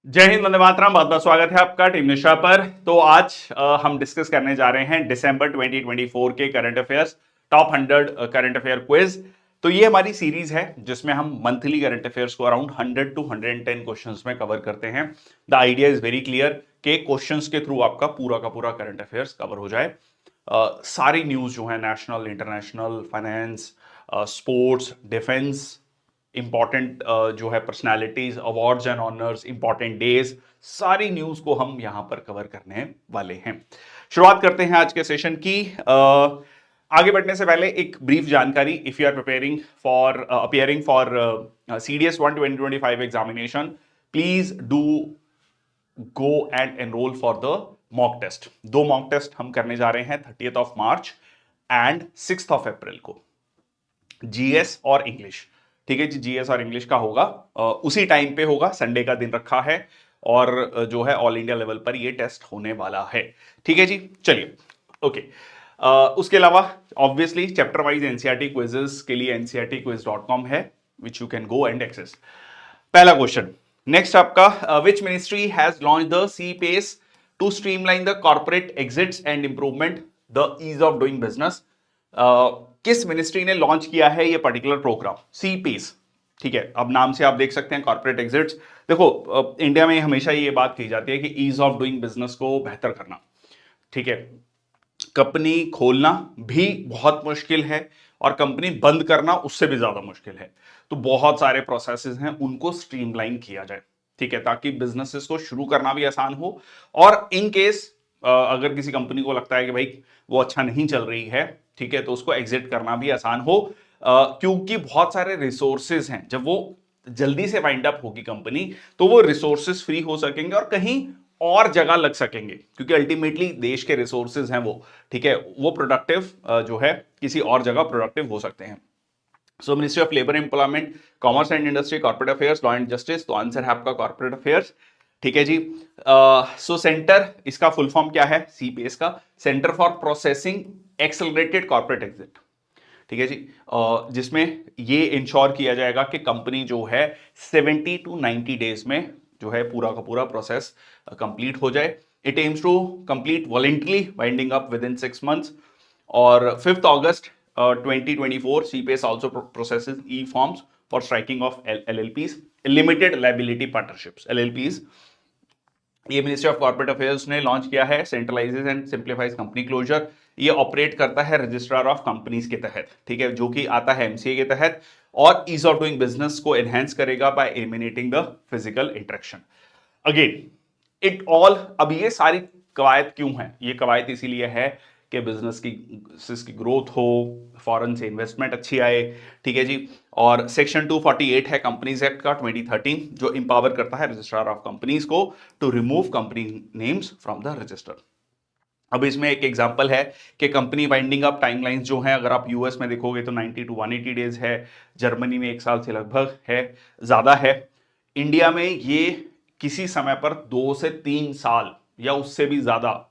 जय हिंद, वंदे मातरम। बहुत बहुत स्वागत है आपका टीम निशा पर। तो आज हम डिस्कस करने जा रहे हैं दिसंबर 2024 के current affairs, top 100 current affair quiz. तो ये हमारी सीरीज है जिसमें हम मंथली करंट अफेयर्स को अराउंड 100 टू 110 क्वेश्चंस में कवर करते हैं। The idea is very clear कि क्वेश्चंस के थ्रू आपका पूरा का पूरा करंट अफेयर्स कवर हो जाए। सारी न्यूज जो है, national, international, finance, sports, defence, important जो है personalities, awards and honours, important days, सारी न्यूज को हम यहां पर कवर करने वाले हैं। शुरुआत करते हैं आज के सेशन की। आगे बढ़ने से पहले एक ब्रीफ जानकारी। If you are preparing for appearing for CDS 1 2025 examination, please do go and enrol for the mock test. दो मॉक टेस्ट हम करने जा रहे हैं 30th of March and 6th of April को, जीएस और इंग्लिश। ठीक है जी, जीएस और इंग्लिश का होगा, उसी टाइम पे होगा, संडे का दिन रखा है और जो है ऑल इंडिया लेवल पर ये टेस्ट होने वाला है। ठीक है जी, चलिए ओके। उसके अलावा obviously chapter wise NCERT quizzes के लिए ncrtquiz.com है, which you can go and access. पहला क्वेश्चन नेक्स्ट आपका, which ministry has launch the C PACE to streamline the corporate exits and improvement the ease of doing business. किस ministry ने launch किया है ये पर्टिकुलर प्रोग्राम, सी pace. ठीक है, अब नाम से आप देख सकते हैं कॉर्पोरेट एग्जिट्स। देखो इंडिया में हमेशा ये बात कही जाती है कि ईज ऑफ डूइंग बिजनेस को बेहतर करना। ठीक है, कंपनी खोलना भी बहुत मुश्किल है और कंपनी बंद करना उससे भी ज्यादा मुश्किल है। तो बहुत सारे प्रोसेसेस हैं, उनको स्ट्रीमलाइन किया जाए। ठीक है, ताकि बिजनेसेस को शुरू करना भी आसान हो और इन केस अगर किसी कंपनी को लगता है कि भाई वो अच्छा नहीं चल रही है, ठीक है, तो उसको एग्जिट करना भी आसान हो। क्योंकि बहुत सारे रिसोर्सेज हैं, जब वो जल्दी से वाइंड अप होगी कंपनी तो वो रिसोर्सेज फ्री हो सकेंगे और कहीं और जगह लग सकेंगे, क्योंकि अल्टीमेटली देश के रिसोर्सेज हैं वो, ठीक है, वो प्रोडक्टिव जो है किसी और जगह प्रोडक्टिव हो सकते हैं। सो ministry of labour employment, commerce and industry, corporate affairs, law and justice. तो आंसर है आपका कॉर्पोरेट अफेयर्स। ठीक है जी। सो सेंटर, इसका फुल फॉर्म क्या है सीपीएस का? Centre for processing accelerated corporate exit. ठीक है जी। जिसमें ये इंश्योर किया जाएगा कि कंपनी जो है 70 टू 90 डेज में जो है पूरा का पूरा प्रोसेस कंप्लीट हो जाए। It aims to complete voluntarily winding up within 6 months। और 5th August 2024 CPS also processes e-forms for striking of LLPs, limited liability partnerships, LLPs। ये मिनिस्ट्री ऑफ कॉर्पोरेट अफेयर्स ने लॉन्च किया है। सेंट्रलाइजेस and simplifies company closure. ये operate करता है registrar of companies के तहत, ठीक है, जो कि आता है एमसीए के तहत, और ईज ऑफ डूइंग बिजनेस को एनहेंस करेगा bye eliminating the physical interaction. Again it all, अब ये सारी कवायद क्यों है? ये कवायद इसीलिए है कि बिजनेस की ग्रोथ हो, फॉरेन से इन्वेस्टमेंट अच्छी आए। ठीक है जी। और सेक्शन 248 है कंपनीज एक्ट का 2013, जो इंपावर करता है रजिस्ट्रार ऑफ कंपनीज को to remove company names from the register. अब इसमें एक एग्जांपल है कि कंपनी वाइंडिंग अप टाइमलाइंस जो हैं, अगर आप यूएस में देखोगे तो 90 टू 180 डेज है, जर्मनी में 1 साल से लगभग है, ज्यादा है। इंडिया में ये किसी समय पर 2 से 3 साल या उससे भी ज्यादा।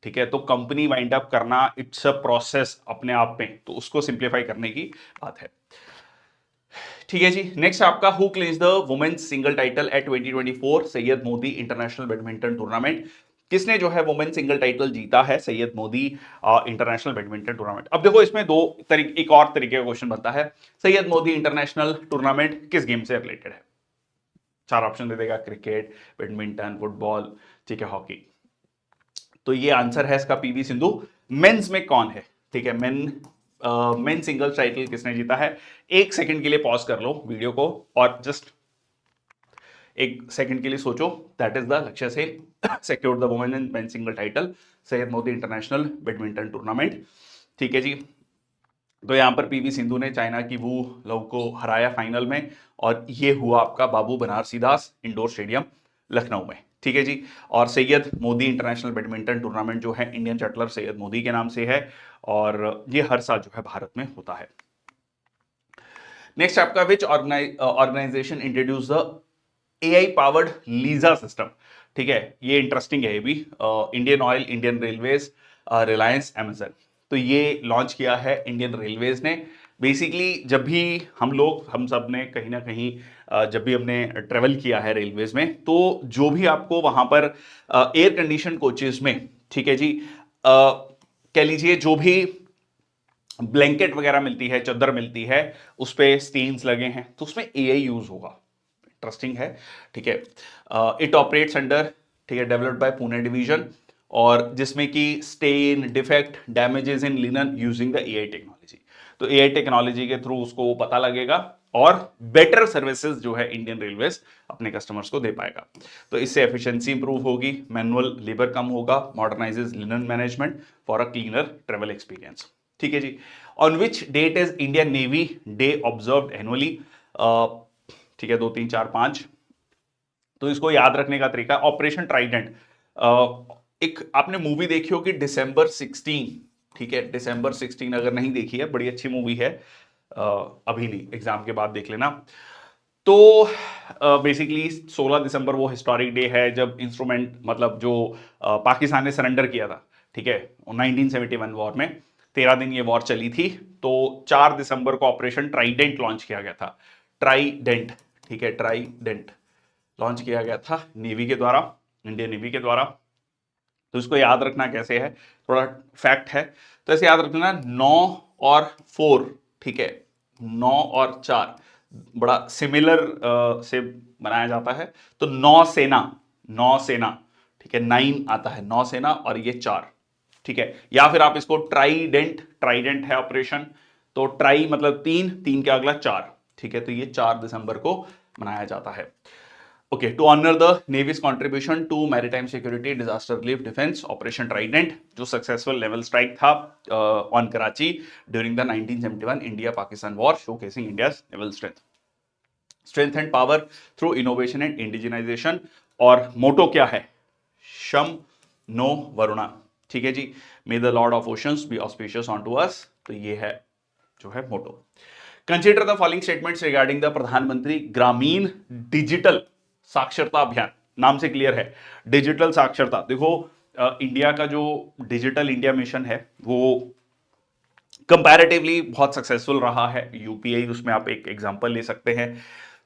ठीक है, तो कंपनी वाइंड अप करना इट्स अ प्रोसेस अपने आप में, तो उसको सिंप्लीफाई करने की बात है। ठीक है जी। नेक्स्ट आपका, who claims the women's single title at 2024 Syed Modi international badminton tournament? किसने जो है वुमेन सिंगल टाइटल जीता है Syed Modi international badminton tournament? अब देखो इसमें दो तरीके, एक और तरीके का क्वेश्चन बनता है। सैयद मोदी इंटरनेशनल टूर्नामेंट किस गेम से रिलेटेड है? 4 ऑप्शन दे देगा, क्रिकेट, बैडमिंटन, फुटबॉल, ठीक है, हॉकी। तो ये आंसर है इसका पीवी सिंधु। मेंस में कौन है? ठीक है, मेन सिंगल टाइटल किसने जीता है? 1 सेकंड के लिए पॉज कर लो वीडियो को और जस्ट 1 सेकंड के लिए सोचो। दैट इज द लक्ष्य Sen secure the women and men single title Syed Modi international badminton tournament. ठीक है जी। तो यहां पर पीवी सिंधु ने चाइना की वू लव को हराया फाइनल में, और ये हुआ आपका बाबू बनारसीदास इंडोर स्टेडियम लखनऊ में। ठीक है जी। और Syed Modi international badminton tournament जो है इंडियन शटलर सैयद मोदी के नाम से है, और ये हर साल जो है भारत में होता है। नेक्स्ट आपका, which organisation introduce the AI powered Lisa system? ठीक है, ये इंटरेस्टिंग है ये भी। Indian Oil, Indian Railways, Reliance, Amazon. तो ये लॉन्च किया है इंडियन रेलवेज ने। बेसिकली जब भी हम सब ने कहीं ना कहीं जब भी हमने ट्रेवल किया है रेलवेज में, तो जो भी आपको वहां पर एयर कंडीशन कोचेज में, ठीक है जी, कह लीजिए जो भी ब्लैंकेट वगैरह मिलती है, चादर मिलती है, उस पे स्टेन्स लगे हैं, तो उसमें एआई यूज होगा। इंटरेस्टिंग है, ठीक है। इट ऑपरेट्स अंडर, ठीक है, डेवलप्ड बाय पुणे डिवीजन, और जिसमें कि stain, defect, damages in linen using the AI technology. तो एआई टेक्नोलॉजी के थ्रू उसको पता लगेगा और बेटर सर्विसेज जो है इंडियन रेलवेज अपने कस्टमर्स को दे पाएगा। तो इससे एफिशिएंसी इंप्रूव होगी, मैनुअल लेबर कम होगा, modernises linen management for a cleaner travel experience. ठीक है जी। On which date is Indian Navy Day observed annually? ठीक है, 2 3 4 5। तो इसको याद रखने का तरीका, ऑपरेशन ट्राइडेंट। एक आपने मूवी देखी होगी दिसंबर 16, ठीक है, दिसंबर 16 अगर नहीं देखी है, बड़ी अच्छी मूवी है, अभी नहीं, एग्जाम के बाद देख लेना। तो बेसिकली 16 दिसंबर वो हिस्टोरिक डे है जब इंस्ट्रूमेंट, मतलब जो पाकिस्तान ने सरेंडर किया था, ठीक है, 1971 वॉर में 13 दिन ये वॉर चली थी। तो 4 दिसंबर को ऑपरेशन ट्राइडेंट लॉन्च किया गया था। ट्राइडेंट, ठीक है, ट्राइडेंट लॉन्च किया गया था नेवी के द्वारा, इंडियन नेवी के द्वारा। तो इसको याद रखना कैसे है, थोड़ा फैक्ट है, तो ऐसे याद रखना 9 और 4, ठीक है, 9 और 4 बड़ा सिमिलर से बनाया जाता है। तो नौ सेना, ठीक है, 9 आता है नौ सेना और ये 4, ठीक है। या फिर आप इसको ट्राइडेंट, ट्राइडेंट है ऑपरेशन, तो ट्राई मतलब 3, 3 के अगला 4, ठीक है, तो ये 4 दिसंबर को मनाया जाता है। Okay, to honour the navy's contribution to maritime security disaster relief defence operation Trident, जो सक्सेसफुल नेवल स्ट्राइक था on Karachi during the 1971 India Pakistan war, showcasing India's naval strength and power through innovation and indigenisation. और motto क्या है? शम नो वरुणा, ठीक है जी, may the lord of oceans be auspicious unto us. तो ये है जो है motto. Consider the following statements regarding the प्रधानमंत्री ग्रामीण डिजिटल साक्षरता अभियान। नाम से क्लियर है, डिजिटल साक्षरता। देखो इंडिया का जो डिजिटल इंडिया मिशन है वो कंपैरेटिवली बहुत सक्सेसफुल रहा है। यूपीआई उसमें आप एक एग्जांपल ले सकते हैं।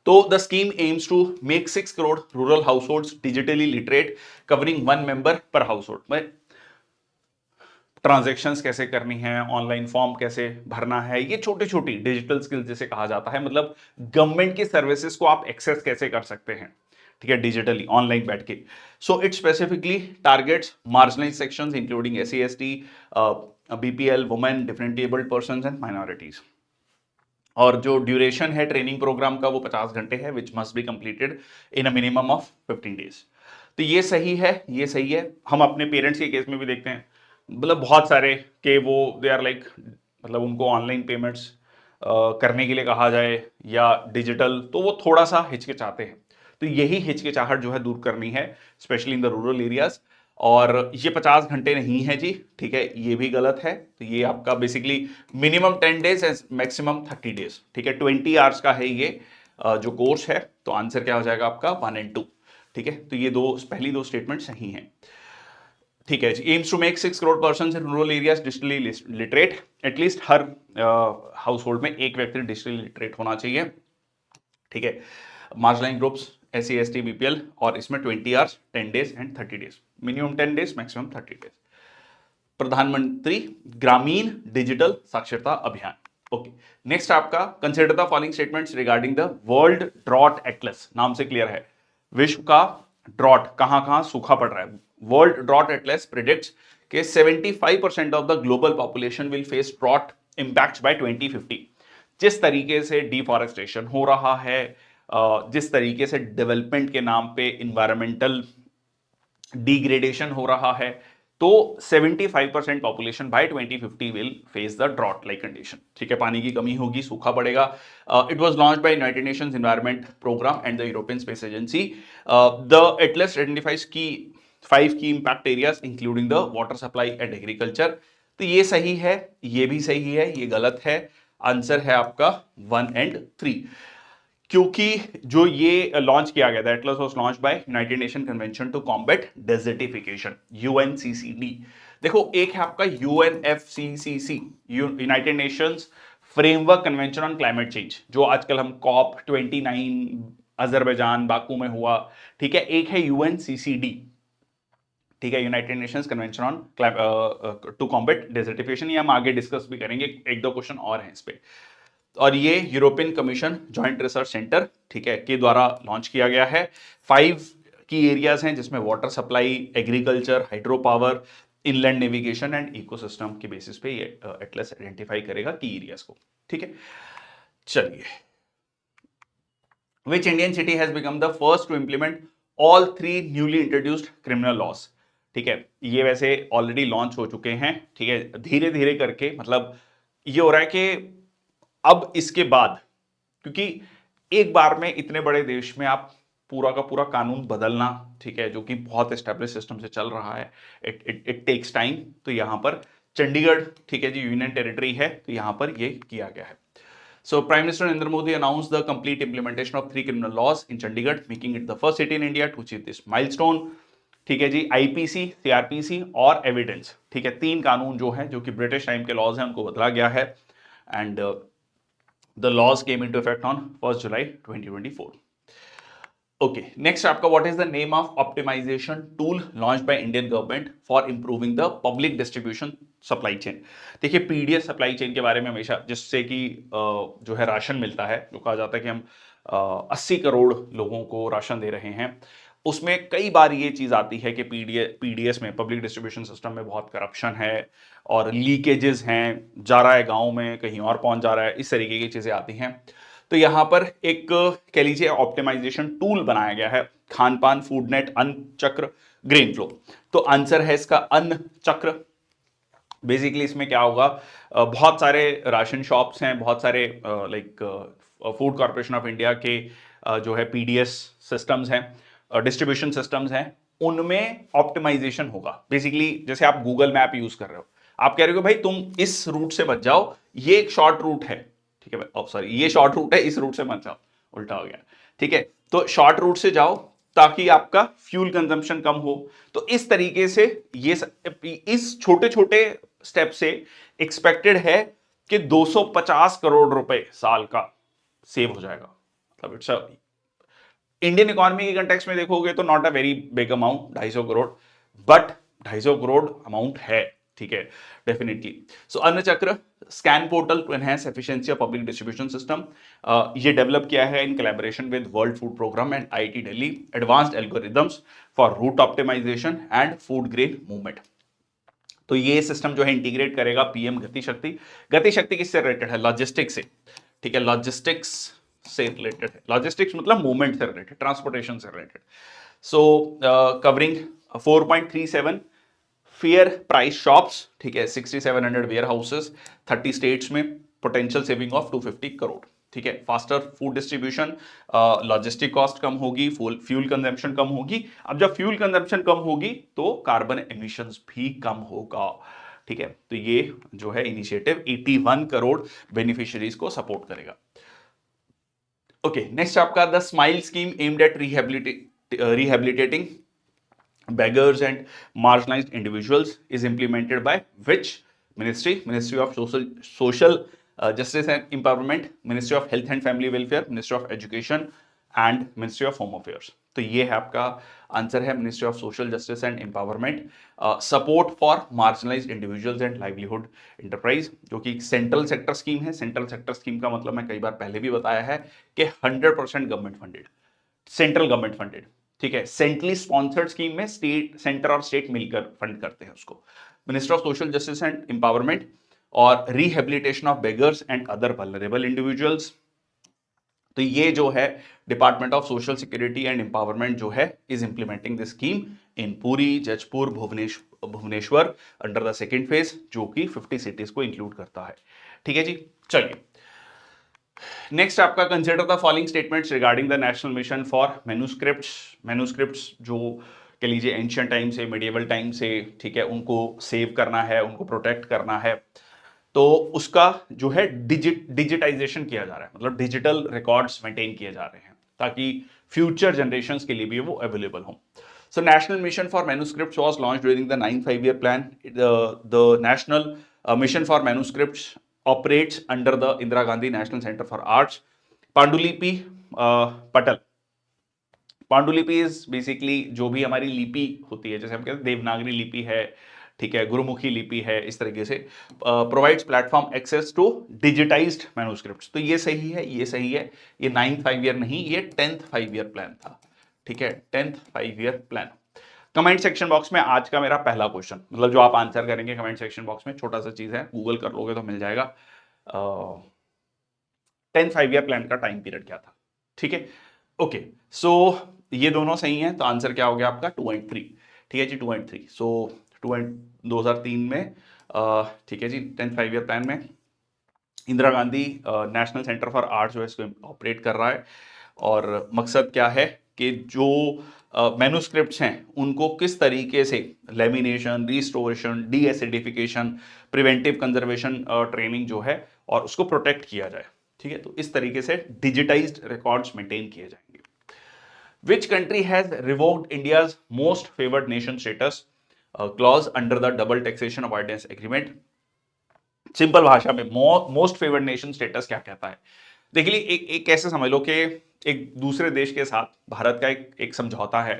तो the scheme aims to make 6 crore rural households digitally literate, covering 1 member per household. में ट्रांजैक्शंस कैसे करनी है, ऑनलाइन फॉर्म कैसे भरना है, ये छोटी छोटी डिजिटल स्किल्स जिसे कहा जाता है, मतलब गवर्नमेंट की सर्विसेज को आप एक्सेस कैसे कर सकते हैं, ठीक है, डिजिटली ऑनलाइन बैठ के। So it specifically targets marginalised sections including SC ST, BPL, women, differently abled persons and minorities. और जो ड्यूरेशन है ट्रेनिंग प्रोग्राम का वो 50 घंटे है, which must be completed in a minimum of 15 days. तो ये सही है, ये सही है। हम अपने पेरेंट्स के केस में भी देखते हैं, मतलब बहुत सारे के वो दे आर लाइक, मतलब उनको ऑनलाइन पेमेंट्स करने के लिए कहा जाए या डिजिटल, तो वो थोड़ा सा हिचकिचाते हैं। तो यही हिचकिचाहट जो है दूर करनी है, specially in the rural areas. और ये 50 घंटे नहीं है जी, ठीक है, ये भी गलत है। तो ये आपका basically minimum 10 days and maximum 30 days, ठीक है, 20 आवर्स का है ये जो कोर्स है। तो आंसर क्या हो जाएगा आपका 1 और 2, ठीक है। तो ये पहली दो स्टेटमेंट सही हैं, ठीक है। Aims to make 6 crore person in rural areas digitally literate, at least हर हाउस होल्ड में एक व्यक्ति डिजिटली लिटरेट होना चाहिए, ठीक है। Marginalised groups SC ST BPL, और इसमें 20 hours, 10 days and 30 days, minimum 10 days maximum 30 days. Pradhan Mantri Gramin digital Saksharta Abhiyan. Okay, next आपका consider the following statements regarding the world drought atlas. नाम से क्लियर है, विश्व का ड्रॉट, कहां कहां सूखा पड़ रहा है। वर्ल्ड ड्रॉट एटलस प्रिडिक्ट्स कि 75% of the global population will face drought impacts by 2050। जिस तरीके से डिफॉरेस्टेशन हो रहा है, जिस तरीके से डेवलपमेंट के नाम पे इन्वायरमेंटल डिग्रेडेशन हो रहा है, तो 75% population by 2050 will face the drought like condition, ठीक है, पानी की कमी होगी, सूखा पड़ेगा। It was launched by United Nations Environment Programme and the European space Agency. The atlas identifies key 5 key impact areas including the water supply and agriculture. तो ये सही है, ये भी सही है, ये गलत है। आंसर है आपका 1 और 3, क्योंकि जो ये लॉन्च किया गया था, atlas was launch by United Nation convention to combat desertification, UNCCD. देखो, एक है आपका UNFCCC, United Nations Framework convention on climate Change, जो आजकल हम COP29 अजरबैजान बाकू में हुआ, ठीक है। एक है UNCCD, ठीक है, United Nations Convention on to combat desertification, ये हम आगे डिस्कस भी करेंगे, एक दो क्वेश्चन और हैं इस पे। और ये European commission joint research centre, ठीक है, के द्वारा लॉन्च किया गया है। 5 की एरियाज हैं जिसमें water supply, agriculture, hydro power, inland navigation and ecosystem के बेसिस पे ये एटलस आइडेंटिफाई करेगा की एरियाज को, ठीक है। चलिए, which Indian city has become the first to implement all 3 newly introduced criminal laws? ठीक है, ये वैसे ऑलरेडी लॉन्च हो चुके हैं, ठीक है, धीरे धीरे करके, मतलब ये हो रहा है कि अब इसके बाद, क्योंकि एक बार में इतने बड़े देश में आप पूरा का पूरा कानून बदलना, ठीक है, जो कि बहुत एस्टेब्लिश सिस्टम से चल रहा है, इट टेक्स टाइम। तो यहां पर चंडीगढ़, ठीक है जी, यूनियन टेरिटरी है, तो यहां पर ये किया गया है। So, Prime Minister Narendra Modi announced the complete implementation of 3 criminal laws in Chandigarh, making it the first city in India to achieve this milestone. ठीक है जी, IPC, CRPC और एविडेंस, ठीक है, 3 कानून जो है, जो कि ब्रिटिश टाइम के लॉज हैं, उनको बदला गया है। And the laws came into effect on 1 July 2024। Okay, next आपका, what is the name of optimisation tool launch by Indian government for improving the public distribution supply chain? देखिए, PDS supply chain के बारे में हमेशा, जिससे कि जो है राशन मिलता है, जो कहा जाता है कि हम 80 करोड़ लोगों को राशन दे रहे हैं, उसमें कई बार ये चीज आती है कि पीडीएस में, पब्लिक डिस्ट्रीब्यूशन सिस्टम में बहुत करप्शन है और लीकेजेस हैं, जा रहा है गांव में, कहीं और पहुंच जा रहा है, इस तरीके की चीजें आती हैं। तो यहां पर एक कह लीजिए ऑप्टिमाइजेशन टूल बनाया गया है, खान पान, फूड नेट, अन्न चक्र, ग्रेन फ्लो। तो आंसर है इसका अन्न चक्र। बेसिकली इसमें क्या होगा, बहुत सारे राशन शॉप्स हैं, बहुत सारे like food corporation of India के जो है पीडीएस सिस्टम्स हैं, डिस्ट्रीब्यूशन सिस्टम्स हैं, उनमें ऑप्टिमाइजेशन होगा। बेसिकली जैसे आप गूगल मैप यूज कर रहे हो, आप कह रहे हो भाई तुम इस रूट से मत जाओ, ये एक शॉर्ट रूट है, ठीक है भाई, सॉरी, ये शॉर्ट रूट है, इस रूट से मत जाओ, उल्टा हो गया, ठीक है। तो शॉर्ट रूट से जाओ ताकि आपका फ्यूल कंजम्पशन कम हो। तो इस तरीके से ये इस छोटे छोटे स्टेप से एक्सपेक्टेड है कि 250 करोड़ रुपए साल का सेव हो जाएगा। मतलब इट्स इंडियन इकोनॉमी के कंटेक्स्ट में देखोगे तो not a very big amount, 250 crore, but 250 crore amount है, ठीक है, definitely. So Anna Chakra scan portal to enhance efficiency of public distribution system, ये डेवलप किया है in collaboration with World Food Programme and IIT Delhi, advanced algorithms for route optimisation and food grain movement. तो ये system जो है इंटीग्रेट करेगा PM गति शक्ति। गति शक्ति किससे रिलेटेड है? लॉजिस्टिक्स से, ठीक है, लॉजिस्टिक्स से रिलेटेड है। लॉजिस्टिक्स मतलब मूवमेंट से रिलेटेड, ट्रांसपोर्टेशन से related. So covering 4.37 fair price shops, ठीक है, 6700 वेयर हाउसेस, 30 स्टेट्स में, पोटेंशियल सेविंग ऑफ 250 करोड़, ठीक है। Faster food distribution, logistic cost कम होगी, फ्यूल कंजम्पशन कम होगी। अब जब फ्यूल कंजम्पशन कम होगी तो कार्बन एमिशंस भी कम होगा, ठीक है। तो ये जो है इनिशिएटिव 81 करोड़ बेनिफिशियरीज को सपोर्ट करेगा। ओके, नेक्स्ट आपका the smile scheme aimed at rehabilitating beggars and marginalized individuals is implemented by which ministry? Ministry of social justice and empowerment, Ministry of health and family welfare, Ministry of education and Ministry of home affairs। तो ये है आपका answer है, ministry of social justice and empowerment, support for marginalised individuals and livelihood enterprise, जो कि central sector scheme है। Central sector scheme का मतलब मैं कई बार पहले भी बताया है कि 100% government funded, central government funded, ठीक है। सेंट्रली स्पॉन्सर्ड स्कीम में स्टेट, सेंटर और स्टेट मिलकर फंड करते हैं उसको। Minister of social justice and empowerment और rehabilitation of beggars and other vulnerable individuals. तो ये जो है department of social security and empowerment जो है is implementing this scheme in Puri, Jajpur, Bhubaneswar under the second phase, जो कि 50 सिटीज को इंक्लूड करता है, ठीक है जी। चलिए, नेक्स्ट आपका consider the following statements regarding the national mission for manuscripts जो कह लीजिए एंशियंट टाइम से, मेडिएवल टाइम से, ठीक है, उनको सेव करना है, उनको प्रोटेक्ट करना है। तो उसका जो है डिजिटाइजेशन किया जा रहा है, मतलब डिजिटल रिकॉर्ड्स मेंटेन किए जा रहे हैं ताकि फ्यूचर जनरेशंस के लिए भी वो अवेलेबल हों। So National Mission for Manuscripts was launched during the 9 5-year plan. The National Mission for Manuscripts operates under the Indira Gandhi national centre for arts. पांडुलिपि पटल, पांडुलिपि इज बेसिकली जो भी हमारी लिपि होती है, जैसे हम कहते हैं देवनागरी लिपि है, ठीक है, गुरुमुखी लिपि है, इस तरीके से provides platform access to digitised manuscripts. तो ये सही है, ये सही है। ये 9th 5 ईयर नहीं, ये 10th 5 ईयर प्लान था, ठीक है, 10th 5 year plan. Comment section box में आज का मेरा पहला क्वेश्चन, मतलब जो आप आंसर करेंगे कमेंट सेक्शन बॉक्स में, छोटा सा चीज है, गूगल कर लोगे तो मिल जाएगा। 10th 5 ईयर प्लान का टाइम पीरियड क्या था, ठीक है। ओके, सो ये दोनों सही हैं, तो आंसर क्या हो गया आपका 2 एंड 3, ठीक है जी, 2 एंड 3। सो 2003 में ठीक है जी, 10th 5 ईयर प्लान में Indira Gandhi national centre for arts जो है इसको ऑपरेट कर रहा है। और मकसद क्या है कि जो मैन्युस्क्रिप्ट्स हैं उनको किस तरीके से lamination, restoration, D acidification, preventive conservation training जो है और उसको प्रोटेक्ट किया जाए, ठीक है। तो इस तरीके से डिजिटाइज्ड रिकॉर्ड्स मेंटेन किए जाएंगे। Which country has revoked India's most favored nation status clause under the double taxation avoidance agreement? Simple भाषा में मोस्ट फेवर्ड नेशन स्टेटस क्या कहता है? देखिए, एक कैसे समझ लो कि एक दूसरे देश के साथ भारत का एक समझौता है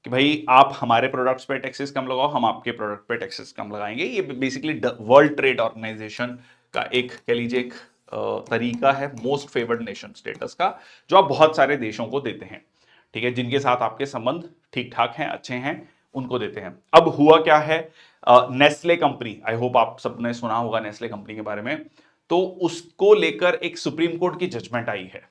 कि भाई आप हमारे प्रोडक्ट्स पे टैक्सेस कम लगाओ, हम आपके प्रोडक्ट पे टैक्सेस कम लगाएंगे। ये बेसिकली वर्ल्ड ट्रेड ऑर्गेनाइजेशन का एक, कह लीजिए, एक तरीका है मोस्ट फेवर्ड नेशन स्टेटस का, जो आप बहुत सारे देशों को देते हैं, ठीक है, जिनके साथ आपके संबंध ठीक ठाक हैं, अच्छे हैं, उनको देते हैं। अब हुआ क्या है, नेस्ले कंपनी, आई होप आप सबने सुना होगा नेस्ले कंपनी के बारे में, तो उसको लेकर एक सुप्रीम कोर्ट की जजमेंट आई है,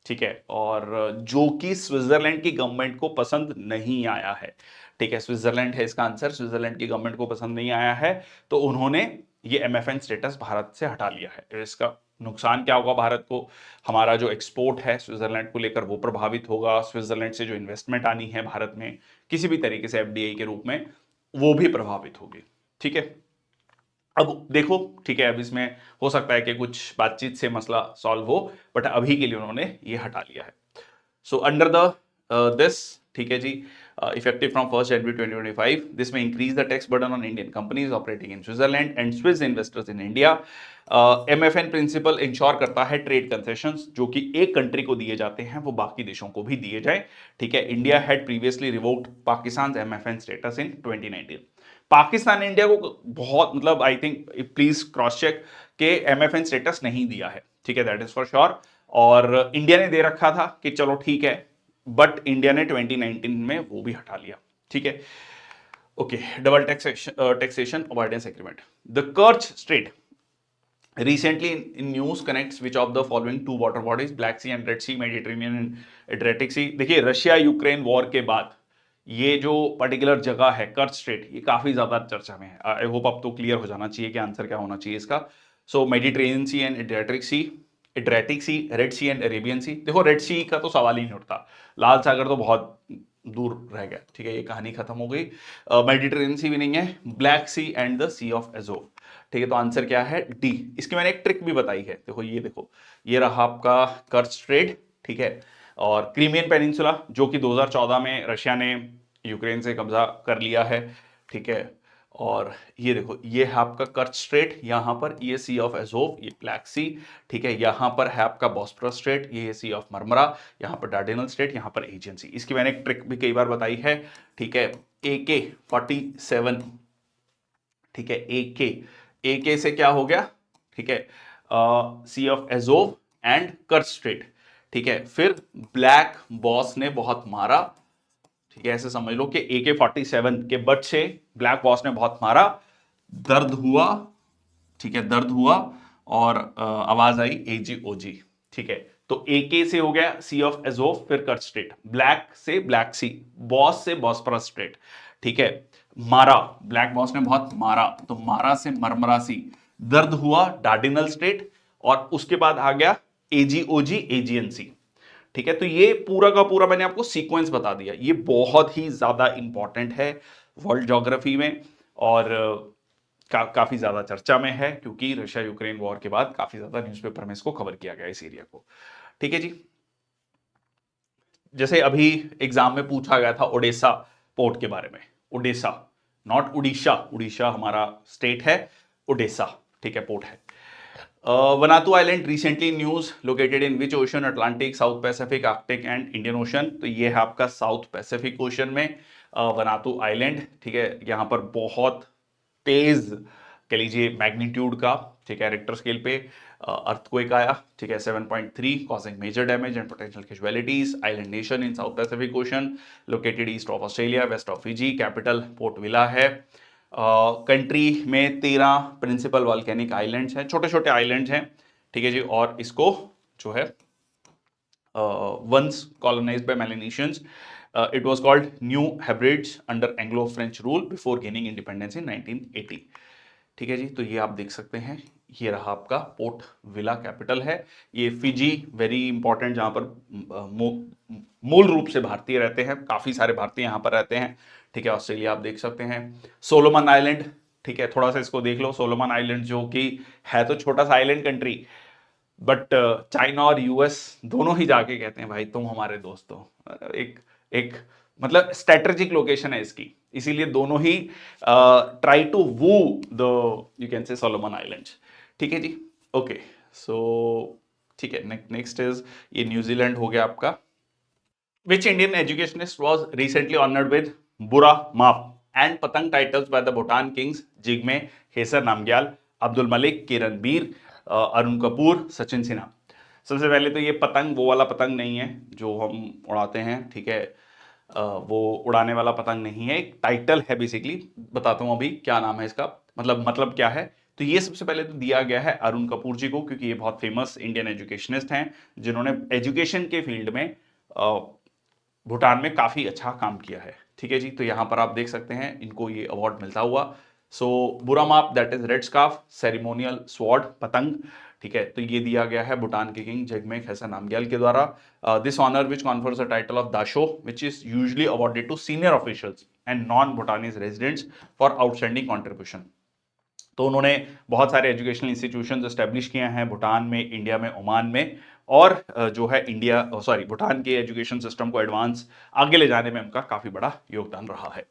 ठीक है, और जो कि स्विट्जरलैंड की गवर्नमेंट को पसंद नहीं आया है, ठीक है, स्विट्जरलैंड है इसका आंसर, स्विट्जरलैंड की गवर्नमेंट को पसंद नहीं आया है, तो उन्होंने ये एमएफएन स्टेटस भारत से हटा लिया है। इसका नुकसान क्या होगा भारत को, हमारा जो एक्सपोर्ट है स्विट्जरलैंड को लेकर वो प्रभावित होगा, स्विट्जरलैंड से जो इन्वेस्टमेंट आनी है भारत में किसी भी तरीके से एफडीआई के रूप में, वो भी प्रभावित होगी, ठीक है। अब देखो, ठीक है, अब इसमें हो सकता है कि कुछ बातचीत से मसला सॉल्व हो, बट अभी के लिए उन्होंने ये हटा लिया है। सो अंडर द दिस, ठीक है जी, effective from 1st January 2025, this may increase the tax burden on Indian companies operating in Switzerland and Swiss investors in India. MFN principle ensure करता है ट्रेड कंसेशंस जो कि एक कंट्री को दिए जाते हैं वो बाकी देशों को भी दिए जाए, ठीक है। India had previously revoked Pakistan MFN status in 2019। Pakistan ने इंडिया को बहुत, मतलब I think please cross check के एमएफएन स्टेटस नहीं दिया है, ठीक है, दैट इज फॉर श्योर। और इंडिया ने दे रखा था कि चलो ठीक है, बट इंडिया ने 2019 में वो भी हटा लिया, ठीक है। Okay, double taxation avoidance agreement. The कर्च straight recently in news connects which of the following two water bodies, Black Sea and Red Sea, Mediterranean and Adriatic Sea? देखिए, रशिया यूक्रेन वॉर के बाद ये जो पर्टिकुलर जगह है कर्च straight, ये काफी ज्यादा चर्चा में है। आई होप अब तो क्लियर हो जाना चाहिए कि आंसर क्या होना चाहिए इसका। So Mediterranean sea and Adriatic sea, Adriatic sea, red sea and Arabian sea. देखो, रेड सी का तो सवाल ही नहीं उठता, लाल सागर तो बहुत दूर रह गया, ठीक है, ये कहानी खत्म हो गई। मेडिटेरेनियन सी भी नहीं है, Black Sea and the Sea of Azov, ठीक है। तो आंसर क्या है, डी। इसकी मैंने एक ट्रिक भी बताई है, देखो ये देखो, ये रहा आपका कर्च स्ट्रेट, ठीक है, और क्रीमियन पेनिनसुला जो कि 2014 में रशिया ने यूक्रेन से कब्जा कर लिया है, ठीक है। और ये देखो, ये है आपका कर्च स्ट्रेट, यहां पर ये सी ऑफ एजोव, ये ब्लैक सी, ठीक है। यहां पर है आपका बॉस्फोरस स्ट्रेट, ये सी ऑफ मरमरा, यहां पर डार्डेनल स्ट्रेट, यहां पर एजियन सी। इसकी मैंने एक ट्रिक भी कई बार बताई है, ठीक है। AK-47, ठीक है, AK से क्या हो गया, ठीक है, sea of Azov and Kerch strait, ठीक है। फिर ब्लैक बॉस ने बहुत मारा, ठीक है, ऐसे समझ लो कि AK-47 के बट से ब्लैक बॉस ने बहुत मारा, दर्द हुआ, ठीक है, दर्द हुआ, और आवाज आई AGOG, ठीक है। तो AK से हो गया सी ऑफ एजोव, फिर कर्च स्ट्रेट, ब्लैक से ब्लैक सी, बॉस से बॉस्फोरस स्ट्रेट, ठीक है। मारा, ब्लैक बॉस ने बहुत मारा, तो मारा से मरमरा सी, दर्द हुआ डार्डिनल स्ट्रेट, और उसके बाद आ गया AGOG एजियन सी, ठीक है। तो ये पूरा का पूरा मैंने आपको सीक्वेंस बता दिया, ये बहुत ही ज्यादा इंपॉर्टेंट है वर्ल्ड ज्योग्राफी में, और काफी ज्यादा चर्चा में है क्योंकि रशिया यूक्रेन वॉर के बाद काफी ज्यादा न्यूज़पेपर में इसको कवर किया गया इस एरिया को, ठीक है जी। जैसे अभी एग्जाम में पूछा गया था ओडेसा पोर्ट के बारे में, ओडेसा, नॉट उड़ीसा, उड़ीसा हमारा स्टेट है, ओडेसा, ठीक है, पोर्ट है। वनातु island recently news located in which ocean? Atlantic, south Pacific, Arctic and Indian ocean. तो ये है आपका साउथ पैसिफिक ओशन में वनातु आइलैंड। ठीक है, यहाँ पर बहुत तेज कह लीजिए मैग्नीट्यूड का, ठीक है, रिक्टर स्केल पे अर्थक्वेक आया। ठीक है, 7.3 causing major damage and potential casualties. Island nation in South Pacific Ocean, located east of Australia, west of Fiji. Capital Port Vila है। कंट्री में 13 प्रिंसिपल वॉल्केनिक आइलैंड्स हैं, छोटे छोटे आइलैंड्स हैं। ठीक है जी, और इसको जो है once colonized by Melanesians. It was called New Hebrides under Anglo-French rule before gaining independence in 1980. ठीक है जी, तो ये आप देख सकते हैं, ये रहा आपका पोर्ट विला, कैपिटल है। ये फिजी, वेरी इंपॉर्टेंट, जहां पर मूल रूप से भारतीय रहते हैं, काफी सारे भारतीय यहां पर रहते हैं। ठीक है, ऑस्ट्रेलिया आप देख सकते हैं। सोलोमन आइलैंड, ठीक है, थोड़ा सा इसको देख लो। सोलोमन आइलैंड जो कि है तो छोटा सा आइलैंड कंट्री, बट चाइना और यूएस दोनों ही जाके कहते हैं भाई तुम हमारे दोस्त हो। एक एक मतलब स्ट्रेटेजिक लोकेशन है इसकी, इसीलिए दोनों ही try to woo the you can say Solomon islands. ठीक है जी, ओके, सो ठीक है, नेक्स्ट इज ये न्यूजीलैंड हो गया आपका। Which Indian educationist was recently honoured with Bura Mapa and Patang titles by the Bhutan kings? Jigme Khesar Namgyel, Abdul Malik, Kiran Bir, Arun Kapoor, Sachin Sinha. सबसे पहले तो ये पतंग वो वाला पतंग नहीं है जो हम उड़ाते हैं। ठीक है, वो उड़ाने वाला पतंग नहीं है, एक टाइटल है बेसिकली। बताता हूं अभी क्या नाम है इसका, मतलब क्या है। तो ये सबसे पहले तो दिया गया है अरुण कपूर जी को, क्योंकि ये बहुत फेमस इंडियन एजुकेशनिस्ट हैं जिन्होंने एजुकेशन के फील्ड में भूटान में काफी अच्छा काम किया है। ठीक है जी, तो यहां पर आप देख सकते हैं इनको ये अवार्ड मिलता हुआ। सो बुरा माप, that is red scarf, ceremonial sword, पतंग। ठीक है, तो ये दिया गया है भूटान के किंग जिग्मे खेसर नामग्याल के द्वारा। This honour which confers the title of Dasho which is usually awarded to senior officials and non Bhutanese residents for outstanding contribution. तो उन्होंने बहुत सारे एजुकेशनल इंस्टीट्यूशंस एस्टेब्लिश किए हैं भूटान में, इंडिया में, ओमान में, और जो है भूटान के एजुकेशन सिस्टम को एडवांस आगे ले जाने में उनका काफी बड़ा योगदान रहा है।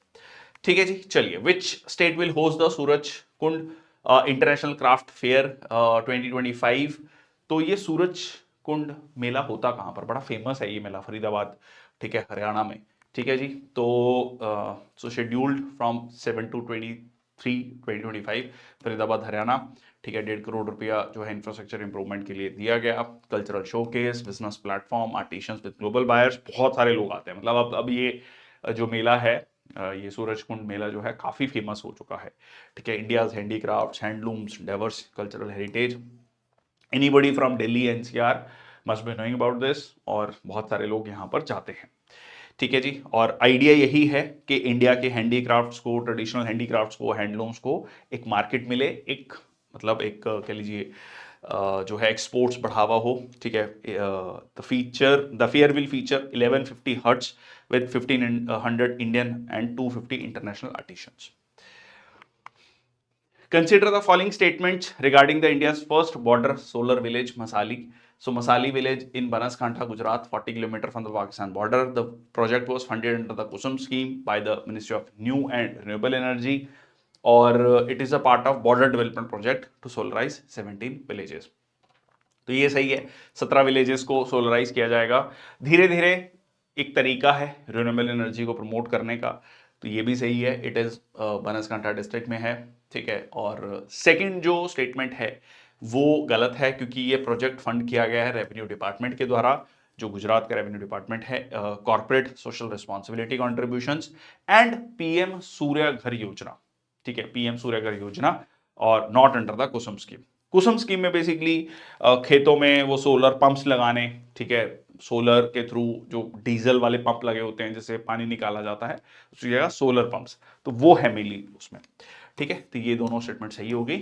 ठीक है जी, चलिए, which state will host the Suraj Kund international craft fair 2025? तो ये सूरज कुंड मेला होता कहां पर? बड़ा फेमस है ये मेला, फरीदाबाद, ठीक है, हरियाणा में। ठीक है जी, तो scheduled from 7 to 2025, Faridabad Haryana. ठीक है, 1.5 करोड़ रुपया जो है इंफ्रास्ट्रक्चर इंप्रूवमेंट के लिए दिया गया। Cultural showcase, business platform, artisans with global buyers, बहुत सारे लोग आते हैं। मतलब अब ये जो मेला है, ये सूरज कुंड मेला जो है काफी फेमस हो चुका है। ठीक है, India's handicrafts, handlooms, diverse cultural heritage. Anybody from Delhi NCR must be knowing about this, और बहुत सारे लोग यहाँ पर जाते हैं। ठीक है जी, और आइडिया यही है कि इंडिया के हैंडीक्राफ्ट्स को, ट्रेडिशनल हैंडीक्राफ्ट्स को, हैंडलूम्स को एक मार्केट मिले, एक मतलब एक कह लीजिए जो है एक्सपोर्ट्स बढ़ावा हो। ठीक है, the fair will feature 1150 huts with 1500 Indian and 250 international artisans. Consider the following statements regarding the India's first border solar village, Masali. So Masali village in Banaskantha, Gujarat, 40 km from the Pakistan border. The project was funded under the Kusum scheme by the Ministry of New and Renewable Energy, or it is a part of border development project to solarize 17 villages. तो ये सही है, 17 villages को solarise किया जाएगा। धीरे धीरे एक तरीका है रिन्यूएबल एनर्जी को प्रमोट करने का, तो ये भी सही है। इट इज बनासकांठा डिस्ट्रिक्ट में है। ठीक है, और सेकंड जो स्टेटमेंट है वो गलत है, क्योंकि ये प्रोजेक्ट फंड किया गया है रेवेन्यू डिपार्टमेंट के द्वारा, जो गुजरात का रेवेन्यू डिपार्टमेंट है, corporate social responsibility contributions and PM Surya Ghar Yojana. ठीक है, पीएम सूर्य घर योजना, और not under the Kusum scheme. Kusum scheme में बेसिकली खेतों में वो सोलर पंप्स लगाने, ठीक है, सोलर के थ्रू जो डीजल वाले पंप लगे होते हैं जिससे पानी निकाला जाता है, उसकी जगह सोलर पंप्स, तो वो है मेनली उसमें। ठीक है, तो ये दोनों स्टेटमेंट सही होगी,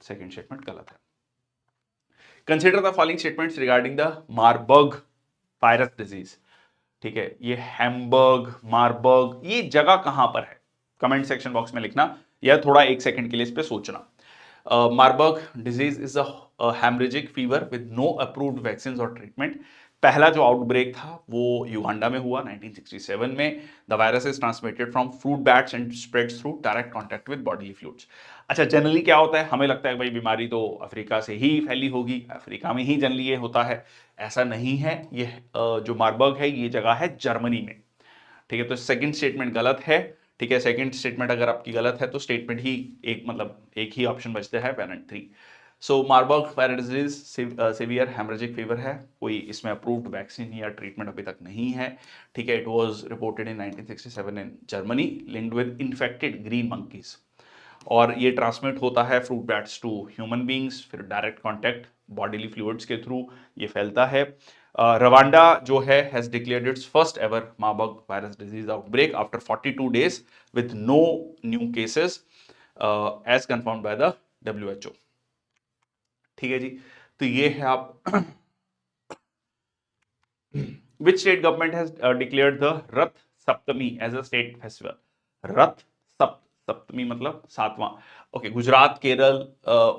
सेकंड स्टेटमेंट गलत है। Consider the following statements regarding the Marburg virus disease. ठीक है, ये हैम्बर्ग, मारबर्ग, ये जगह कहां पर है? कमेंट सेक्शन बॉक्स में लिखना, या थोड़ा एक सेकंड के लिए इस पे सोचना। Marburg disease is a hemorrhagic fever with no approved vaccines or treatment. पहला जो आउटब्रेक था वो युगांडा में हुआ 1967 में। The virus is transmitted from fruit bats and spreads through direct contact with bodily fluids. अच्छा, जनरली क्या होता है, हमें लगता है भाई बीमारी तो अफ्रीका से ही फैली होगी, अफ्रीका में ही जनरली ये होता है। ऐसा नहीं है। ये जो मार्बर्ग है ये जगह है जर्मनी में। ठीक है, तो सेकंड स्टेटमेंट गलत है। ठीक है, सेकंड स्टेटमेंट अगर आपकी गलत है तो स्टेटमेंट ही एक, मतलब एक ही ऑप्शन बचता है, variant 3। So Marburg virus disease severe haemorrhagic fever है, कोई इसमें अप्रूव्ड वैक्सीन या ट्रीटमेंट अभी तक नहीं है। ठीक है, it was reported in 1967 in Germany, linked with infected green monkeys. और ये ट्रांसमिट होता है fruit bats to human beings, फिर डायरेक्ट कॉन्टैक्ट बॉडीली फ्लूइड्स के थ्रू ये फैलता है। रवांडा जो है has declared its first ever Marburg virus disease outbreak after 42 days with no new cases as confirmed by the WHO। ठीक है जी, तो ये है आप which state government has declared the Rath Saptami as a state festival. रथ सप्तमी मतलब सातवां। Okay, Gujarat, Kerala,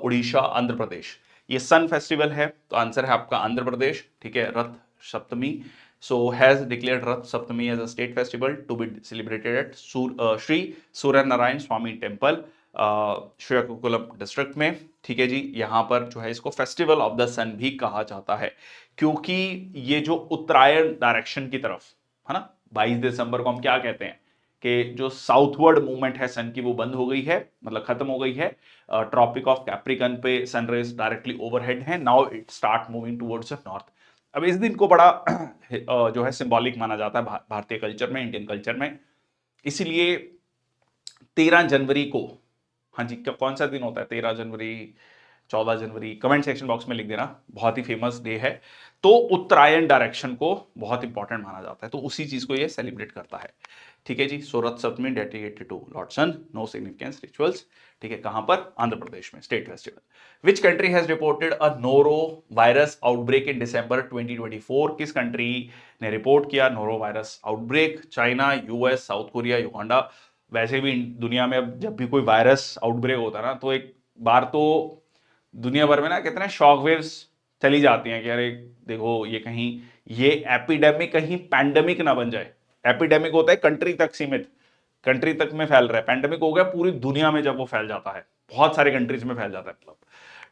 Orissa, Andhra Pradesh. ये सन फेस्टिवल है, तो आंसर है आपका आंध्र प्रदेश। ठीक है, रथ सप्तमी सो has declared Ratha Saptami as a state festival to be celebrated at Shri Surya Narayana Swamy temple, Srikakulam district में। ठीक है जी, यहाँ पर जो है इसको फेस्टिवल ऑफ द सन भी कहा जाता है, क्योंकि ये जो उत्तरायण डायरेक्शन की तरफ है ना, 22 दिसंबर को हम क्या कहते हैं कि जो साउथवर्ड मूवमेंट है सन की वो बंद हो गई है, मतलब खत्म हो गई है। ट्रॉपिक ऑफ कैप्रिकन पे सनराइज डायरेक्टली ओवरहेड है, now it start moving towards the north. अब इस दिन को बड़ा जो है सिंबॉलिक माना जाता है भारतीय कल्चर में, इंडियन कल्चर में। इसलिए 13 जनवरी को, हाँ जी, कौन सा दिन होता है 13 जनवरी, 14 जनवरी, कमेंट सेक्शन बॉक्स में लिख देना, बहुत ही फेमस डे है। तो उत्तरायण डायरेक्शन को बहुत इंपॉर्टेंट माना जाता है, तो उसी चीज को ये सेलिब्रेट करता है। ठीक है जी, so Ratha Saptami dedicated to lord sun, no significance rituals. ठीक है, कहां पर, आंध्र प्रदेश में, state festival. Which country has reported a noro virus outbreak in December 2024। किस कंट्री ने रिपोर्ट किया noro virus outbreak? China, US, South Korea, Uganda. वैसे भी दुनिया में अब जब भी कोई वायरस आउटब्रेक होता है ना, तो एक बार तो दुनिया भर में ना कितने शॉक वेव्स चली जाती हैं कि अरे देखो ये कहीं ये एपिडेमिक कहीं पैंडेमिक ना बन जाए। एपिडेमिक होता है कंट्री तक सीमित, कंट्री तक में फैल रहा है, पैंडेमिक हो गया पूरी दुनिया में जब वो फैल जाता है, बहुत सारे कंट्रीज में फैल जाता है मतलब।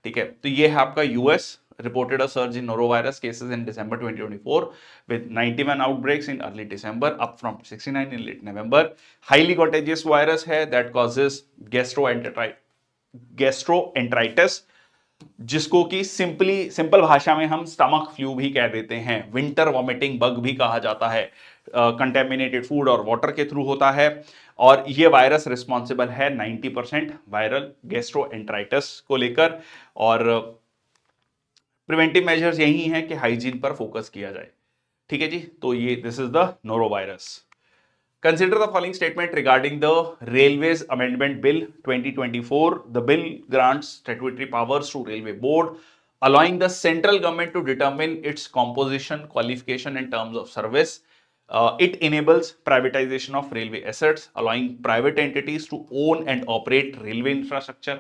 ठीक है, तो ये है आपका US reported a surge in norovirus cases in December 2024 with 91 outbreaks in early December, up from 69 in late November. Highly contagious virus है that causes gastroenteritis, जिसको कि सिंपल भाषा में हम स्टमक फ्लू भी कह देते हैं, विंटर वॉमिटिंग बग भी कहा जाता है। कंटेमिनेटेड फूड और वाटर के थ्रू होता है, और ये वायरस रिस्पॉन्सिबल है 90% वायरल गैस्ट्रोएंटराइटिस को लेकर। और प्रिवेंटिव मेजर्स यही हैं कि हाइजीन पर फोकस किया जाए। ठीक है जी, तो ये this is the norovirus. Consider the following statement regarding the Railways Amendment Bill 2024. The bill grants statutory powers to Railway Board, allowing the central government to determine its composition, qualification, and terms of service. It enables privatization of railway assets, allowing private entities to own and operate railway infrastructure.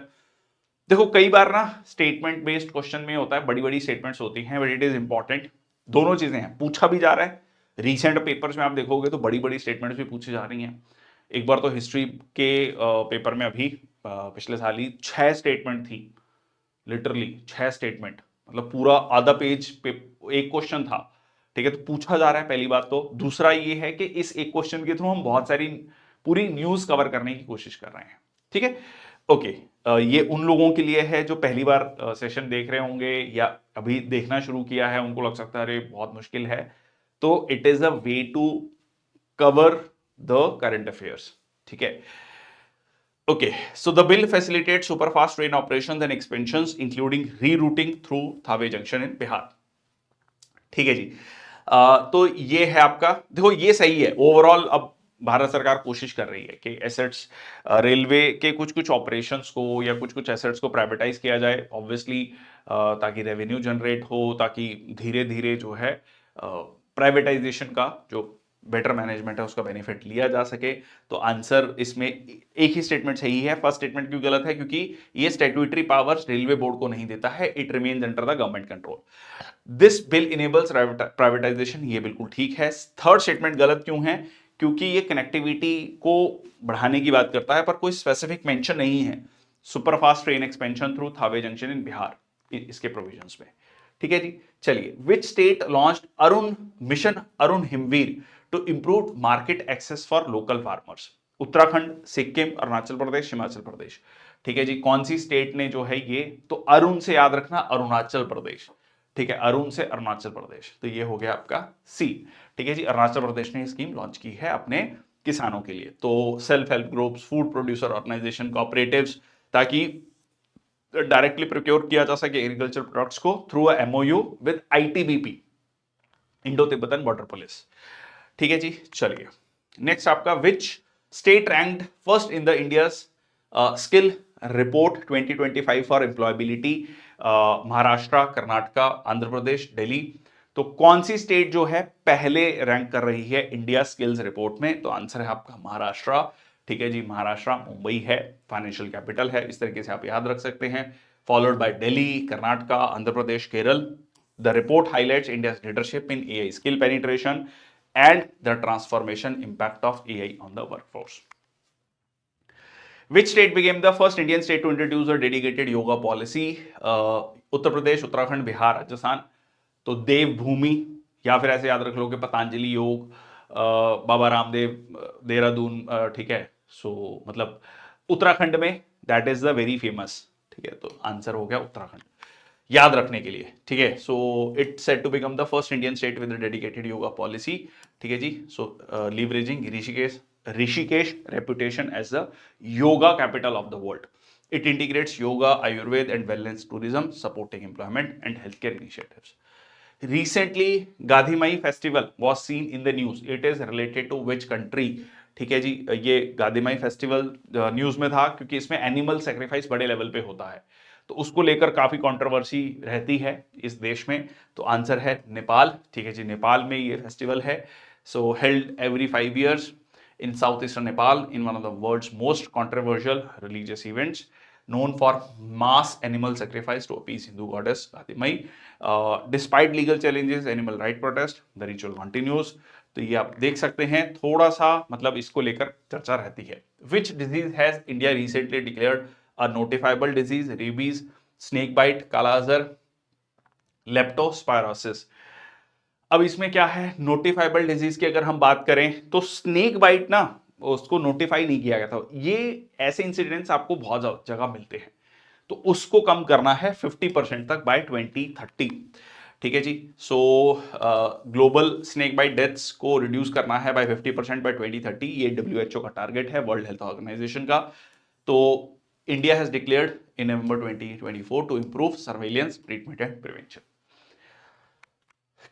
देखो कई बार ना statement based question में होता है, बड़ी बड़ी statements होती हैं, बट इट इज इंपॉर्टेंट। दोनों चीजें हैं, पूछा भी जा रहा है, रीसेंट पेपर्स में आप देखोगे तो बड़ी बड़ी स्टेटमेंट्स भी पूछी जा रही हैं। एक बार तो हिस्ट्री के पेपर में अभी पिछले साल ही 6 स्टेटमेंट थी, लिटरली 6 स्टेटमेंट, मतलब पूरा आधा पेज एक क्वेश्चन था। ठीक है, तो पूछा जा रहा है पहली बात तो। दूसरा ये है कि इस एक क्वेश्चन के थ्रू हम बहुत सारी पूरी न्यूज कवर करने की कोशिश कर रहे हैं। ठीक है, ओके। ये उन लोगों के लिए है जो पहली बार सेशन देख रहे होंगे या अभी देखना शुरू किया है, उनको लग सकता है अरे बहुत मुश्किल है, तो it is a way to cover the current affairs. ठीक है, okay, so the bill facilitates superfast train operations and expansions including rerouting through Thave Junction in Bihar. ठीक है जी, तो ये है आपका, देखो ये सही है ओवरऑल। अब भारत सरकार कोशिश कर रही है कि एसेट्स रेलवे के कुछ कुछ ऑपरेशंस को या कुछ कुछ एसेट्स को प्राइवेटाइज किया जाए, ऑब्वियसली ताकि रेवेन्यू जनरेट हो, ताकि धीरे धीरे जो है प्राइवेटाइजेशन का जो बेटर मैनेजमेंट है उसका बेनिफिट लिया जा सके। तो आंसर इसमें एक ही स्टेटमेंट सही है। फर्स्ट स्टेटमेंट क्यों गलत है? क्योंकि ये स्टैट्यूटरी पावर्स रेलवे बोर्ड को नहीं देता है, it remains under the government control. This bill enables privatisation, ये बिल्कुल ठीक है। थर्ड स्टेटमेंट गलत क्यों है? क्योंकि ये कनेक्टिविटी को बढ़ाने की बात करता है पर कोई स्पेसिफिक मेंशन नहीं है superfast train expansion through Thawe junction in Bihar इसके प्रोविजंस में। ठीक है जी, चलिए। Which state launched Arun mission Arun Himveer to improve market access for local farmers? Uttarakhand, Sikkim, Arunachal Pradesh, Himachal Pradesh. ठीक है जी, कौन सी स्टेट ने जो है ये, तो अरुण से याद रखना अरुणाचल प्रदेश। ठीक है, अरुण से अरुणाचल प्रदेश, तो ये हो गया आपका सी। ठीक है जी, अरुणाचल प्रदेश ने स्कीम लॉन्च की है अपने किसानों के लिए। तो self help groups, food producer organisation, cooperatives, ताकि डायरेक्टली प्रोक्योर किया जा सके एग्रीकल्चर प्रोडक्ट्स को through MoU with ITBP, Indo Tibetan border police. ठीक है जी, चलिए नेक्स्ट आपका, which state ranked first in the India skill report 2025 for employability? Maharashtra, Karnataka, Andhra Pradesh, Delhi. तो कौन सी स्टेट जो है पहले रैंक कर रही है इंडिया स्किल्स रिपोर्ट में? तो आंसर है आपका महाराष्ट्र। ठीक है जी, महाराष्ट्र, मुंबई है फाइनेंशियल कैपिटल है, इस तरीके से आप याद रख सकते हैं। Followed by Delhi, Karnataka, Andhra Pradesh, Kerala. The report highlights India's leadership in AI skill penetration and the transformation impact of AI on the workforce. Which state became the first Indian state to introduce a dedicated yoga policy? Uttar Pradesh, Uttarakhand, Bihar, Rajasthan. तो देवभूमि, या फिर ऐसे याद रख लो कि पतंजलि योग, बाबा रामदेव, देहरादून। ठीक है, सो मतलब उत्तराखंड में that is the very famous. ठीक है, तो आंसर हो गया उत्तराखंड, याद रखने के लिए। ठीक है, so it set to become the first Indian state with dedicated yoga policy. ठीक है जी, so leveraging Rishikesh reputation as the yoga capital of the world. It integrates yoga, Ayurveda and wellness tourism, supporting employment and health care initiatives. Recently, Gadhimai festival was seen in the news. It is related to which country? ठीक है जी, ये गाधीमई festival news में था क्योंकि इसमें animal sacrifice बड़े level पे होता है, तो उसको लेकर काफी कंट्रोवर्सी रहती है इस देश में। तो आंसर है नेपाल। ठीक है जी, नेपाल में ये फेस्टिवल है। सो held every 5 years in southeastern Nepal in one of the world's most controversial religious events, known for mass animal sacrifice to appease Hindu goddess Gatimai. Despite legal challenges, animal right protest, the ritual continues. तो ये आप देख सकते हैं, थोड़ा सा मतलब इसको लेकर चर्चा रहती है। Which disease has India recently declared a notifiable disease? Rabies, snake bite, काला अजहर, लेप्टोस्पायरोसिस। अब इसमें क्या है, नोटिफाइबल डिजीज की अगर हम बात करें तो स्नेक बाइट ना, उसको नोटिफाई नहीं किया गया था। ये ऐसे इंसिडेंट्स आपको बहुत जगह मिलते हैं, तो उसको कम करना है 50% तक बाय 2030। ठीक है जी, so global snake bite deaths को रिड्यूस करना है बाय 50% बाय 2030। ये WHO का टारगेट है, वर्ल्ड हेल्थ ऑर्गेनाइजेशन का। तो India has declared in November 2024 to improve surveillance, treatment and prevention.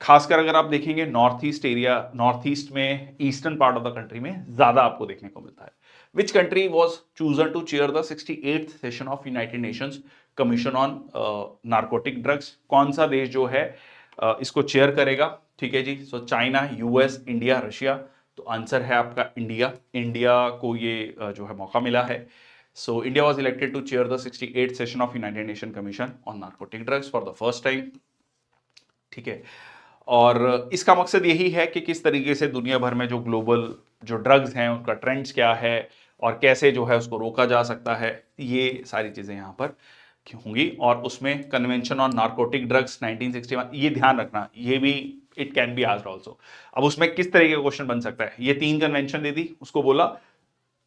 खासकर अगर आप देखेंगे north east area, north east में, eastern part of the country में ज्यादा आपको देखने को मिलता है। Which country was chosen to chair the 68th session of United Nations commission on narcotic drugs? कौन सा देश जो है इसको चेयर करेगा? ठीक है जी, so China, US, India, Russia. तो आंसर है आपका इंडिया। इंडिया को ये जो है मौका मिला है। So India was elected to chair the 68th session of United Nation Commission on narcotic Drugs for the first time. ठीक है, और इसका मकसद यही है कि किस तरीके से दुनिया भर में जो ग्लोबल जो ड्रग्स हैं उनका ट्रेंड्स क्या है और कैसे जो है उसको रोका जा सकता है, ये सारी चीजें यहाँ पर होंगी। और उसमें कन्वेंशन ऑन नार्कोटिक ड्रग्स 1961, ये ध्यान रखना, ये भी it can be asked also. अब उसमें किस तरीके का क्वेश्चन बन सकता है, ये 3 कन्वेंशन दे दी, उसको बोला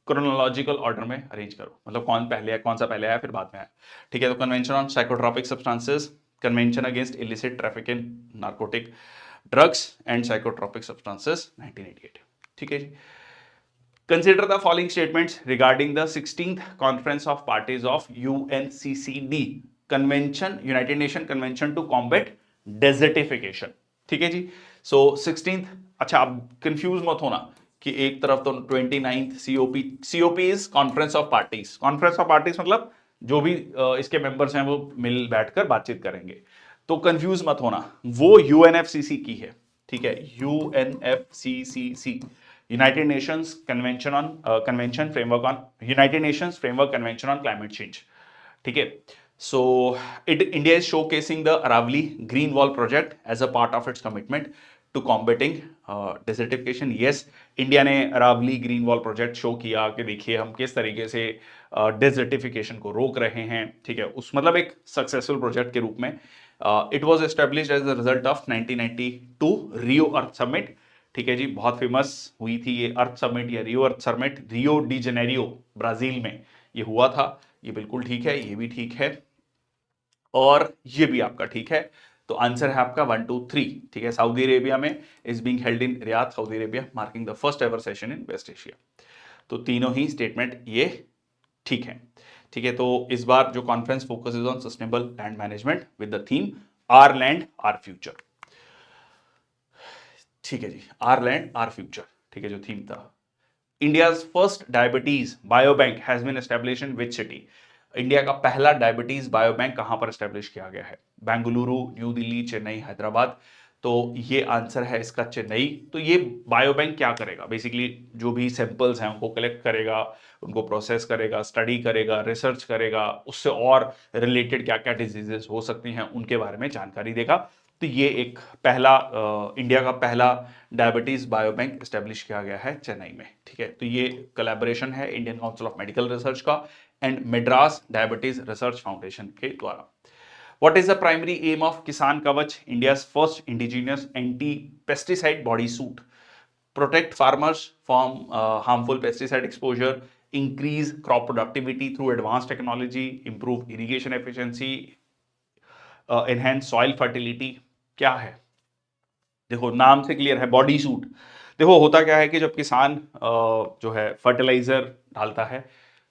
क्रोनोलॉजिकल ऑर्डर में अरेंज करो, मतलब कौन पहले है, कौन सा पहले आया फिर बाद में आया। ठीक है, तो convention on psychotropic substances, convention against illicit traffic in narcotic drugs and psychotropic substances 1988। ठीक है जी, consider the following statements regarding the 16th conference of parties of UNCCD convention, United Nation convention to combat desertification. ठीक है जी, सो 16th, अच्छा आप confuse मत होना कि एक तरफ तो 29th COP is conference of parties. Conference of parties मतलब जो भी इसके मेंबर्स हैं वो मिल बैठकर बातचीत करेंगे, तो कंफ्यूज मत होना, वो UNFCC की है। ठीक है, UNFCCC, United Nations convention framework convention on climate change. ठीक है, so India is showcasing the Aravalli green wall project as a part of its commitment to combating desertification. Yes, India ने Aravalli green wall project show किया कि देखिए हम किस तरीके से डेजर्टिफिकेशन को रोक रहे हैं। ठीक है, उस मतलब एक सक्सेसफुल प्रोजेक्ट के रूप में it was established as a result of 1992 Rio earth Summit. ठीक है जी, बहुत फेमस हुई थी ये अर्थ समिट या रियो अर्थ summit, Rio de Janeiro Brazil में ये हुआ था। ये बिल्कुल ठीक है, ये भी ठीक है और ये भी आपका ठीक है। तो आंसर है आपका 1 2 3। ठीक है, सऊदी अरेबिया में is being held in Riyadh, Saudi Arabia, marking the first ever session in West Asia. तो तीनों ही स्टेटमेंट ये ठीक है। ठीक है, तो इस बार जो conference focuses on sustainable land management with the theme our land our future. ठीक है जी, आर लैंड आर फ्यूचर। ठीक है, जो थीम था। India's first diabetes biobank has been established in which city. India का पहला डायबिटीज बायोबैंक कहां पर एस्टैब्लिश किया गया है? बेंगलुरु, न्यू दिल्ली, चेन्नई, हैदराबाद। तो ये आंसर है इसका चेन्नई। तो ये बायोबैंक क्या करेगा? बेसिकली जो भी सैंपल्स हैं उनको कलेक्ट करेगा, उनको प्रोसेस करेगा, स्टडी करेगा, रिसर्च करेगा, उससे और रिलेटेड क्या क्या डिजीजेस हो सकती हैं उनके बारे में जानकारी देगा। तो ये एक पहला इंडिया का पहला डायबिटीज बायोबैंक एस्टेब्लिश किया गया है चेन्नई में। ठीक है, तो ये कोलैबोरेशन है Indian council of medical research का and Madras diabetes research foundation के द्वारा। What is the primary aim of Kisan Kavach, India's first indigenous anti-pesticide bodysuit? Protect farmers from harmful pesticide exposure, increase crop productivity through advanced technology, improve irrigation efficiency, enhance soil fertility। क्या है? देखो नाम से clear है, body suit. देखो होता क्या है कि जब किसान जो है फर्टिलाइजर डालता है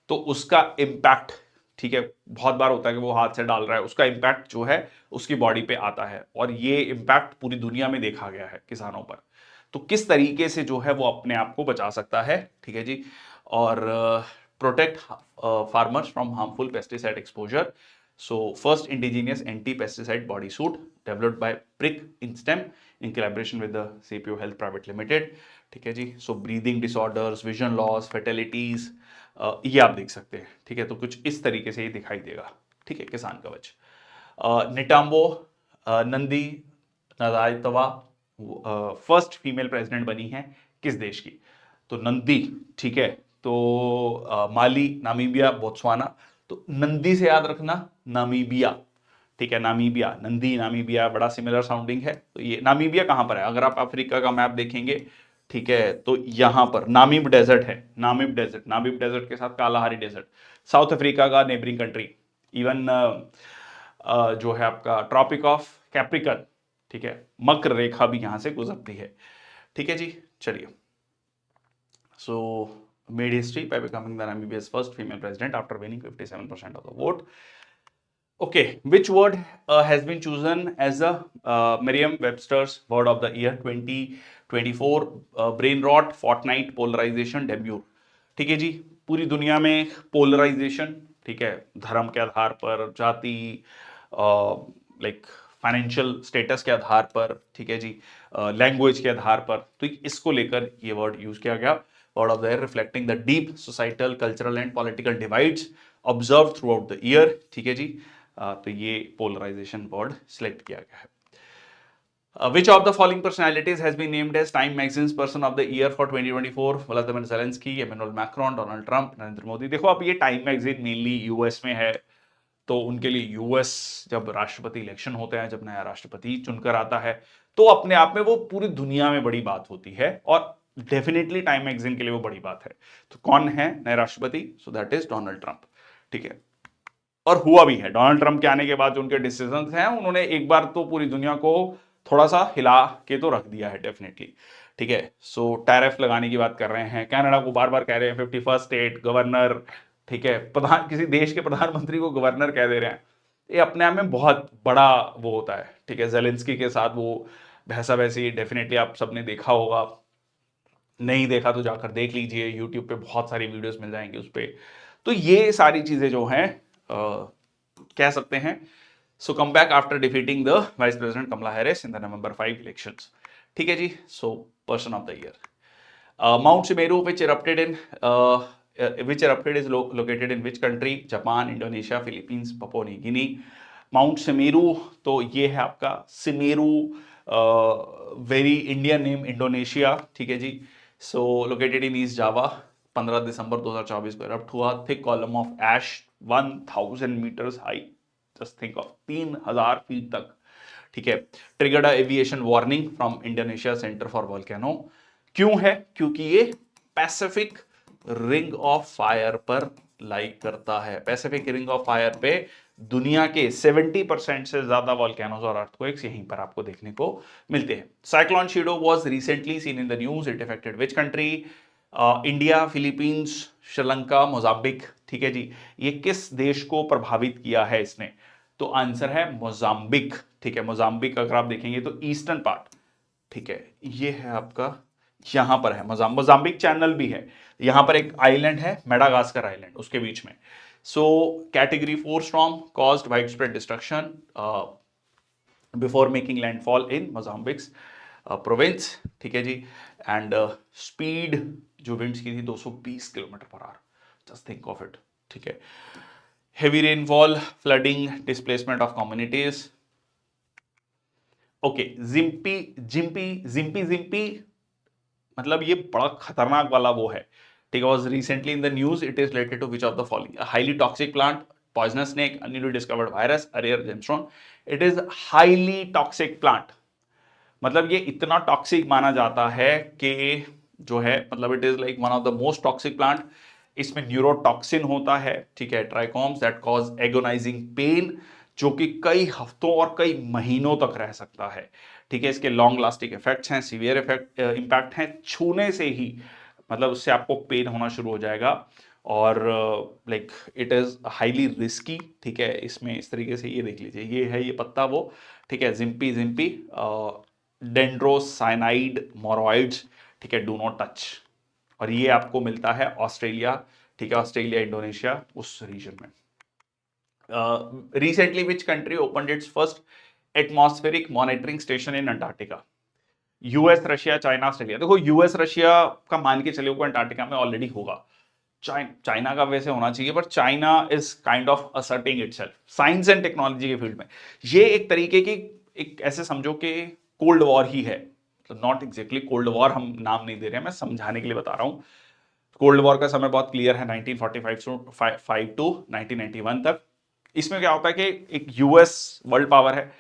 तो उसका इम्पैक्ट, ठीक है, बहुत बार होता है कि वो हाथ से डाल रहा है, उसका इम्पैक्ट जो है उसकी बॉडी पे आता है और ये इम्पैक्ट पूरी दुनिया में देखा गया है किसानों पर। तो किस तरीके से जो है वो अपने आप को बचा सकता है, ठीक है जी, और protect farmers from harmful pesticide exposure. So first indigenous anti pesticide body suit developed by BRIC InStem in collaboration with the Sepio health private limited. ठीक है जी, so breathing disorders, vision loss, fertilities, ये आप देख सकते हैं। ठीक है, तो कुछ इस तरीके से ये दिखाई देगा। ठीक है, किसान कवच। निटाम्बो नंदी नदायतवा फर्स्ट फीमेल प्रेसिडेंट बनी है किस देश की? तो नंदी, ठीक है, तो माली, नामीबिया, बोत्सवाना। तो नंदी से याद रखना नामीबिया। ठीक है, नामीबिया, नंदी, नामीबिया बड़ा सिमिलर साउंडिंग है। तो ये नामीबिया कहां पर है? अगर आप अफ्रीका का मैप देखेंगे, ठीक है, तो यहां पर नामीब डेजर्ट है, नामीब डेजर्ट के साथ कालाहारी डेजर्ट, साउथ अफ्रीका का नेबरिंग कंट्री। इवन जो है आपका ट्रॉपिक ऑफ कैप्रिकन, ठीक है, मकर रेखा भी यहां से गुजरती है। ठीक है जी, चलिए। सो made history by becoming the Namibia's first female president after winning 57% of the vote. Okay, which word has been chosen as the Merriam-Webster's word of the year 2024? Brain rot, fortnight, polarization, demure। ठीक है जी, पूरी दुनिया में polarisation, ठीक है, धर्म के आधार पर, जाति, लाइक फाइनेंशियल स्टेटस के आधार पर, ठीक है जी, लैंग्वेज के आधार पर, तो इसको लेकर ये वर्ड यूज किया गया। Word of the year reflecting the deep societal, cultural and political divides observe through out the year. ठीक है जी, तो ये पोलराइजेशन वर्ड सिलेक्ट किया गया है। Which of the following personalities has been named as Time Magazine's Person of the Year for 2024? Volodymyr Zelensky, Emmanuel Macron, Donald Trump, Narendra Modi. देखो अब ये टाइम मैगजीन मेनली यूएस में है, तो उनके लिए यूएस जब राष्ट्रपति इलेक्शन होते हैं, जब नया राष्ट्रपति चुनकर आता है, तो अपने आप में वो पूरी दुनिया में बड़ी बात होती है और डेफिनेटली टाइम मैगजीन के लिए वो बड़ी बात है। तो कौन है नए राष्ट्रपति? सो दैट इज डोनाल्ड ट्रंप। ठीक है, और हुआ भी है। डोनाल्ड ट्रंप के आने के बाद जो उनके डिसीजंस हैं, उन्होंने एक बार तो पूरी दुनिया को थोड़ा सा हिला के तो रख दिया है डेफिनेटली। ठीक है, सो टैरिफ लगाने की बात कर रहे हैं, कनाडा को बार बार कह रहे हैं 51st स्टेट गवर्नर। ठीक है, प्रधान, किसी देश के प्रधानमंत्री को गवर्नर कह दे रहे हैं, ये अपने आप में बहुत बड़ा वो होता है। ठीक है, जेलेंस्की के साथ वो भैसा वैसी डेफिनेटली आप सबने देखा होगा, नहीं देखा तो जाकर देख लीजिए, यूट्यूब पे बहुत सारी वीडियोस मिल जाएंगे उस पर। तो ये सारी चीजें जो हैं कह सकते हैं। So come back after defeating the vice president Kamala Harris in the November 5 elections. ठीक है जी। So person of the year, mount Semeru which erupted is located in which country? Japan, Indonesia, Philippines, Papua New Guinea. Mount Semeru, तो ये है आपका Semeru, very Indian name, Indonesia, ठीक है जी। सो लोकेटेड इन ईस्ट जावा, 15 दिसंबर 2024 को इरप्ट हुआ। Thick column of ash 1000 metres high, just think of 3000 feet तक, ठीक है। Triggered aviation warning from Indonesia centre for volcano. क्यों है? क्योंकि ये पैसिफिक रिंग ऑफ फायर पर लाइक करता है। पैसिफिक रिंग ऑफ फायर पे दुनिया के 70% से ज्यादा वोल्केनोज और अर्थक्वेक्स यहीं पर आपको देखने को मिलते हैं। Cyclone Chido was recently seen in the news. It affected which country? India, Philippines, Sri Lanka, Mozambique, ठीक है जी। ये किस देश को प्रभावित किया है इसने? तो आंसर है मोजाम्बिक, ठीक है। मोजाम्बिक अगर आप देखेंगे तो ईस्टर्न पार्ट, ठीक है, ये है आपका, यहां पर है मोजाम्बिक चैनल भी है। यहां पर एक आइलैंड है, मेडागास्कर आइलैंड, उसके बीच में। So category 4 storm caused wide spread destruction before making landfall in Mozambique's province, ठीक है जी। एंड स्पीड जो विंड्स की थी 220 kilometre per hour, just think of it, ठीक है। Heavy rainfall, flooding, displacement of communities. Okay, Gympie Gympie Gympie Gympie मतलब ये बड़ा खतरनाक वाला वो है, ठीक है। Was recently in the news. It is related to which of the following? Highly toxic plant, poisonous snake, newly discovered virus, rare gemstone. It is highly toxic plant, मतलब ये इतना टॉक्सिक माना जाता है कि जो है, मतलब it is like one of the most toxic plant. इसमें न्यूरोटॉक्सिन होता है, ठीक है, trichomes that cause agonising pain, जो कि कई हफ्तों और कई महीनों तक रह सकता है, ठीक है। इसके लॉन्ग लास्टिंग इफेक्ट्स हैं, सीवियर इफेक्ट इंपैक्ट हैं, छूने से ही मतलब उससे आपको पेन होना शुरू हो जाएगा। और like it is highly risky, ठीक है। इसमें इस तरीके से ये देख लीजिए, ये है ये पत्ता वो, ठीक है, जिम्पी जिम्पी डेंड्रोसाइनाइड मोरॉइड्स, ठीक है, डू नॉट टच। और ये आपको मिलता है ऑस्ट्रेलिया, ठीक है, ऑस्ट्रेलिया, इंडोनेशिया, उस रीजन में। Recently which country opened it's first atmospheric monitoring station in Antarctica? US, Russia, China, Australia. देखो यूएस रशिया का मान के चले, अंटार्कटिका में ऑलरेडी होगा। चाइना का वैसे होना चाहिए, पर China is kind of asserting itself science and technology के फील्ड में। ये एक तरीके की, एक ऐसे समझो कि कोल्ड वॉर ही है, नॉट एग्जैक्टली कोल्ड वॉर, हम नाम नहीं दे रहे हैं, मैं समझाने के लिए बता रहा हूं। कोल्ड वॉर का समय बहुत क्लियर है, 1945 टू 1991 तक। इसमें क्या होता है कि एक यूएस वर्ल्ड पावर है,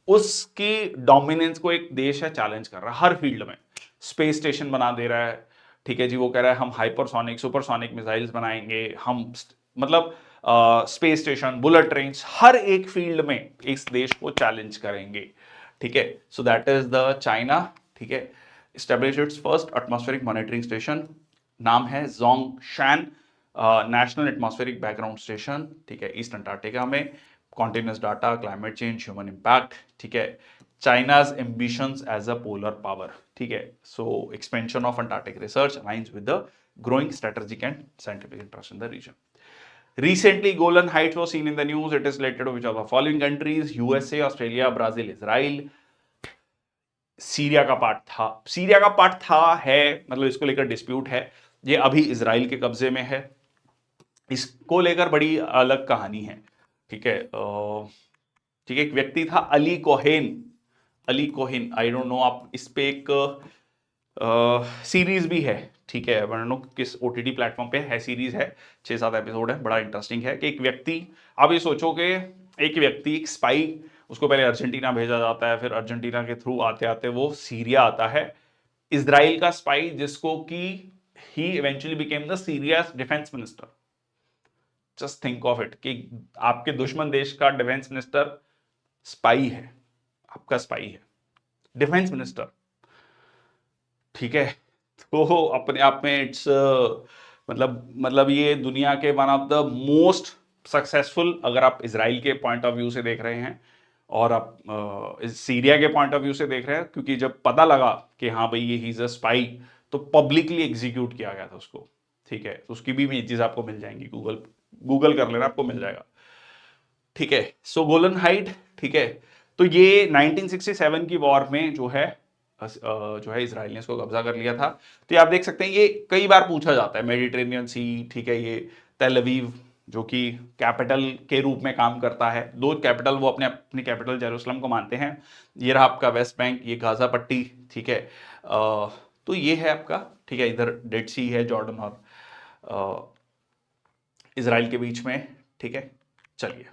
उसकी डोमिनेंस को एक देश है चैलेंज कर रहा है हर फील्ड में। स्पेस स्टेशन बना दे रहा है, ठीक है जी। वो कह रहा है हम हाइपरसोनिक सुपरसोनिक मिसाइल्स बनाएंगे, हम मतलब स्पेस स्टेशन, बुलेट ट्रेन्स, हर एक फील्ड में इस देश को चैलेंज करेंगे, ठीक है। So that is the China, ठीक है। Establish its first atmospheric monitoring station, नाम है Zhongshan national atmospheric background station, ठीक है, ईस्ट अंटार्कटिका में। Continuous data, climate change, human impact, ठीक है। China's ambitions as a polar power, ठीक है। So expansion of Antarctic research aligns with the growing strategic and scientific interest in the region. Recently, Golan Heights was seen in the news. It is related to which of the following countries? USA, Australia, Brazil, Israel. Syria का part था, Syria का part था, है, मतलब इसको लेकर dispute है। ये अभी इजराइल के कब्जे में है। इसको लेकर बड़ी अलग कहानी है, ठीक है। ठीक है, एक व्यक्ति था Ali Cohen, Ali Cohen, I don't know, आप इस पे एक सीरीज भी है, ठीक है, आई नो किस ओटीटी प्लेटफॉर्म पे है, सीरीज है, 6-7 एपिसोड है, बड़ा इंटरेस्टिंग है। कि एक व्यक्ति, आप ये सोचो कि एक व्यक्ति, एक स्पाई, उसको पहले अर्जेंटीना भेजा जाता है, फिर अर्जेंटीना के थ्रू आते आते वो सीरिया आता है। इजराइल का स्पाई, जिसको कि he eventually became the Syria defence minister. Just think of it कि आपके दुश्मन देश का डिफेंस मिनिस्टर स्पाई है, आपका स्पाई है, डिफेंस मिनिस्टर, ठीक है। तो अपने आप में इट्स मतलब ये दुनिया के one of the most successful, अगर आप इजराइल के पॉइंट ऑफ व्यू से देख रहे हैं और आप सीरिया के पॉइंट ऑफ व्यू से देख रहे हैं, क्योंकि जब पता लगा कि हाँ भाई ये ही इज अ स्पाई, तो पब्लिकली एग्जीक्यूट किया गया था उसको, ठीक है। तो उसकी भी इमेजेस आपको मिल जाएंगी, गूगल कर लेना, आपको मिल जाएगा, ठीक है। सो गोलन हाइट, ठीक है। तो ये 1967 की वॉर में जो है जो है इसराइल ने इसको कब्जा कर लिया था। तो ये आप देख सकते हैं, ये कई बार पूछा जाता है, मेडिटेरेनियन सी, ठीक है, ये तेल अवीव जो कि कैपिटल के रूप में काम करता है, दो कैपिटल, वो अपनी कैपिटल जेरूसलम को मानते हैं। ये रहा आपका वेस्ट बैंक, ये गाजा पट्टी, ठीक है। तो ये है आपका, ठीक है, इधर डेड सी है जॉर्डन और इजराइल के बीच में, ठीक है। चलिए,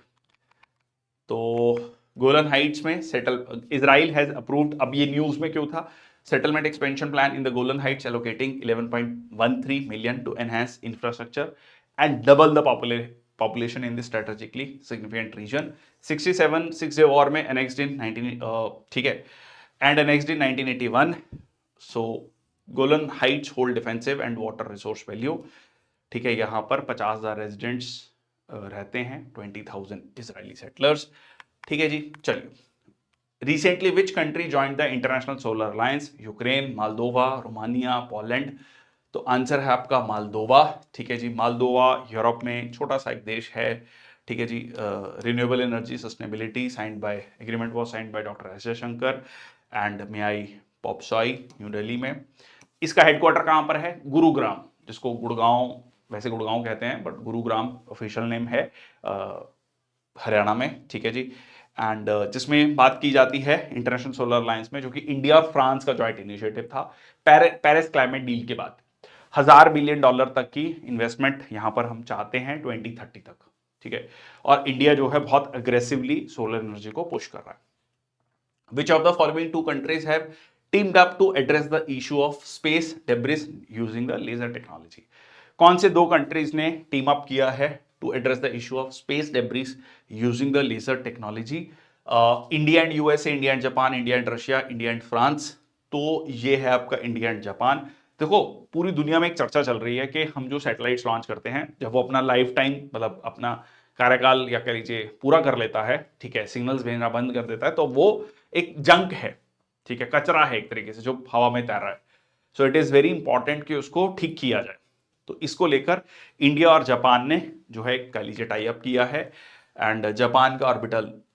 तो गोलन हाइट्स में सेटल, इजराइल हैज अप्रूव्ड, अब ये न्यूज में क्यों था, settlement expansion plan in the Golan Heights allocating 11.13 million to enhance infrastructure and double the population in this strategically significant region. 67 6-day war में annexed in 19 ठीक है, and annexed in 1981. So Golan Heights hold defensive and water resource value, ठीक है। यहाँ पर 50,000 residents रहते हैं, 20,000 Israeli settlers, ठीक है जी। चलिए, recently which country joint the international solar alliance, Ukraine, Moldova, Romania, Poland. तो आंसर है आपका मालदोवा, ठीक है जी। मालदोवा यूरोप में छोटा सा एक देश है, ठीक है जी। Renewable energy sustainability signed by, agreement was signed by doctor S Jaishankar and Mihai Popsoi, New Delhi में। इसका हेडक्वार्टर कहाँ पर है, गुरुग्राम, जिसको गुड़गांव, वैसे गुड़गांव कहते हैं बट गुरुग्राम ऑफिशियल नेम है, हरियाणा में, ठीक है जी। एंड जिसमें बात की जाती है इंटरनेशनल सोलर अलायंस में, जो कि इंडिया फ्रांस का जॉइंट इनिशिएटिव था पेरिस क्लाइमेट डील के बाद। $1,000 बिलियन तक की इन्वेस्टमेंट यहां पर हम चाहते हैं 2030 तक, ठीक है। और इंडिया जो है बहुत अग्रेसिवली सोलर एनर्जी को पुश कर रहा है। Which of the following two countries have teamed up to address the issue of space debris using the laser technology. कौन से दो कंट्रीज ने टीम अप किया है to address the issue of space debris using the laser technology? India and USA, India and Japan, India and Russia, India and France. तो ये है आपका इंडिया एंड जापान। देखो, पूरी दुनिया में एक चर्चा चल रही है कि हम जो सैटेलाइट्स लॉन्च करते हैं, जब वो अपना लाइफ टाइम, मतलब अपना कार्यकाल या कह लीजिए पूरा कर लेता है, ठीक है, सिग्नल्स भेजना बंद कर देता है, तो वो एक जंक है, ठीक है, कचरा है एक तरीके से, जो हवा में तैर रहा है। So it is very important कि उसको ठीक किया जाए। तो इसको लेकर इंडिया और जापान ने जो है कह लीजिए टाई अप किया है। एंड जापान का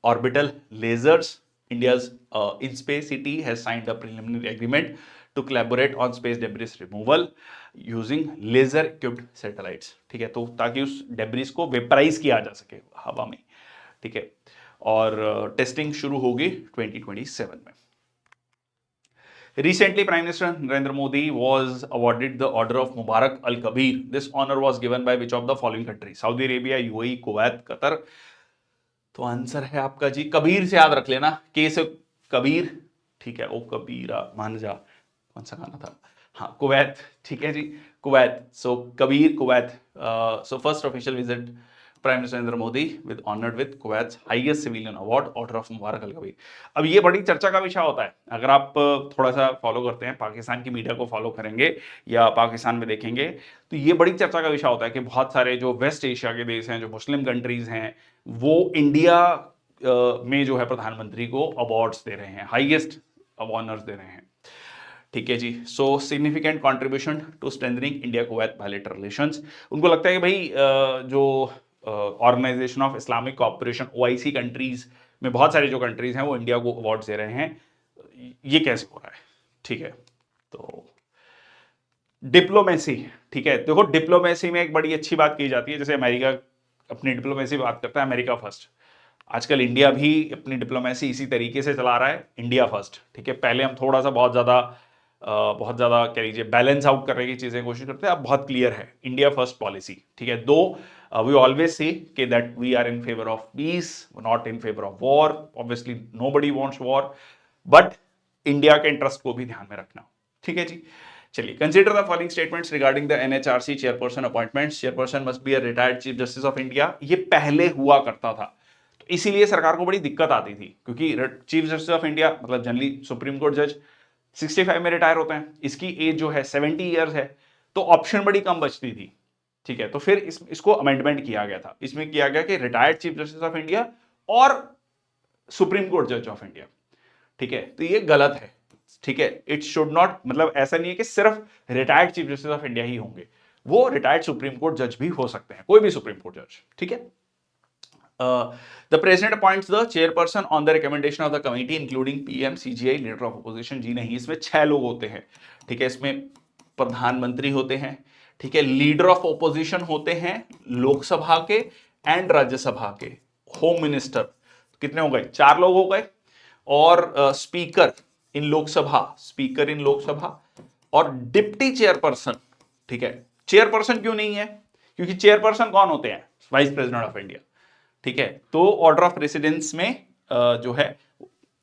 orbital lasers, India's in space city has signed a preliminary agreement to collaborate on space debris removal using laser equipped satellites, ठीक है। तो ताकि उस डेब्रिस को वेपराइज किया जा सके हवा में, ठीक है। और टेस्टिंग शुरू होगी 2027 में। Recently, Prime Minister Narendra Modi was awarded the Order of Mubarak Al Kabir. This honor was given by which of the following countries? Saudi Arabia, UAE, Kuwait, Qatar. तो आंसर है आपका जी, कबीर से याद रख लेना, के से कबीर, ठीक है। ओ कबीरा मान जा, कौन सा गाना था, हाँ, कुवैत, ठीक है जी, Kuwait. So Kabeer, Kuwait. So first official visit prime minister Narendra Modi with honoured with Kuwait's highest civilian award, order of Mubarak Al Kabeer. अब ये बड़ी चर्चा का विषय होता है, अगर आप थोड़ा सा फॉलो करते हैं, पाकिस्तान की मीडिया को फॉलो करेंगे या पाकिस्तान में देखेंगे, तो ये बड़ी चर्चा का विषय होता है कि बहुत सारे जो वेस्ट एशिया के देश हैं, जो मुस्लिम कंट्रीज हैं, वो इंडिया में जो है प्रधानमंत्री को अवार्ड्स दे रहे हैं, हाईएस्ट ऑनर्स दे रहे हैं, ठीक है जी। So significant contribution to strengthening India Kuwait bilateral relations. उनको लगता है कि भाई जो organisation of Islamic cooperation, OIC countries में बहुत सारे जो कंट्रीज हैं वो इंडिया को अवार्ड्स दे रहे हैं, ये कैसे हो रहा है, ठीक है। तो डिप्लोमेसी, ठीक है, देखो डिप्लोमेसी में एक बड़ी अच्छी बात की जाती है, जैसे अमेरिका अपनी डिप्लोमेसी बात करता है, अमेरिका फर्स्ट। आजकल इंडिया भी अपनी डिप्लोमेसी इसी तरीके से चला रहा है, इंडिया फर्स्ट, ठीक है। पहले हम थोड़ा सा बहुत ज़्यादा कह लीजिए बैलेंस आउट करने की चीज़ें कोशिश करते हैं, अब बहुत क्लियर है इंडिया फर्स्ट पॉलिसी, ठीक है। दो वी ऑलवेज से कि that we are in favour of peace, not in favour of war. Obviously nobody wants war, but India के इंटरेस्ट को भी ध्यान में रखना, ठीक है जी। चलिए, consider the following statements regarding the NHRC chairperson appointments. Chairperson must be a retired chief justice of India. ये पहले हुआ करता था, तो इसीलिए सरकार को बड़ी दिक्कत आती थी, क्योंकि चीफ जस्टिस ऑफ इंडिया मतलब जनरली सुप्रीम कोर्ट जज 65 में रिटायर होते हैं, इसकी एज जो है 70 ईयर्स है, तो ऑप्शन बड़ी कम बचती थी, ठीक है। तो फिर इसको अमेंडमेंट किया गया था, इसमें किया गया कि retired chief justice of India और सुप्रीम कोर्ट जज ऑफ इंडिया, ठीक है। तो ये गलत है, ठीक है। इट शुड नॉट, मतलब ऐसा नहीं है कि सिर्फ retired chief justice of India ही होंगे, वो रिटायर्ड सुप्रीम कोर्ट जज भी हो सकते हैं, कोई भी सुप्रीम कोर्ट जज, ठीक है। The president appoints the chairperson on the recommendation of the committee including PM, CJI, leader of opposition. जी नहीं, इसमें 6 लोग होते हैं, ठीक है। इसमें प्रधानमंत्री होते हैं, ठीक है, लीडर ऑफ ओपोजिशन होते हैं लोकसभा के एंड राज्यसभा के, होम मिनिस्टर, कितने हो गए, 4 लोग हो गए, और speaker in Lok Sabha, speaker in Lok Sabha, और डिप्टी चेयरपर्सन, ठीक है। चेयरपर्सन क्यों नहीं है, क्योंकि चेयरपर्सन कौन होते हैं, वाइस प्रेसिडेंट ऑफ इंडिया, ठीक है। तो ऑर्डर ऑफ रेसिडेंस में जो है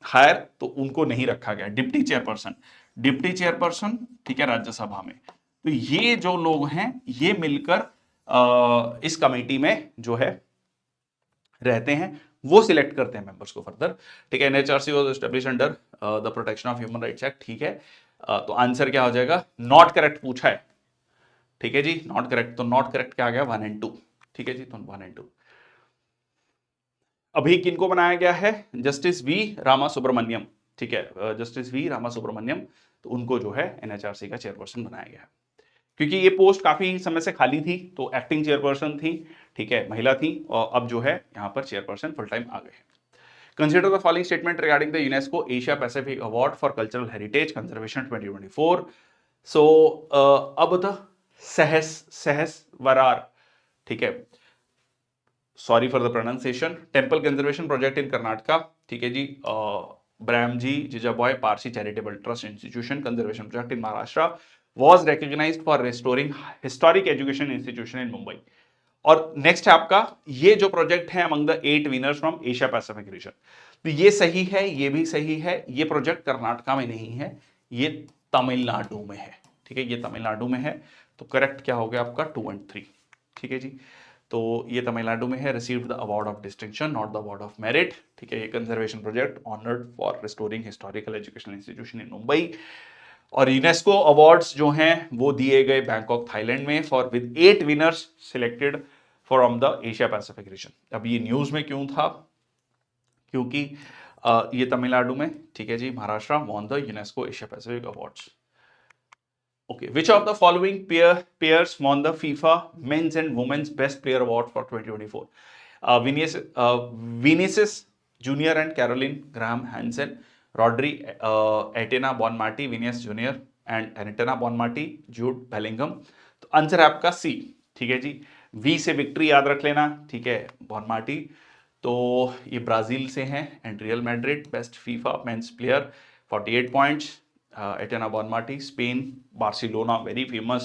हायर, तो उनको नहीं रखा गया, डिप्टी चेयरपर्सन, डिप्टी चेयरपर्सन, ठीक है, राज्यसभा में। तो ये जो लोग हैं ये मिलकर इस कमेटी में जो है रहते हैं, वो सिलेक्ट करते हैं मेंबर्स को फर्दर, ठीक है। NHRC was established under the protection of human rights act, ठीक है। तो आंसर क्या हो जाएगा, नॉट करेक्ट पूछा है, ठीक है जी, नॉट करेक्ट। तो नॉट करेक्ट क्या आ गया, 1 एंड 2, ठीक है जी, तो 1 एंड 2। अभी किनको बनाया गया है, जस्टिस वी रामा सुब्रमण्यम, ठीक है, जस्टिस वी रामा सुब्रमण्यम, तो उनको जो है एनएचआरसी का चेयरपर्सन बनाया गया है। क्योंकि ये पोस्ट काफी समय से खाली थी, तो एक्टिंग चेयरपर्सन थी, ठीक है, महिला थी, और अब जो है यहाँ पर चेयरपर्सन फुल टाइम आ गए हैं। Consider the following statement regarding the UNESCO Asia Pacific award for cultural heritage conservation 2024। So अब द सहस वरार, ठीक है, sorry for the pronunciation, temple conservation project in Karnataka, ठीक है जी, Byramjee Jeejeebhoy Parsi charitable trust institution conservation project in Maharashtra was recognized for restoring historic education institution in Mumbai. और next है आपका ये जो प्रोजेक्ट है among the 8 winners from Asia Pacific region. तो ये सही है, ये भी सही है, ये प्रोजेक्ट कर्नाटका में नहीं है, ये तमिलनाडु में है, ठीक है, ये तमिलनाडु में है। तो करेक्ट क्या हो गया आपका 2 एंड 3, ठीक है जी। तो ये तमिलनाडु में है, received the award of distinction not the award of merit, ठीक है। ये conservation project honoured for restoring historical educational institution इन मुंबई। और यूनेस्को अवार्ड्स जो हैं वो दिए गए बैंकॉक थाईलैंड में for with 8 winners selected from the Asia Pacific region. अब ये न्यूज में क्यों था, क्योंकि ये तमिलनाडु में, ठीक है जी, Maharashtra won the UNESCO Asia Pacific awards. Okay, which of the following pairs won the FIFA Men's and Women's Best Player Award for 2024? Vinicius Junior and Caroline Graham Hansen, Rodri, Aitana Bonmati, Vinicius Junior and Aitana Bonmati, Jude Bellingham। तो answer है आपका सी, ठीक है जी। We से victory याद रख लेना, ठीक है, बॉनमाटी, तो ये ब्राजील से हैं, and real Madrid best FIFA men's player 48 points. Etena Bonmati, Spain, Barcelona, very famous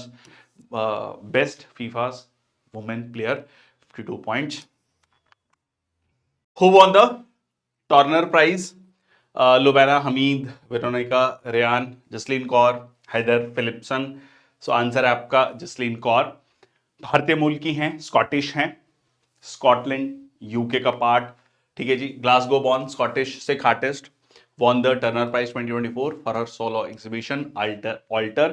best FIFA's women player, 52 points. Who won the Turner Prize? Lubana Hamid, Veronica Ryan, Jasleen Kaur, Heather Phillipson. So answer है आपका जसलीन कौर। भारतीय मूल की हैं, Scottish हैं, Scotland UK का part, ठीक है जी। Glasgow born, Scottish Sikh artist, won the Turner Prize 2024 for her solo exhibition Alter।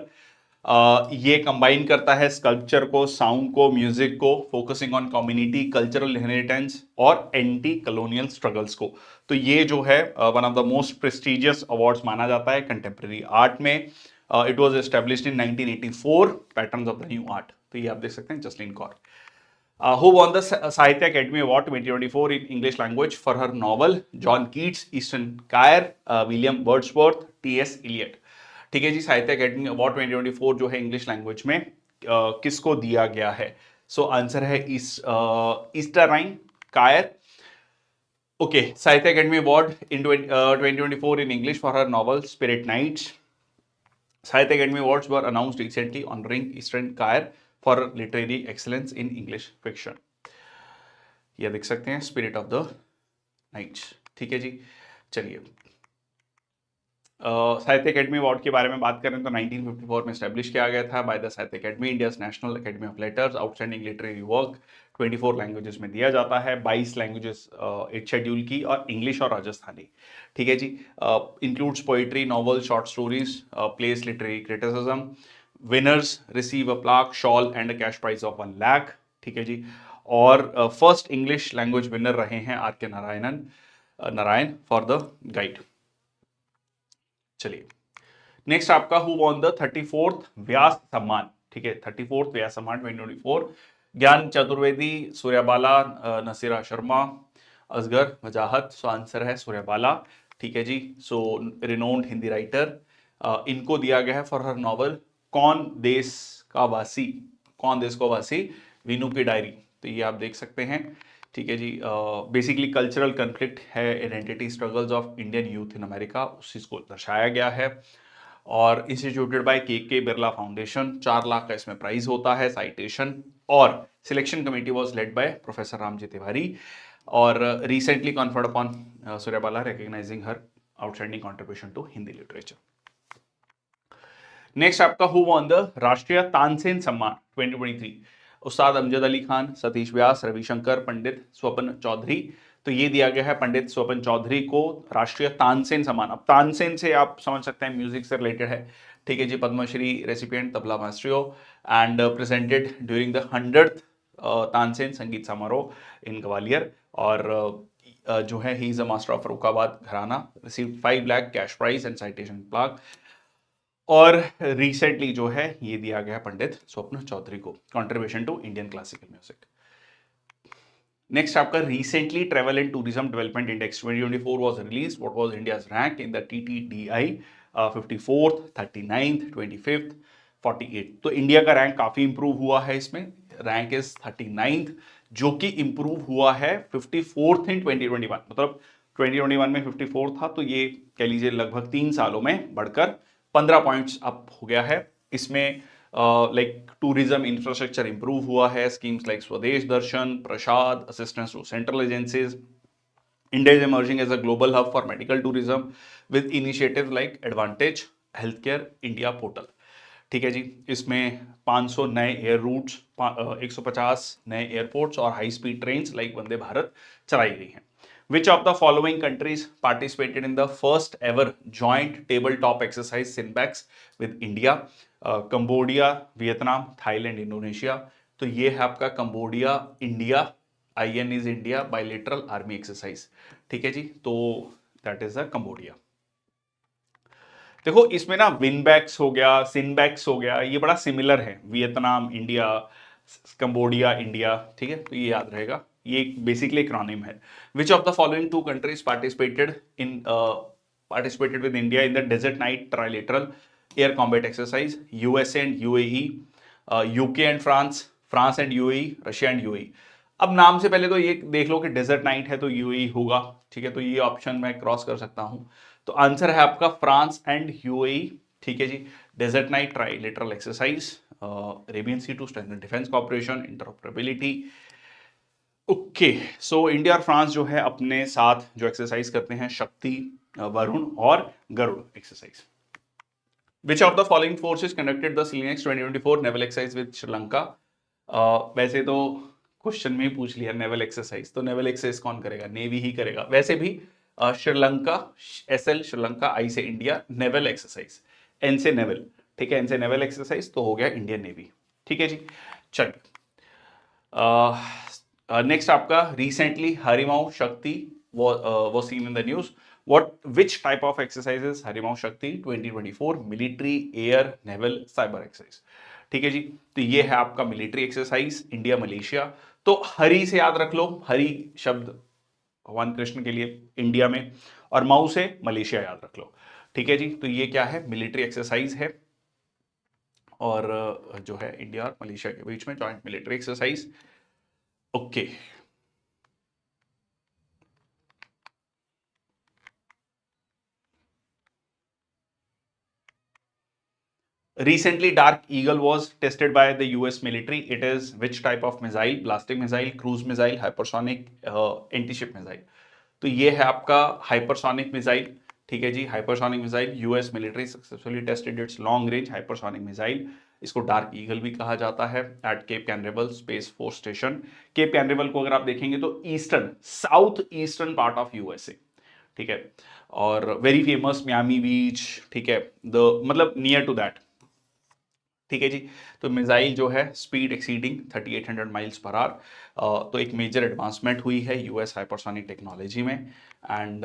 ये कंबाइन करता है स्कल्पचर को, साउंड को, म्यूजिक को, focusing on community, cultural inheritance और एंटी कॉलोनियल स्ट्रगल्स को। तो ये जो है one of the most prestigious awards माना जाता है कंटेम्प्रेरी आर्ट में। It was established in 1984, patterns of the new art. तो ये आप देख सकते हैं, Jasleen Kaur. Who won the Sahitya Academy Award 2024 in English language for her novel John Keats, Eastern Care, William Wordsworth, T.S. Eliot। ठीक है जी, साहित्य अकेडमी अवार्ड 2024 जो है इंग्लिश लैंग्वेज में किसको दिया गया है? सो आंसर है ईस्टराइन Kire. Okay, Sahitya Akademi award in 2024 in English for her novel Spirit Nights। Sahitya Akademi awards were announced recently honouring Easterine Kire for literary excellence in English fiction. ये देख सकते हैं, स्पिरिट ऑफ द नाइट्स, ठीक है जी। चलिए, साहित्य अकेडमी अवार्ड के बारे में बात करें तो 1954 में स्टैब्लिश किया गया था बाय द साहित्य academy, India's national academy of letters. Outstanding literary work 24 languages में दिया जाता है, 22 लैंग्वेजेस इट शेड्यूल की, और इंग्लिश और राजस्थानी, ठीक है जी। Includes poetry, novel, short stories, plays, literary criticism. Winners receive a plaque, shawl and a cash prize of 1 lakh, ठीक है जी। और फर्स्ट इंग्लिश लैंग्वेज विनर रहे हैं आर के नारायण फॉर द गाइड। चलिए, नेक्स्ट आपका हु वॉन द 34th व्यास सम्मान, ठीक है, 34th व्यास सम्मान 2024। ज्ञान चतुर्वेदी, सूर्यबाला, नसीरा शर्मा, असगर वजाहत। सो आंसर है सूर्यबाला। ठीक है जी। सो रिनोन्ड हिंदी राइटर, इनको दिया गया है फॉर हर नॉवल कौन देश का वासी, कौन देश का वासी, वीनू की डायरी। तो ये आप देख सकते हैं। ठीक है जी। बेसिकली कल्चरल कन्फ्लिक्ट है, identity struggles of Indian youth in America, उस चीज को दर्शाया गया है। और इंस्टीट्यूटेड बाय के बिरला फाउंडेशन, 4 लाख का इसमें प्राइज होता है, साइटेशन। और selection committee was led by professor Ramji Tiwari. और recently conferred upon Suryabala, recognising her outstanding contribution to Hindi literature. Next आपका who won the Rashtriya Tansen सम्मान 2023? उस्ताद अमजद अली खान, सतीश व्यास, रविशंकर, पंडित स्वपन चौधरी। तो ये दिया गया है पंडित स्वपन चौधरी को राष्ट्रीय तानसेन सम्मान। अब तानसेन से आप समझ सकते हैं म्यूजिक से रिलेटेड है। ठीक है जी। Padma Shri recipient, tabla maestro, and presented during the 100th Tansen Sangeet Samaroh in Gwalior. और जो है he is a master of Farrukhabad gharana, received 5 lakh cash prize and citation plaque. और रिसेंटली जो है ये दिया गया पंडित स्वप्न चौधरी को, contribution to Indian classical music. Next आपका recently travel and tourism development index 2024 was released. What was India's rank in the TTDI? 54th, 39th, 25th, 48th। तो India का रैंक काफी इंप्रूव हुआ है इसमें। रैंक इज 39th, जो कि improve हुआ है 54th इन 2021। मतलब 2021 में 54 था, तो ये कह लीजिए लगभग 3 सालों में बढ़कर 15 पॉइंट्स अप हो गया है। इसमें लाइक टूरिज्म इंफ्रास्ट्रक्चर इंप्रूव हुआ है, schemes like Swadesh Darshan, Prasad, assistance to central agencies. India is emerging as a global hub for medical tourism with initiatives like Advantage Healthcare India Portal। ठीक है जी। इसमें 500 नए एयर रूट्स, 150 नए एयरपोर्ट्स और high speed train like Vande Bharat चलाई गई हैं। Which of the following countries participated in the first ever joint tabletop exercise SINBEX with India? Cambodia, Vietnam, Thailand, Indonesia. तो ये है आपका Cambodia, India, IN is India bilateral army exercise. ठीक है जी। तो दैट इज द कंबोडिया। देखो इसमें ना विनबैक्स हो गया, सिनबैक्स हो गया, ये बड़ा सिमिलर है, वियतनाम इंडिया, कंबोडिया इंडिया। ठीक है, तो ये याद रहेगा, ये बेसिकली एक्रोनिम है। Which of the following 2 countries participated with India in the Desert night trilateral air combat exercise? USA and UAE, UK and France, France and UAE, Russia and UAE। अब नाम से पहले तो ये देख लो कि डेजर्ट नाइट है तो UAE होगा। ठीक है, तो ये ऑप्शन मैं क्रॉस कर सकता हूं। तो आंसर है आपका फ्रांस एंड UAE। ठीक है जी। Desert night trilateral exercise, Arabian sea to strengthen defence corporation, interoperability. Okay, so India और फ्रांस जो है अपने साथ जो एक्सरसाइज करते हैं, शक्ति, वरुण और Garuda exercise. Which of the following forces conducted the Selenex 2024 naval exercise with Sri Lanka? वैसे तो क्वेश्चन में ही पूछ लिया नेवल एक्सरसाइज, तो नेवल एक्सरसाइज कौन करेगा? नेवी ही करेगा। वैसे भी श्रीलंका, SL श्रीलंका, I से इंडिया, नेवल एक्सरसाइज, N से नेवल। ठीक है, N से नेवल एक्सरसाइज, तो हो गया इंडियन नेवी। ठीक है जी। चलिए नेक्स्ट आपका रिसेंटली हरिमाऊ शक्ति was seen in the news. Which type of exercises Harimau शक्ति 2024? Military, air, naval, cyber exercise. ठीक है जी। तो ये है आपका मिलिट्री एक्सरसाइज, इंडिया मलेशिया। तो हरि से याद रख लो, हरि शब्द भगवान कृष्ण के लिए इंडिया में, और माऊ से मलेशिया याद रख लो। ठीक है जी। तो ये क्या है? मिलिट्री एक्सरसाइज है, और जो है इंडिया और मलेशिया के बीच में joint military exercise. Okay, recently Dark Eagle was tested by the US military. It is which type of missile? Ballistic missile, cruise missile, hypersonic, anti-ship missile। तो ये है आपका हाइपरसोनिक मिसाइल। ठीक है जी, hypersonic missile. US military successfully tested its long range hypersonic missile. इसको dark eagle भी कहा जाता है, at Cape Canaveral space force station. Cape Canaveral को अगर आप देखेंगे तो eastern, south eastern part of USA. ठीक है, और वेरी फेमस मियामी बीच। ठीक है, द मतलब नियर टू दैट। ठीक है जी। तो मिसाइल जो है speed exceeding 3800 miles per hour. तो एक मेजर एडवांसमेंट हुई है यूएस हाइपरसोनिक टेक्नोलॉजी में। एंड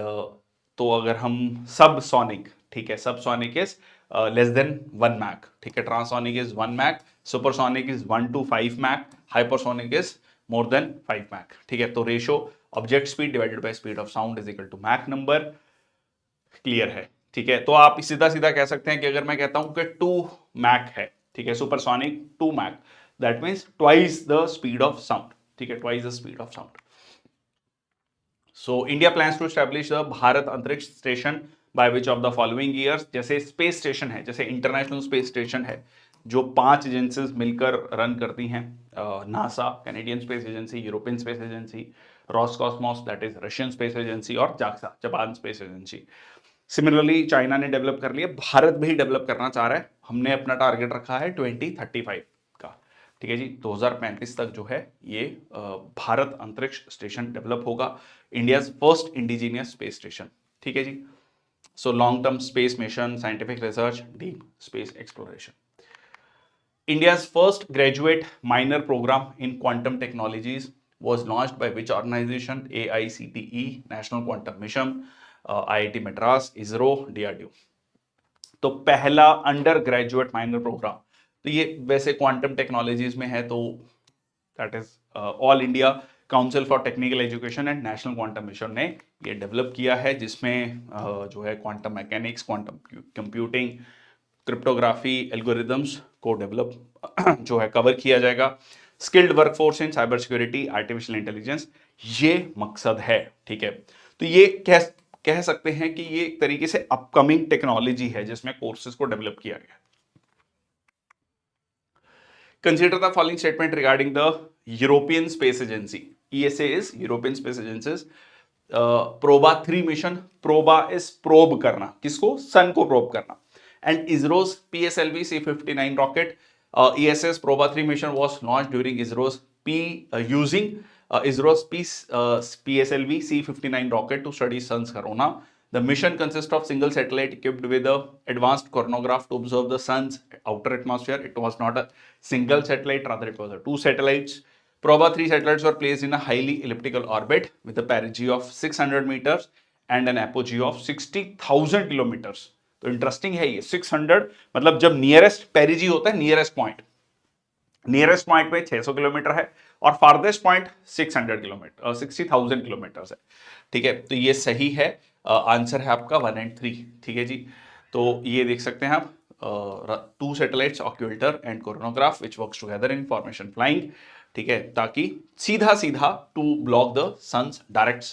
तो अगर हम सब सोनिक, ठीक है, subsonic is less than 1 Mach. ठीक है, transonic is 1 Mach, supersonic is 1 to 5 Mach, hypersonic is more than 5 Mach. ठीक है, तो ratio object speed divided by speed of sound is equal to Mach number. Clear है? ठीक है, तो आप सीधा सीधा कह सकते हैं कि अगर मैं कहता हूं कि 2 मैक है, ठीक है, supersonic 2 Mach, that means twice the speed of sound. ठीक है, twice the speed of sound. So India plans to establish the Bharat Antariksh station by which of the following years. जैसे स्पेस स्टेशन है, जैसे इंटरनेशनल स्पेस स्टेशन है जो 5 agencies मिलकर run करती हैं, NASA Canadian space agency, European space agency, Roscosmos that is Russian space agency, और JAXA Japan space agency. Similarly China ने डेवलप कर लिया, भारत भी डेवलप करना चाह रहा है। हमने अपना टारगेट रखा है 2035 का। ठीक है जी, 2035 तक जो है ये भारत अंतरिक्ष स्टेशन डेवलप होगा, India's first indigenous space station. ठीक है जी, so long term space mission, scientific research, deep space exploration. India's first graduate minor program in quantum technologies was launched by which organization? AICTE, National Quantum Mission, IIT Madras, ISRO, DRDO। तो पहला under graduate minor programme, तो ये वैसे quantum technologies में है, तो that is all India council for technical education and national quantum mission ने ये डेवलप किया है, जिसमें जो है quantum mechanics, quantum computing, cryptography, algorithms को डेवलप जो है कवर किया जाएगा। स्किल्ड वर्कफोर्स इन साइबर सिक्योरिटी, आर्टिफिशियल इंटेलिजेंस, ये मकसद है। ठीक है, तो ये कह सकते हैं कि ये एक तरीके से अपकमिंग टेक्नोलॉजी है जिसमें कोर्सेज को डेवलप किया गया। Consider the following statement regarding the European Space Agency. ESA is European Space Agency's Proba 3 mission. Proba is probe करना, किसको? सन को probe करना. And ISRO's PSLV C-59 rocket, ESA's Proba 3 mission was launched during ISRO's using ISRO's PSLV C-59 rocket to study sun's corona. The mission consists of single satellite equipped with a advanced coronagraph to observe the sun's outer atmosphere. It was not a single satellite, rather it was a 2 satellites. Proba 3 satellites were placed in a highly elliptical orbit with a perigee of 600 meters and an apogee of 60,000 kilometers. तो interesting है ये 600, मतलब जब nearest पेरिजी होता है, nearest point पे 600 kilometre है और फारदेस्ट पॉइंट 600 किलोमीटर 60,000 किलोमीटर है। ठीक है, तो ये सही है, आंसर है आपका 1 और 3। ठीक है जी, तो ये देख सकते हैं आप, 2 satellites occulter and coronagraph which works together in formation flying. ठीक है, ताकि सीधा to block the sun's direct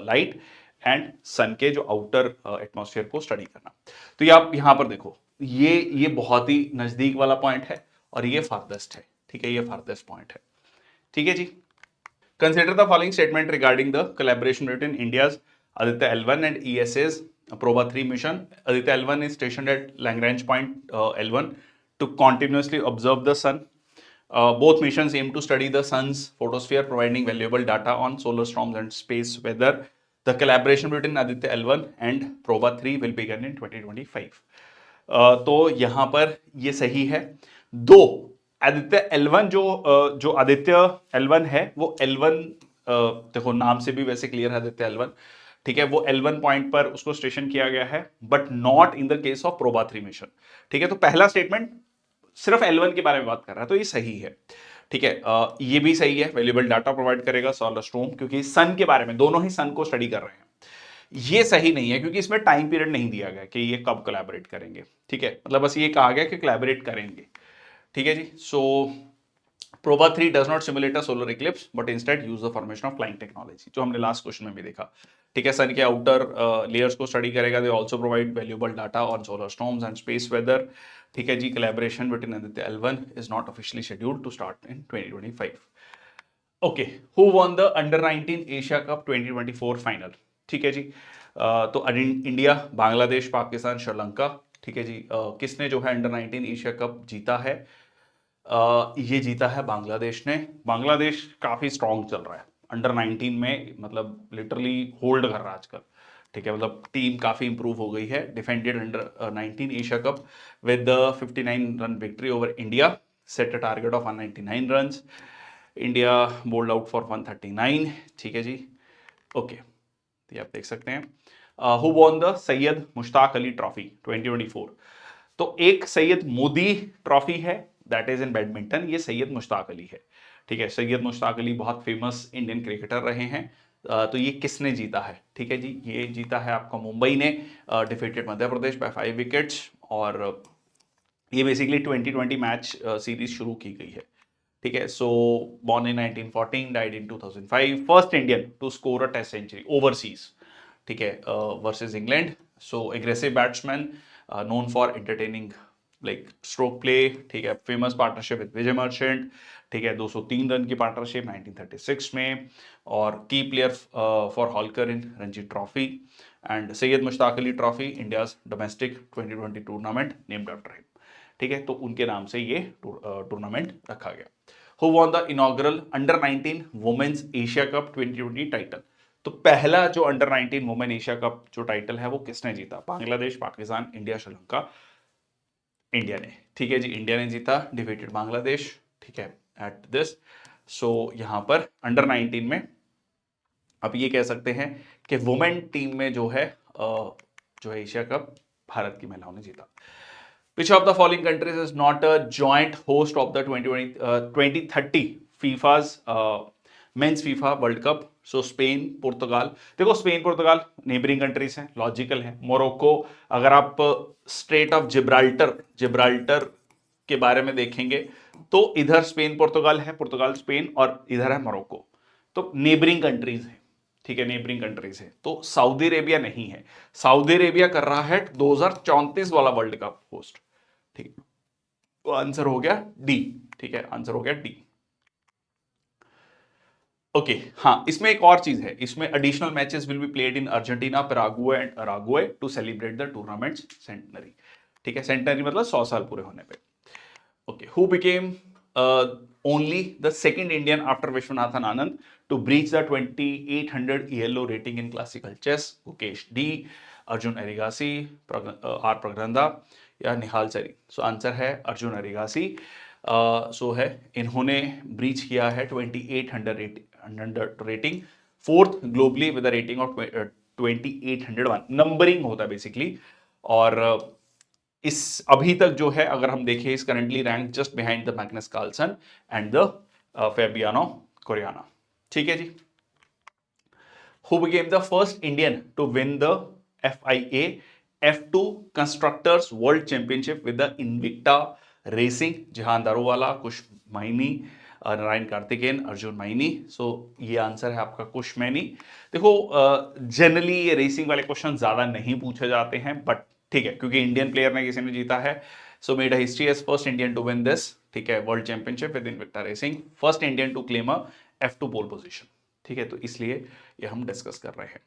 light and sun के जो आउटर एटमॉस्फेयर को स्टडी करना। तो ये आप यहां पर देखो, ये बहुत ही नजदीक वाला पॉइंट है और ये फारदेस्ट है। ठीक है, ये फारदेस्ट पॉइंट है। ठीक है जी, consider the following statement regarding the collaboration between India's Aditya L1 and ESA's Proba 3 mission. Aditya L1 is stationed at Lagrange point L1 to continuously observe the sun. Both missions aim to study the sun's photosphere, providing valuable data on solar storms and space weather. The collaboration between Aditya L1 and Proba 3 will begin in 2025. तो यहाँ पर ये सही है। दो Aditya L1 जो Aditya L1 है वो L1, देखो नाम से भी वैसे क्लियर है आदित्य L1। ठीक है, वो L1 पॉइंट पर उसको स्टेशन किया गया है, but not in the case of PROBA 3 mission. ठीक है, तो पहला स्टेटमेंट सिर्फ L1 के बारे में बात कर रहा है, तो ये सही है। ठीक है, ये भी सही है, वैल्यूएबल डाटा प्रोवाइड करेगा सोलर स्टॉर्म, क्योंकि सन के बारे में, दोनों ही सन को स्टडी कर रहे हैं। ये सही नहीं है क्योंकि इसमें टाइम पीरियड नहीं दिया गया कि ये कब कोलैबोरेट करेंगे। ठीक है, मतलब बस ये कहा गया कि कोलैबोरेट करेंगे। ठीक है जी, सो Proba 3 does not simulate a solar eclipse but instead use the formation of flying technology, जो हमने लास्ट क्वेश्चन में भी देखा। ठीक है, सन के आउटर लेयर्स को स्टडी करेगा। They also provide valuable data on solar storms and space weather. ठीक है जी, collaboration between Aditya L1 is not officially scheduled to start in 2025. Okay, who won the under 19 Asia cup 2024 final? ठीक है जी, तो India, Bangladesh, Pakistan, Sri Lanka. ठीक है जी, किसने जो है अंडर 19 एशिया कप जीता है? ये जीता है बांग्लादेश ने। बांग्लादेश काफी स्ट्रांग चल रहा है अंडर 19 में, मतलब लिटरली होल्ड कर रहा है आजकल। ठीक है, मतलब टीम काफी इंप्रूव हो गई है। Defended under 19 Asia cup with 59 run victory over India, set a target of 199 runs. India bold out for 139। ठीक है जी, ओके, तो आप देख सकते हैं। Who won the Syed Mushtaq Ali trophy 2024? तो एक सैयद मोदी ट्रॉफी है, दैट इज इन बैडमिंटन, ये सैयद मुश्ताक अली है। ठीक है, सैयद मुश्ताक अली बहुत फेमस इंडियन क्रिकेटर रहे हैं। तो ये किसने जीता है? ठीक है जी, ये जीता है आपका मुंबई ने, defeated Madhya Pradesh bye 5 wickets. और ये बेसिकली 2020 मैच सीरीज शुरू की गई है। ठीक है, so born in 1914, died in 2005, first Indian to score a test century overseas. ठीक है, versus England. So aggressive batsman, known for entertaining like stroke play. ठीक है, famous partnership with Vijay Merchant. ठीक है, 203 रन की पार्टनरशिप 1936 में। और key player for Holkar in Ranji trophy and Syed Mushtaq Ali trophy, India's domestic 2020 tournament named after him. ठीक है, तो उनके नाम से ये टूर्नामेंट रखा गया। Who won the inaugural under 19 women's Asia Cup 2020 title? तो पहला जो अंडर 19 वुमेन एशिया कप जो टाइटल है वो किसने जीता? बांग्लादेश, पाकिस्तान, इंडिया, श्रीलंका? इंडिया ने। ठीक है जी, इंडिया ने जीता, डिफीटेड बांग्लादेश। ठीक है, एट दिस। सो यहां पर अंडर 19 में अब ये कह सकते हैं कि वुमेन टीम में जो है एशिया कप भारत की महिलाओं ने जीता। Which of the following countries is not a joint host of the 2030 FIFA's men's FIFA world cup? So Spain, Portugal. देखो स्पेन पुर्तगाल नेबरिंग कंट्रीज हैं, लॉजिकल है। मोरक्को, अगर आप स्ट्रेट ऑफ जिब्राल्टर के बारे में देखेंगे तो इधर स्पेन पुर्तगाल है, पुर्तगाल स्पेन, और इधर है मोरक्को। तो नेबरिंग कंट्रीज है। ठीक है, नेबरिंग कंट्रीज है। तो सऊदी अरेबिया नहीं है। सऊदी अरेबिया कर रहा है 2034 वाला वर्ल्ड कप होस्ट। ठीक है, तो आंसर हो गया डी। ठीक है, आंसर हो गया डी। ओके, हाँ, इसमें एक और चीज है, इसमें additional matches will be played in Argentina, Paraguay and Uruguay to celebrate the tournament centenary. ठीक है, सेंटनरी मतलब 100 साल पूरे होने पे। Okay, who became only the second Indian after Viswanathan Anand to breach the 2800 ELO rating in classical chess? Mukesh D, Arjun Erigaisi, R Praggnanandhaa या निहाल सरी? सो answer है अर्जुन एरिगासी। सो है, इन्होंने ब्रीच किया है 2800 rating, fourth globally with rating of 2801। Numbering होता है बेसिकली। और इस अभी तक जो है अगर हम देखें, is currently rank just behind the Magnus Carlsen and the Fabiano Caruana. ठीक है जी। Who became the first Indian to win the FIA F2 Constructors World Championship with the Invicta Racing? जहां दारूवाला, कुश माइनी, नारायण कार्तिकेयन, अर्जुन माइनी। सो ये आंसर है आपका कुश मैनी। देखो generally ये racing वाले question ज्यादा नहीं पूछे जाते हैं, बट ठीक है, क्योंकि इंडियन प्लेयर ने किसी ने जीता है। So made history as first Indian to win this, ठीक है, world championship with Invicta Racing, first Indian to claim a F2 pole position. ठीक है, तो इसलिए ये हम डिस्कस कर रहे हैं।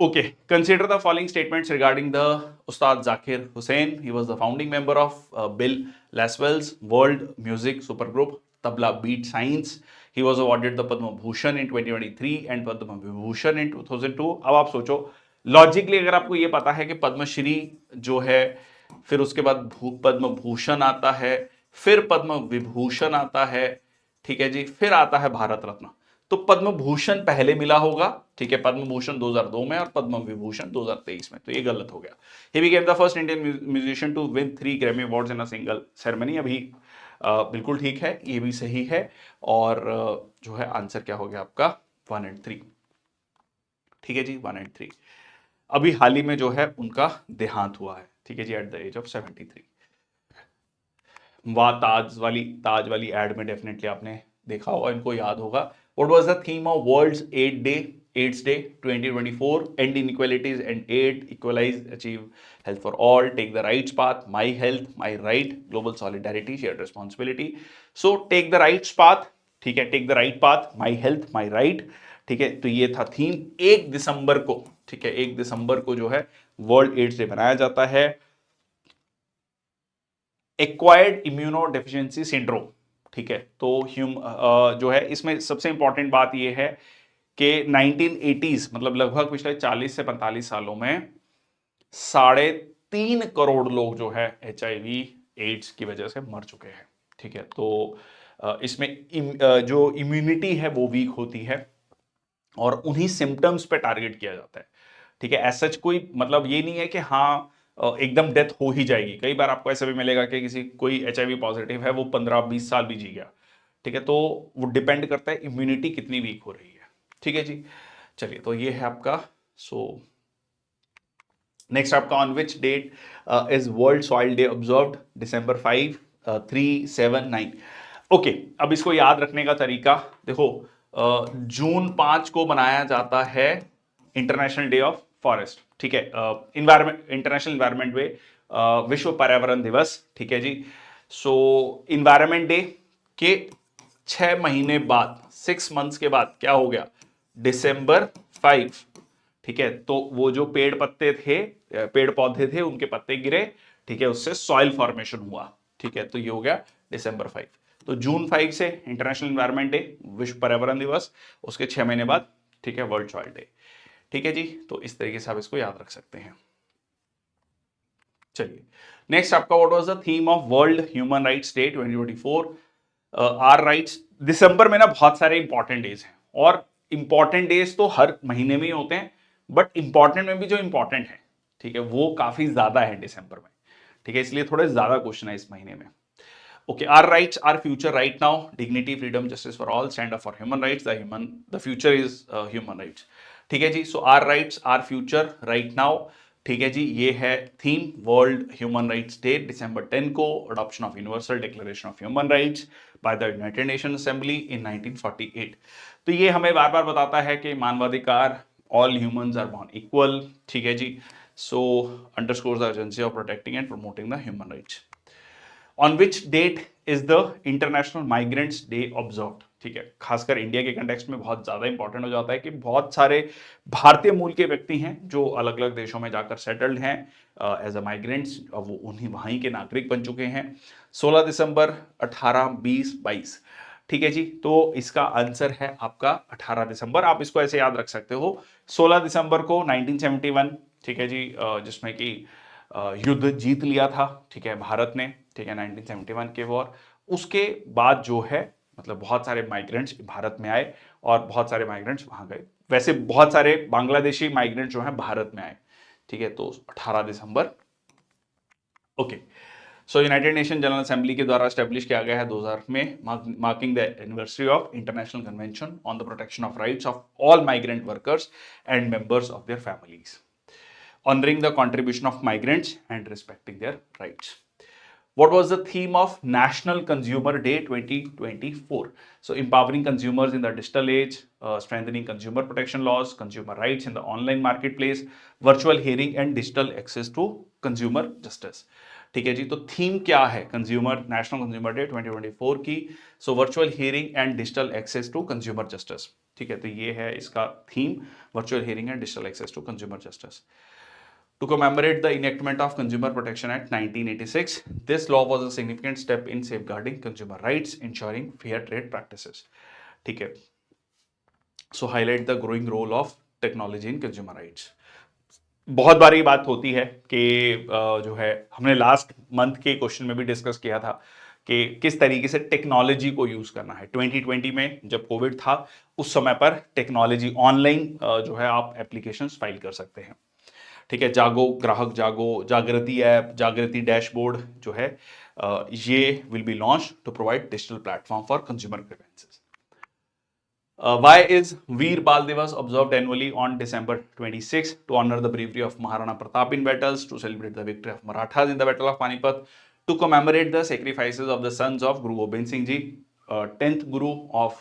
Okay, consider the following statements regarding the Ustad Zakir Hussain. He was the founding member of Bill Laswell's world music super group Tabla beat science. He was awarded the Padma Bhushan in 2023 and Padma Vibhushan in 2002। अब आप सोचो लॉजिकली, अगर आपको ये पता है कि पद्मश्री जो है, फिर उसके बाद पद्म भूषण आता है, फिर पद्म विभूषण आता है, ठीक है जी, फिर आता है भारत रत्न, तो पद्म भूषण पहले मिला होगा। ठीक है, पद्म भूषण 2002 में और पद्म विभूषण 2023 में, तो ये गलत हो गया। He became the first Indian musician to win 3 Grammy awards in a single ceremony. अभी बिल्कुल ठीक है, ये भी सही है। और जो है आंसर क्या हो गया आपका 1 and 3। ठीक है जी, 1 and 3। अभी हाल ही में जो है उनका देहांत हुआ है। ठीक है जी, एट द एज ऑफ 73। वाह, ताज वाली एड में डेफिनेटली आपने देखा होगा, इनको याद होगा। What was the theme of world's AIDS day 2024? End inequalities end AIDS, equalise, achieve health for all, take the rights path, my health my right, global solidarity, shared responsibility. So take the rights path. ठीक है, take the right path, my health my right. ठीक है, तो ये था theme. 1 दिसंबर को, ठीक है, 1 दिसंबर को जो है वर्ल्ड एड्स डे मनाया जाता है। एक्वायर्ड इम्यूनो डेफिशिएंसी सिंड्रोम, ठीक है, तो जो है इसमें सबसे इंपॉर्टेंट बात यह है कि 1980s मतलब लगभग पिछले 40 से 45 सालों में 3.5 करोड़ लोग जो है HIV एड्स की वजह से मर चुके हैं। ठीक है, तो इसमें जो इम्यूनिटी है वो वीक होती है और उन्हीं सिम्टम्स पे टारगेट किया जाता है। ठीक है, ऐसा कोई मतलब ये नहीं है कि हाँ एकदम डेथ हो ही जाएगी। कई बार आपको ऐसा भी मिलेगा कि कोई HIV पॉजिटिव है, वो 15-20 साल भी जी गया। ठीक है, तो वो डिपेंड करता है इम्यूनिटी कितनी वीक हो रही है। ठीक है जी, चलिए तो ये है आपका। सो नेक्स्ट आपका on which date is World Soil Day observed? December 5, 3, 7, 9। Okay, अब इसको याद रखने का तरीका देखो, जून 5 को मनाया जाता है इंटरनेशनल डे ऑफ फॉरेस्ट। ठीक है, इन्वायरमेंट, इंटरनेशनल इन्वायरमेंट डे, विश्व पर्यावरण दिवस। ठीक है जी, सो इन्वायरमेंट डे के 6 महीने बाद, 6 मंथ्स के बाद क्या हो गया? December 5। ठीक है, तो वो जो पेड़ पत्ते थे, पेड़ पौधे थे, उनके पत्ते गिरे। ठीक है, उससे सॉइल फॉर्मेशन हुआ। ठीक है, तो ये हो गया December 5। तो जून 5 से इंटरनेशनल एनवायरमेंट डे, विश्व पर्यावरण दिवस, उसके 6 महीने बाद ठीक है वर्ल्ड सॉइल डे। ठीक है जी, तो इस तरीके से आप इसको याद रख सकते हैं। चलिए नेक्स्ट आपका what was the theme of world human rights day 2024? Our rights. दिसंबर में ना बहुत सारे इंपॉर्टेंट डेज हैं, और इंपॉर्टेंट डेज तो हर महीने में ही होते हैं, बट इंपॉर्टेंट में भी जो इंपॉर्टेंट है, ठीक है, वो काफी ज्यादा है दिसंबर में। ठीक है, इसलिए थोड़े ज्यादा क्वेश्चन है इस महीने में। Okay, our rights our future right now, dignity, freedom, justice for all, stand up for human rights, the future is human rights. ठीक है जी, so our rights our future right now. ठीक है जी, ये है theme world human rights day December 10 को, adoption of universal declaration of human rights by the United Nation assembly in 1948। तो ये हमें बार बार बताता है कि मानवाधिकार, all humans are born equal. ठीक है जी, so underscores the urgency of protecting and promoting the human rights. On which date is the international migrants day observed? ठीक है, खासकर इंडिया के कंटेक्स्ट में बहुत ज्यादा इंपॉर्टेंट हो जाता है कि बहुत सारे भारतीय मूल के व्यक्ति हैं जो अलग अलग देशों में जाकर सेटल्ड हैं एज अ माइग्रेंट्स, वो उन्हीं वहीं के नागरिक बन चुके हैं। 16 दिसंबर, 18, 20, 22। ठीक है जी, तो इसका आंसर है आपका 18 दिसंबर। आप इसको ऐसे याद रख सकते हो, 16 दिसंबर को 1971, ठीक है जी, जिसमें कि युद्ध जीत लिया था, ठीक है, भारत ने। ठीक है, 1971 के वॉर, उसके बाद जो है मतलब बहुत सारे माइग्रेंट्स भारत में आए और बहुत सारे माइग्रेंट्स वहां गए। वैसे बहुत सारे बांग्लादेशी माइग्रेंट्स जो हैं भारत में आए। ठीक है, तो 18 दिसंबर। ओके, सो यूनाइटेड नेशन जनरल असेंबली के द्वारा स्टैब्लिश किया गया है 2000 में, marking the anniversary of international convention on the protection of rights of all migrant workers and members of their families, honoring the contribution of migrants and respecting their rights. What was the theme of National Consumer Day 2024? So, empowering consumers in the digital age, strengthening consumer protection laws, consumer rights in the online marketplace, virtual hearing and digital access to consumer justice. ठीक है जी, तो theme क्या है consumer national consumer day 2024 की? So virtual hearing and digital access to consumer justice. ठीक है, तो ये है इसका theme, virtual hearing and digital access to consumer justice. To commemorate the enactment of Consumer Protection Act 1986, this law was a significant step in safeguarding consumer rights, ensuring fair trade practices. ठीक है, so highlight the growing role of technology in consumer rights. बहुत बार ये बात होती है कि जो है हमने लास्ट मंथ के क्वेश्चन में भी डिस्कस किया था कि किस तरीके से टेक्नोलॉजी को यूज करना है। 2020 में जब कोविड था, उस समय पर टेक्नोलॉजी ऑनलाइन जो है आप एप्लीकेशंस फाइल कर सकते हैं। ठीक है, जागो ग्राहक जागो, जागृति ऐप, जागृति डैशबोर्ड जो है ये will be launch to provide digital platform for consumer grievances. Why is Veer Bal Divas observed annually on December 26 to honor the bravery of Maharana Pratap in battles, to celebrate the victory of Marathas in the Battle of Panipat, to commemorate the sacrifices of the sons of Guru Gobind Singh Ji, 10th Guru of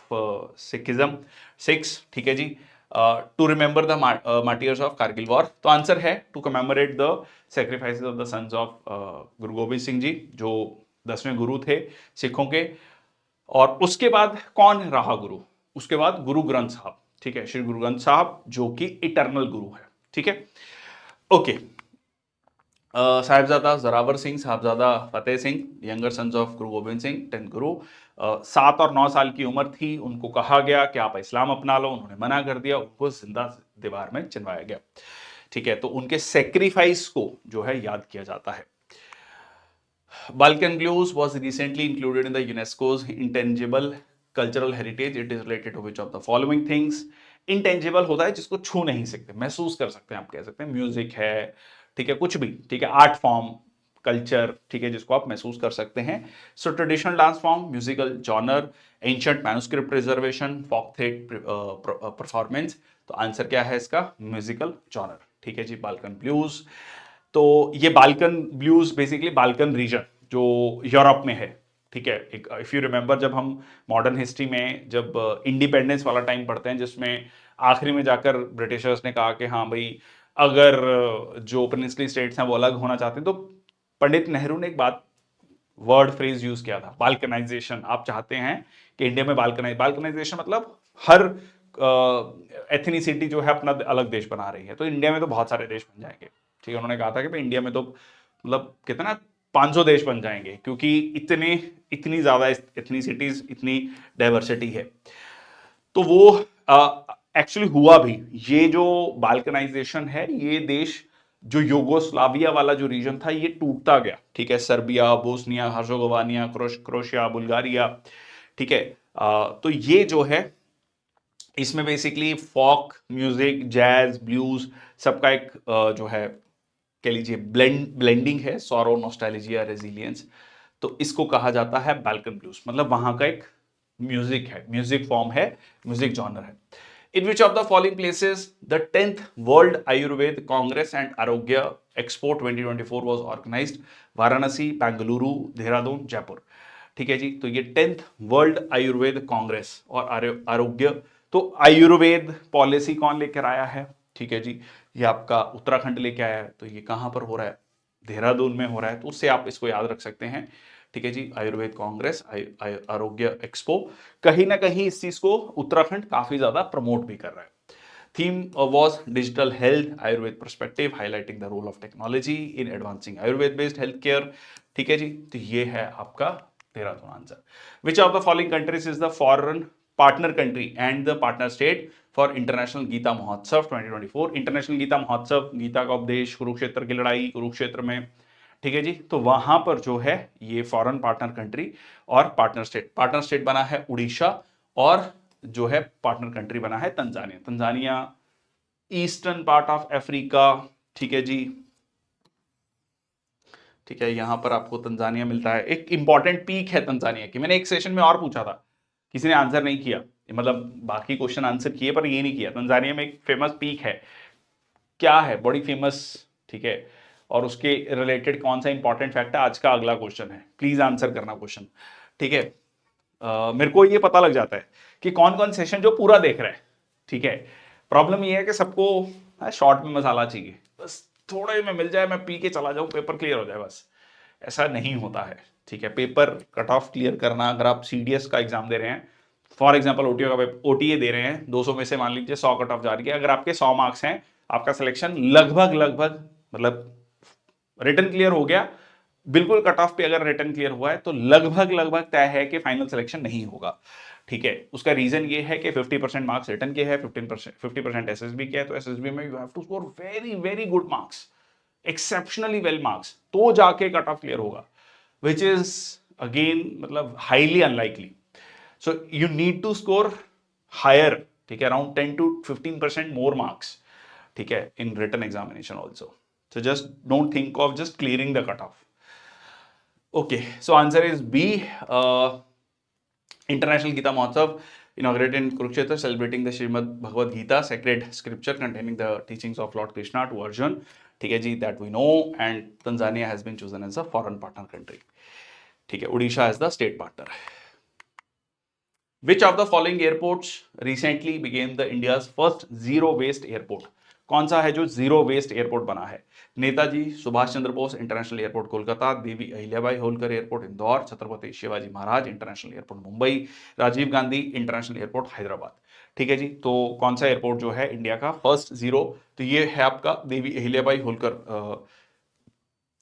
Sikhism, Sikhs, ठीक है जी, to remember the martyrs of Kargil war? तो answer है to commemorate the sacrifices of the sons of Guru Gobind Singh जी, जो 10वें गुरु थे सिखों के। और उसके बाद कौन रहा गुरु? उसके बाद गुरु ग्रंथ साहब, ठीक है, श्री गुरु ग्रंथ साहब जो कि इटर्नल गुरु है। ठीक है, okay, Sahibzada Zorawar Singh, Sahibzada Fateh Singh, younger sons of Guru Gobind Singh, 10th गुरु, 7 और 9 साल की उम्र थी, उनको कहा गया कि आप इस्लाम अपना लो, उन्होंने मना कर दिया, उनको जिंदा दीवार में चिनवाया गया। ठीक है, तो उनके सेक्रीफाइस को जो है याद किया जाता है। Balkan Blues was recently included in the UNESCO's Intangible Cultural Heritage. It is related to which of the following things? Intangible होता है जिसको छू नहीं सकते, महसूस कर सकते हैं, आप कह सकते हैं म्यूजिक है, ठीक है, कुछ भी, ठीक है, आर्ट फॉर्म, कल्चर, ठीक है, जिसको आप महसूस कर सकते हैं। So traditional dance form, musical genre, ancient manuscript preservation, folk thread performance. तो आंसर क्या है इसका? म्यूजिकल जॉनर, ठीक है जी। बाल्कन ब्लूज, तो ये Balkan blues basically Balkan reason जो यूरोप में है, ठीक है। इफ यू रिमेंबर, जब हम मॉडर्न हिस्ट्री में जब इंडिपेंडेंस वाला टाइम पढ़ते हैं, जिसमें आखिरी में जाकर ब्रिटिशर्स ने कहा कि हाँ भाई, अगर जो प्रिंसली स्टेट्स हैं वो अलग होना चाहते हैं, तो पंडित नेहरू ने एक बात, वर्ड फ्रेज यूज किया था, बाल्कनाइजेशन। आप चाहते हैं कि इंडिया में बाल्कनाइजेशन मतलब हर एथनिसिटी जो है अपना अलग देश बना रही है, तो इंडिया में तो बहुत सारे देश बन जाएंगे, ठीक है। उन्होंने कहा था कि भाई इंडिया में तो मतलब कितना 500 देश बन जाएंगे, क्योंकि इतनी ज्यादा एथनिसिटीज, इतनी डाइवर्सिटी है। तो वो एक्चुअली हुआ भी। ये जो बाल्कनाइजेशन है, ये देश जो यूगोस्लाविया वाला जो रीजन था, ये टूटता गया, ठीक है। Serbia, Bosnia Herzegovina, Croatia, Bulgaria, ठीक है। तो ये जो है, इसमें basically folk music, jazz, blues सबका एक जो है, कह लीजिए ब्लेंडिंग है, सॉरो, नॉस्टैल्जिया, रेजिलियंस। तो इसको कहा जाता है बाल्कन ब्लूज, मतलब वहां का एक म्यूजिक है, म्यूजिक फॉर्म है, म्यूजिक जॉनर है। In which of the following places the 10th world Ayurveda congress and Arogya expo 2024 was organised? Varanasi, Bengaluru, Dehradun, Jaipur, ठीक है जी। तो ये 10th वर्ल्ड आयुर्वेद कांग्रेस और आरोग्य, तो आयुर्वेद पॉलिसी कौन लेकर आया है? ठीक है जी, ये आपका उत्तराखंड लेके आया है। तो ये कहां पर हो रहा है? देहरादून में हो रहा है, तो उससे आप इसको याद रख सकते हैं, ठीक है जी। आयुर्वेद कांग्रेस, आरोग्य एक्सपो, कहीं ना कहीं इस चीज को उत्तराखंड काफी ज्यादा प्रमोट भी कर रहा है। Theme was digital health Ayurveda perspective, highlighting the role of technology in advancing Ayurveda based health care, ठीक है जी। तो ये है आपका Dehradun answer. Which of the following countries is the foreign partner country and the partner state for international Gita Mahotsav 2024? International Gita महोत्सव, गीता का उपदेश, कुरुक्षेत्र की लड़ाई, कुरुक्षेत्र में, ठीक है जी। तो वहां पर जो है, ये फॉरेन पार्टनर कंट्री और पार्टनर स्टेट बना है उड़ीसा, और जो है पार्टनर कंट्री बना है Tanzania. Tanzania eastern part of Africa, ठीक है जी, ठीक है। यहां पर आपको तंजानिया मिलता है। एक इंपॉर्टेंट पीक है तंजानिया की, मैंने एक सेशन में और पूछा था, किसी ने आंसर नहीं किया, मतलब बाकी क्वेश्चन आंसर किए पर ये नहीं किया। तंजानिया में एक फेमस पीक है, क्या है? बड़ी फेमस, ठीक है। और उसके रिलेटेड कौन सा इंपॉर्टेंट फैक्ट है, आज का अगला क्वेश्चन है, प्लीज आंसर करना क्वेश्चन, ठीक है। मेरे को ये पता लग जाता है कि कौन कौन सेशन जो पूरा देख रहा है, ठीक है। प्रॉब्लम ये है कि सबको शॉर्ट में मसाला चाहिए, बस थोड़े में मिल जाए, मैं पी के चला जाऊं, पेपर क्लियर हो जाए, बस। ऐसा नहीं होता है, ठीक है। पेपर कट ऑफ क्लियर करना, अगर आप सीडीएस का एग्जाम दे रहे हैं, फॉर एग्जाम्पल ओटीए दे रहे हैं, 200 में से मान लीजिए 100 कट ऑफ जा रही है, अगर आपके 100 मार्क्स हैं, आपका सिलेक्शन लगभग लगभग, मतलब रिटर्न क्लियर हो गया, बिल्कुल कट ऑफ पे अगर रिटर्न क्लियर हुआ है, तो लगभग लगभग तय है कि फाइनल सिलेक्शन नहीं होगा, ठीक है। उसका रीजन ये है कि 50% मार्क्स रिटर्न के है, 50% एसएसबी के है। तो एसएसबी में you have to score very very good marks, exceptionally well marks, तो जाके कट ऑफ क्लियर होगा, विच इज अगेन मतलब highly unlikely. So you need to score higher, ठीक है, अराउंड 10 to 15% मोर मार्क्स, ठीक है, in written examination also. So just don't think of just clearing the cutoff. Okay, so answer is B. International Gita Mahotsav inaugurated in Kurukshetra, celebrating the Srimad Bhagavad Gita, sacred scripture containing the teachings of Lord Krishna to Arjun. ठीक है जी, that we know, and Tanzania has been chosen as a foreign partner country. ठीक है, Odisha as the state partner. Which of the following airports recently became the India's first zero waste airport? कौन सा है जो zero waste airport बना है? Netaji Subhash Chandra Bose international airport Kolkata, Devi Ahilyabai Holkar airport Indore, Chhatrapati Shivaji Maharaj international airport Mumbai, Rajiv Gandhi international airport Hyderabad, ठीक है जी। तो कौन सा एयरपोर्ट जो है इंडिया का फर्स्ट जीरो? तो ये है आपका देवी अहिल्याबाई होलकर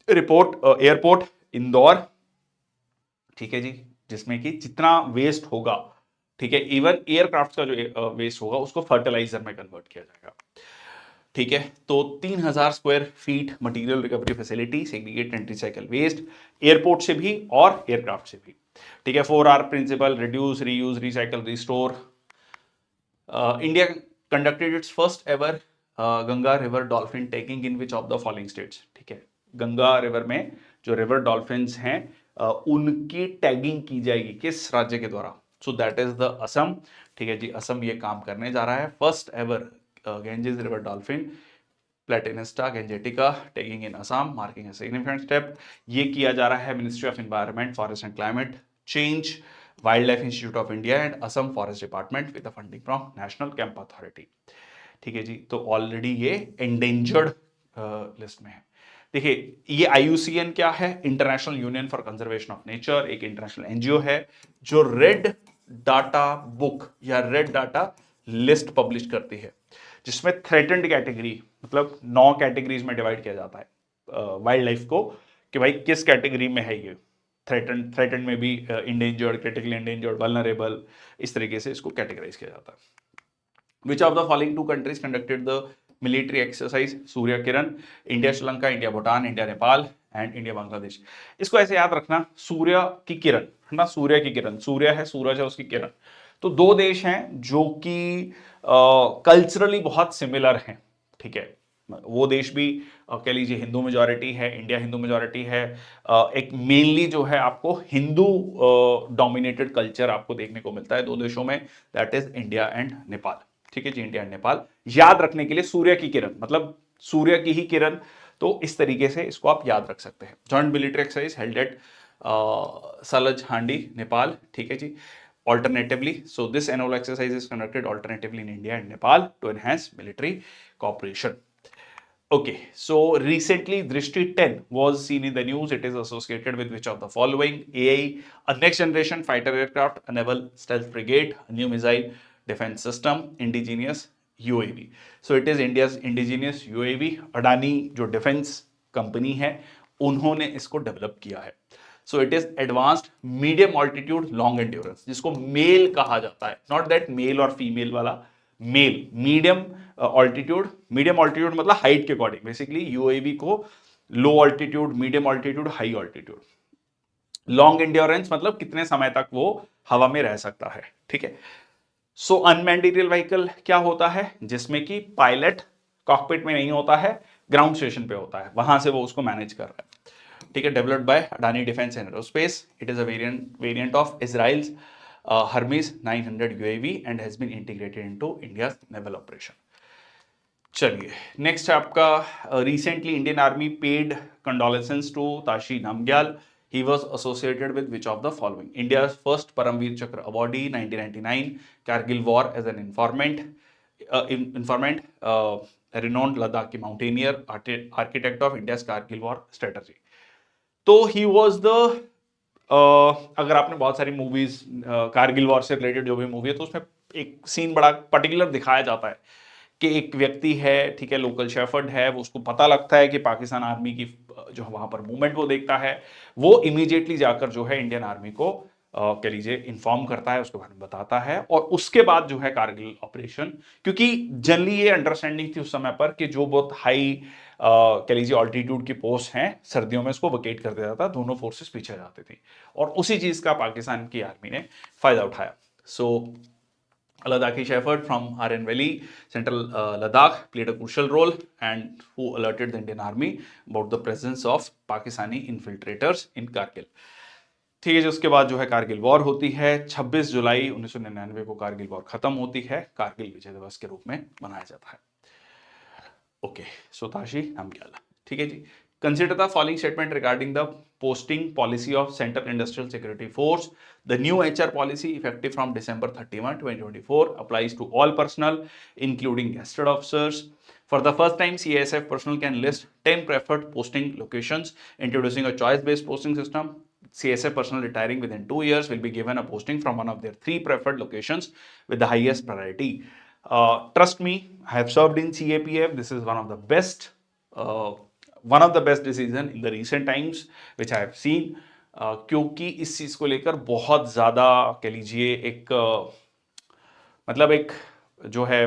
एयरपोर्ट इंदौर, ठीक है जी, जिसमें कि जितना वेस्ट होगा, ठीक है, इवन एयरक्राफ्ट का जो वेस्ट होगा उसको फर्टिलाइजर में कन्वर्ट किया जाएगा, ठीक है। तो 3000 square feet material recovery facility, segregate and recycle waste, airport से भी और एयरक्राफ्ट से भी, ठीक है। 4R principle, reduce, reuse, recycle, restore. India conducted its first ever Ganga river dolphin tagging in which of the following states? ठीक है, Ganga river में जो रिवर डॉल्फिन्स हैं उनकी टैगिंग की जाएगी किस राज्य के द्वारा? सो दैट इज द असम। ठीक है जी, असम ये काम करने जा रहा है। First ever Ganges river dolphin Platanista gangetica tagging in Assam marking a significant step. ये किया जा रहा है ministry of environment, forest and climate change, wild life institute of India and Assam forest department with funding from national camp authority. ठीक है जी, तो already ये एंडेंजर्ड लिस्ट में है। देखिए, ये IUCN क्या है? International union for conservation of nature, एक इंटरनेशनल एनजीओ है जो रेड डाटा बुक या रेड डाटा लिस्ट पब्लिश करती है, जिसमें थ्रेटेंड कैटेगरी मतलब 9 कैटेगरीज में डिवाइड किया जाता है वाइल्ड लाइफ को, कि भाई किस कैटेगरी में है ये। थ्रेटेंड में भी इंडेंजर्ड, क्रिटिकली इंडेंजर्ड, वल्नरेबल, इस तरीके से इसको कैटेगराइज किया जाता है। Which of the following two countries conducted the military exercise Surya Kiran? India Sri Lanka, India Bhutan, India Nepal and India Bangladesh। इसको ऐसे याद रखना, सूर्य की किरण है ना, सूर्य की किरण, सूर्य है, सूरज है, उसकी किरण। तो दो देश हैं जो कि कल्चरली बहुत सिमिलर हैं। ठीक है, वो देश भी कह लीजिए हिंदू मेजॉरिटी है, इंडिया हिंदू मेजॉरिटी है। एक मेनली जो है आपको हिंदू डोमिनेटेड कल्चर आपको देखने को मिलता है दो देशों में, that is India and Nepal. ठीक है जी, इंडिया एंड नेपाल। याद रखने के लिए सूर्य की किरण मतलब सूर्य की ही किरण, तो इस तरीके से इसको आप याद रख सकते हैं। Joint military exercise held at Saljhandi Nepal. ठीक है जी, alternatively, so this annual exercise is conducted alternatively in India and Nepal to enhance military cooperation. Okay, so recently Drishti 10 was seen in the news. It is associated with which of the following? AI, a next generation fighter aircraft, a naval stealth frigate, a new missile defense system, indigenous UAV. So it is India's indigenous UAV. Adani जो defence company है उन्होंने इसको develop किया है। So it is advanced medium altitude long endurance, जिसको male कहा जाता है, नॉट दैट मेल और फीमेल वाला, male. Medium altitude, medium altitude मतलब हाइट के अकॉर्डिंग, बेसिकली यूएवी को low altitude, medium altitude, high altitude. Long endurance मतलब कितने समय तक वो हवा में रह सकता है। ठीक है, सो अनमैन्ड एरियल व्हीकल क्या होता है? जिसमें कि पायलट कॉकपिट में नहीं होता है, ग्राउंड स्टेशन पे होता है, वहां से वो उसको मैनेज कर रहा है। ठीक है, developed by Adani defence and aerospace. It is a variant of Israel's Hermes 900 UAV and has been integrated into India's naval operation। चलिए, नेक्स्ट है आपका recently Indian army paid condolences to Tashi Namgyal. He was associated with which of the following? India's first Paramveer Chakra awardee 1999, Kargil War as an informant, renowned Ladakhi mountaineer, architect of India's Kargil War strategy। तो he was the अगर आपने बहुत सारी movies Kargil war से related जो भी movie है तो उसमें एक सीन बड़ा पर्टिकुलर दिखाया जाता है कि एक व्यक्ति है, ठीक है, लोकल शेफर्ड है, वो उसको पता लगता है कि पाकिस्तान आर्मी की जो वहां पर मूवमेंट वो देखता है, वो इमीडिएटली जाकर जो है इंडियन आर्मी को कह लीजिए इन्फॉर्म करता है, उसके बारे में बताता है, और उसके बाद जो है कारगिल ऑपरेशन, क्योंकि जनरली ये अंडरस्टैंडिंग थी उस समय पर कि जो बहुत हाई कह लीजिए ऑल्टीट्यूड की पोस्ट हैं सर्दियों में उसको वकेट कर दिया जाता, दोनों फोर्सेस पीछे जाती थी, और उसी चीज का पाकिस्तान की आर्मी ने फायदा उठाया। सो Ladakhi shepherd from RN Valley, Central Ladakh, played a crucial role and who alerted the Indian Army about the presence of Pakistani infiltrators in Kargil। ठीक है जी, उसके बाद जो है कारगिल वॉर होती है। 26 जुलाई 1999 को कारगिल वॉर खत्म होती है, कारगिल विजय दिवस के रूप में मनाया जाता है। ओके, सो ताशी नामग्याल। ठीक है जी, consider the following statement regarding the posting policy of Central Industrial Security Force। The new HR policy effective from December 31, 2024 applies to all personnel including gazetted officers। For the first time, CISF personnel can list 10 preferred posting locations, introducing a choice-based posting system। CISF personnel retiring within 2 years will be given a posting from one of their 3 preferred locations with the highest priority। Trust me, I have served in CAPF। This is one of the best decision in the recent times which I have seen। क्योंकि इस चीज को लेकर बहुत ज्यादा कह लीजिए एक मतलब एक जो है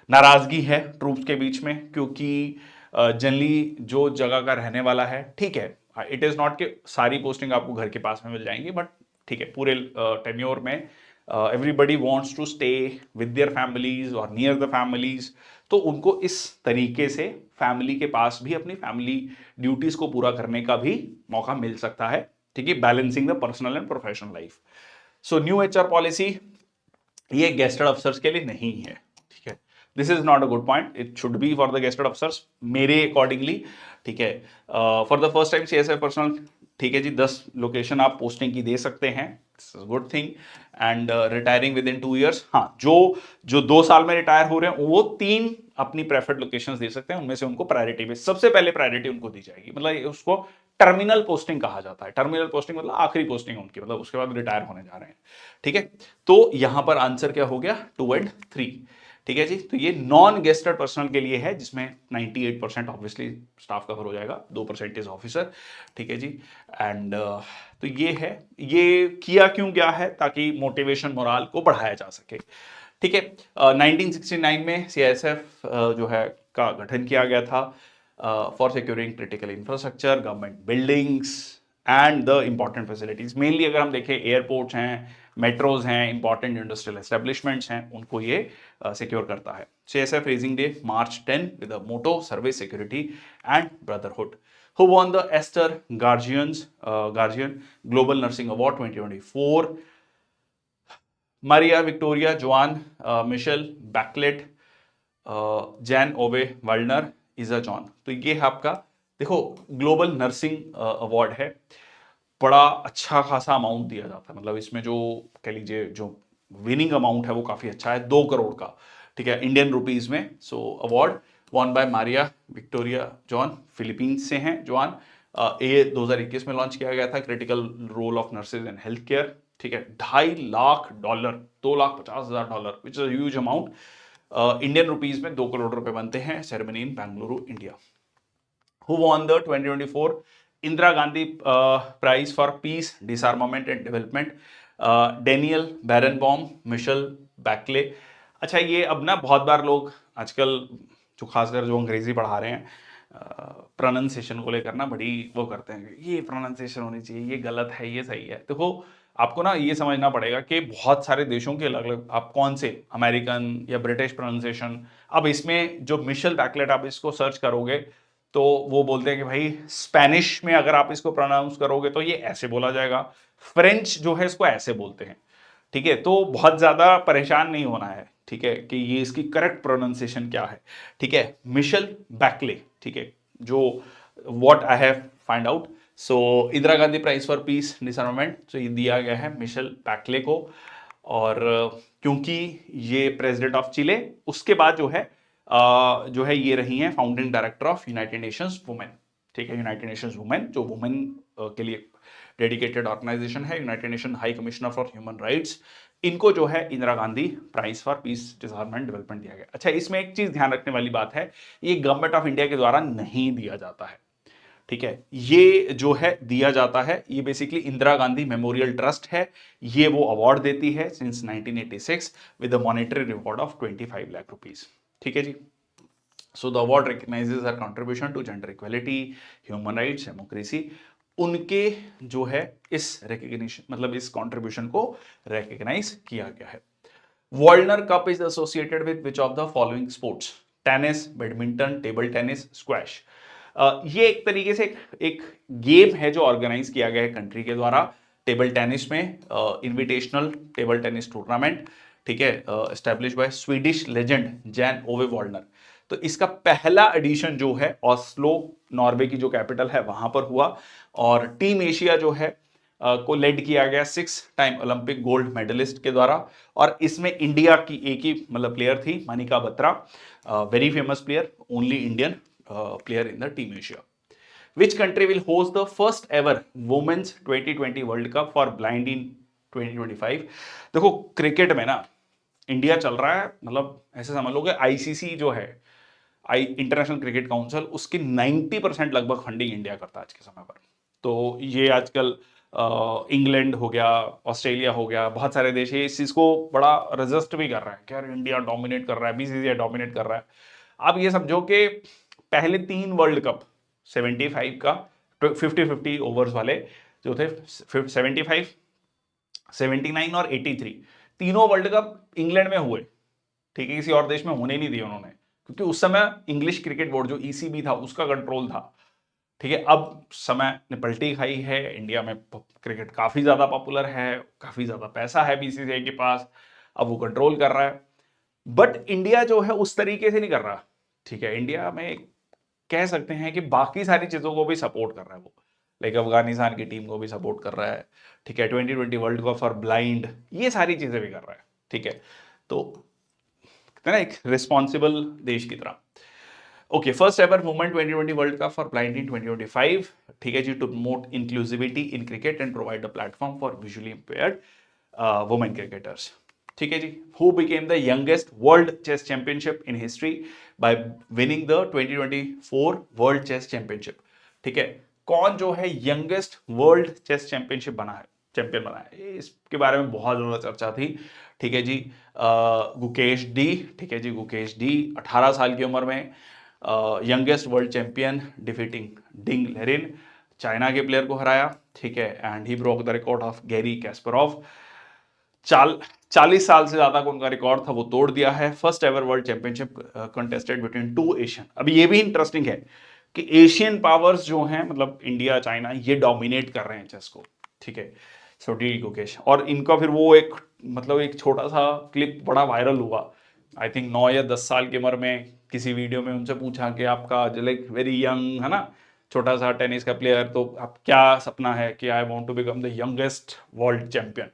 नाराजगी है ट्रूप्स के बीच में, क्योंकि जनरली जो जगह का रहने वाला है, ठीक है, इट इज नॉट कि सारी पोस्टिंग आपको घर के पास में मिल जाएंगी, बट ठीक है, पूरे टेन्योर में everybody wants to stay with their families or near the families, तो उनको इस तरीके से फैमिली के पास भी अपनी फैमिली ड्यूटीज को पूरा करने का भी मौका मिल सकता है, ठीक है, balancing the personal and professional life. So new HR policy ये गेस्टेड अफसर्स के लिए नहीं है, ठीक है, this is not a good point, it should be for the gazetted officers मेरे अकॉर्डिंगली, ठीक है। For the first time CSF personal, ठीक है जी, 10 लोकेशन आप पोस्टिंग की दे सकते हैं, good thing, and retiring with in 2 years. हाँ, जो जो 2 साल में रिटायर हो रहे हैं वो 3 अपनी प्रेफर्ड लोकेशंस दे सकते हैं, उनमें से उनको प्रायोरिटी में सबसे पहले प्रायोरिटी उनको दी जाएगी, मतलब उसको टर्मिनल पोस्टिंग कहा जाता है। टर्मिनल पोस्टिंग मतलब आखिरी पोस्टिंग उनकी, मतलब उसके बाद रिटायर होने जा रहे हैं, ठीक है। तो यहां पर आंसर क्या हो गया, 2 and 3, ठीक है जी। तो ये नॉन गेस्टेड पर्सनल के लिए है, जिसमें 98% ऑब्वियसली स्टाफ कवर हो जाएगा, 2% इज ऑफिसर, ठीक है जी। एंड तो ये है, ये किया क्यों गया है, ताकि मोटिवेशन मोराल को बढ़ाया जा सके, ठीक है। 1969 में सीआईएसएफ जो है का गठन किया गया था for securing critical infrastructure, government buildings and the important facilities. Mainly अगर हम देखें एयरपोर्ट्स हैं, मेट्रोज हैं, इंपॉर्टेंट इंडस्ट्रियल एस्टेब्लिशमेंट्स हैं, उनको ये सिक्योर करता है। CSF raising day March 10 with the motto service security and brotherhood. Who won the Esther Guardian Global Nursing Award 2024? Maria Victoria Joan Michelle Bachelet Jan Ove Waldner इजा Joan. तो ये है आपका, देखो ग्लोबल नर्सिंग अवार्ड है, बड़ा अच्छा खासा अमाउंट दिया जाता है, मतलब इसमें जो कह लीजिए जो विनिंग अमाउंट है वो काफी अच्छा है, 2 करोड़ का, ठीक है, इंडियन रुपीज में। So award won by Maria Victoria Joan, Philippines से हैं जॉन। ये 2021 में लॉन्च किया गया था, critical role of nurses in health care, ठीक है। $2.5 lakh, $2,50,000, which is a huge amount, Indian rupees में 2 करोड़ रुपए बनते हैं। Ceremony in Bengaluru, India. Who won the 2024 Indira Gandhi prize for peace, disarmament and development? Daniel Barenboim, Michelle Bachelet. अच्छा, ये अब ना बहुत बार लोग आजकल जो खासकर जो अंग्रेजी पढ़ा रहे हैं, प्रोनाउंसिएशन को लेकर ना बड़ी वो करते हैं, ये प्रोनाउंसिएशन होनी चाहिए, ये गलत है, ये सही है। देखो आपको ना ये समझना पड़ेगा कि बहुत सारे देशों के अलग अलग, आप कौन से अमेरिकन या ब्रिटिश प्रोनाउंसिएशन, अब इसमें जो मिशेल बैकलेट आप इसको सर्च करोगे तो वो बोलते हैं कि भाई स्पेनिश में अगर आप इसको प्रोनाउंस करोगे तो ये ऐसे बोला जाएगा, फ्रेंच जो है इसको ऐसे बोलते हैं, ठीक है। तो बहुत ज्यादा परेशान नहीं होना है, ठीक है, कि ये इसकी करेक्ट प्रोनाउंसिएशन क्या है, ठीक है, मिशेल बैकले, ठीक है, जो what I have find out. So Indira Gandhi prize for peace disarmament, तो ये दिया गया है मिशेल बैकले को, और क्योंकि ये प्रेसिडेंट ऑफ चिले, उसके बाद जो है ये रही हैं founding director of United Nations women, ठीक है। यूनाइटेड नेशंस वुमेन जो वुमेन के लिए डेडिकेटेड ऑर्गेनाइजेशन है, United Nation high commissioner for human rights, इनको जो है Indira Gandhi prize for peace disarmament development दिया गया। अच्छा, इसमें एक चीज ध्यान रखने वाली बात है, ये गवर्नमेंट ऑफ इंडिया के द्वारा नहीं दिया जाता है, ठीक है। ये जो है दिया जाता है, ये basically Indira Gandhi memorial trust है, ये वो अवार्ड देती है since 1986 with a monetary reward of 25 lakh rupees, ठीक है जी। So the award recognises her contribution to gender equality, human rights, democracy. उनके जो है इस रिकग्निशन, मतलब इस कंट्रीब्यूशन को रिकग्नाइज किया गया है। Waldner cup is associated with which of the following sports? Tennis, badminton, table tennis, squash. ये एक तरीके से एक गेम है जो ऑर्गेनाइज किया गया है कंट्री के द्वारा, टेबल टेनिस में इनविटेशनल टेबल टेनिस टूर्नामेंट, ठीक है, establish by Swedish legend Jan Ove Waldner. तो इसका पहला एडिशन जो है ऑस्लो, नॉर्वे की जो कैपिटल है वहां पर हुआ, और टीम एशिया जो है को लेड किया गया 6 टाइम ओलंपिक गोल्ड मेडलिस्ट के द्वारा, और इसमें इंडिया की एक ही मतलब प्लेयर थी, Manika Batra, very famous player, only Indian player in the team Asia. Which country will host the first ever Women's 2020 World Cup for Blind in 2025? देखो क्रिकेट में ना इंडिया चल रहा है, मतलब ऐसे समझ लो कि आईसीसी जो है, इंटरनेशनल क्रिकेट काउंसिल, उसकी 90% लगभग फंडिंग इंडिया करता है आज के समय पर। तो ये आजकल इंग्लैंड हो गया, ऑस्ट्रेलिया हो गया, बहुत सारे देश इस चीज को बड़ा रजिस्ट भी कर रहे हैं कि यार इंडिया डोमिनेट कर रहा है, बीसीसीआई डोमिनेट कर रहा है। आप ये समझो कि पहले 3 वर्ल्ड कप 75 का 50-50 ओवर्स वाले जो थे, 75, 79 और 83, तीनों वर्ल्ड कप इंग्लैंड में हुए, ठीक है, किसी और देश में होने नहीं दिए उन्होंने, क्योंकि उस समय इंग्लिश क्रिकेट बोर्ड जो ईसीबी था उसका कंट्रोल था, ठीक है। अब समय ने पलटी खाई है, इंडिया में क्रिकेट काफी ज्यादा पॉपुलर है, काफी ज्यादा पैसा है बीसीसीआई के पास, अब वो कंट्रोल कर रहा है। बट इंडिया जो है उस तरीके से नहीं कर रहा, ठीक है। इंडिया में कह सकते हैं कि बाकी सारी चीजों को भी सपोर्ट कर रहा है वो, लाइक अफगानिस्तान की टीम को भी सपोर्ट कर रहा है, ठीक है। 2020 वर्ल्ड कप फॉर ब्लाइंड, ये सारी चीजें भी कर रहा है, ठीक है। तो कहते हैं ना एक रिस्पॉन्सिबल देश की तरह। Okay, first ever women 2020 world cup for blind in 2025, ठीक है जी, to promote inclusivity in cricket and provide a platform for visually impaired women cricketers, ठीक है जी। Who became the youngest world chess championship in history by winning the 2024 world chess championship, ठीक है। कौन जो है यंगेस्ट वर्ल्ड चेस चैंपियनशिप बना है, चैंपियन बना है, इसके बारे में बहुत ज्यादा चर्चा थी, ठीक है जी। गुकेश डी, ठीक है जी, गुकेश डी 18 साल की उम्र में youngest world champion, defeating Ding Liren, China के प्लेयर को हराया, ठीक है। And he broke the record of Garry Kasparov. 40 साल से ज्यादा का उनका रिकॉर्ड था, वो तोड़ दिया है। First ever world championship contested between two Asian. अभी ये भी इंटरेस्टिंग है कि एशियन पावर्स जो हैं, मतलब इंडिया चाइना, ये डोमिनेट कर रहे हैं चेस को, ठीक है। सो डी गुकेश, और इनका फिर वो एक मतलब एक छोटा सा क्लिप बड़ा वायरल हुआ, आई थिंक 9 या 10 साल की उम्र में किसी वीडियो में उनसे पूछा कि आपका जो लाइक वेरी यंग है ना, छोटा सा टेनिस का प्लेयर, तो आप क्या सपना है कि I want to become the youngest world champion,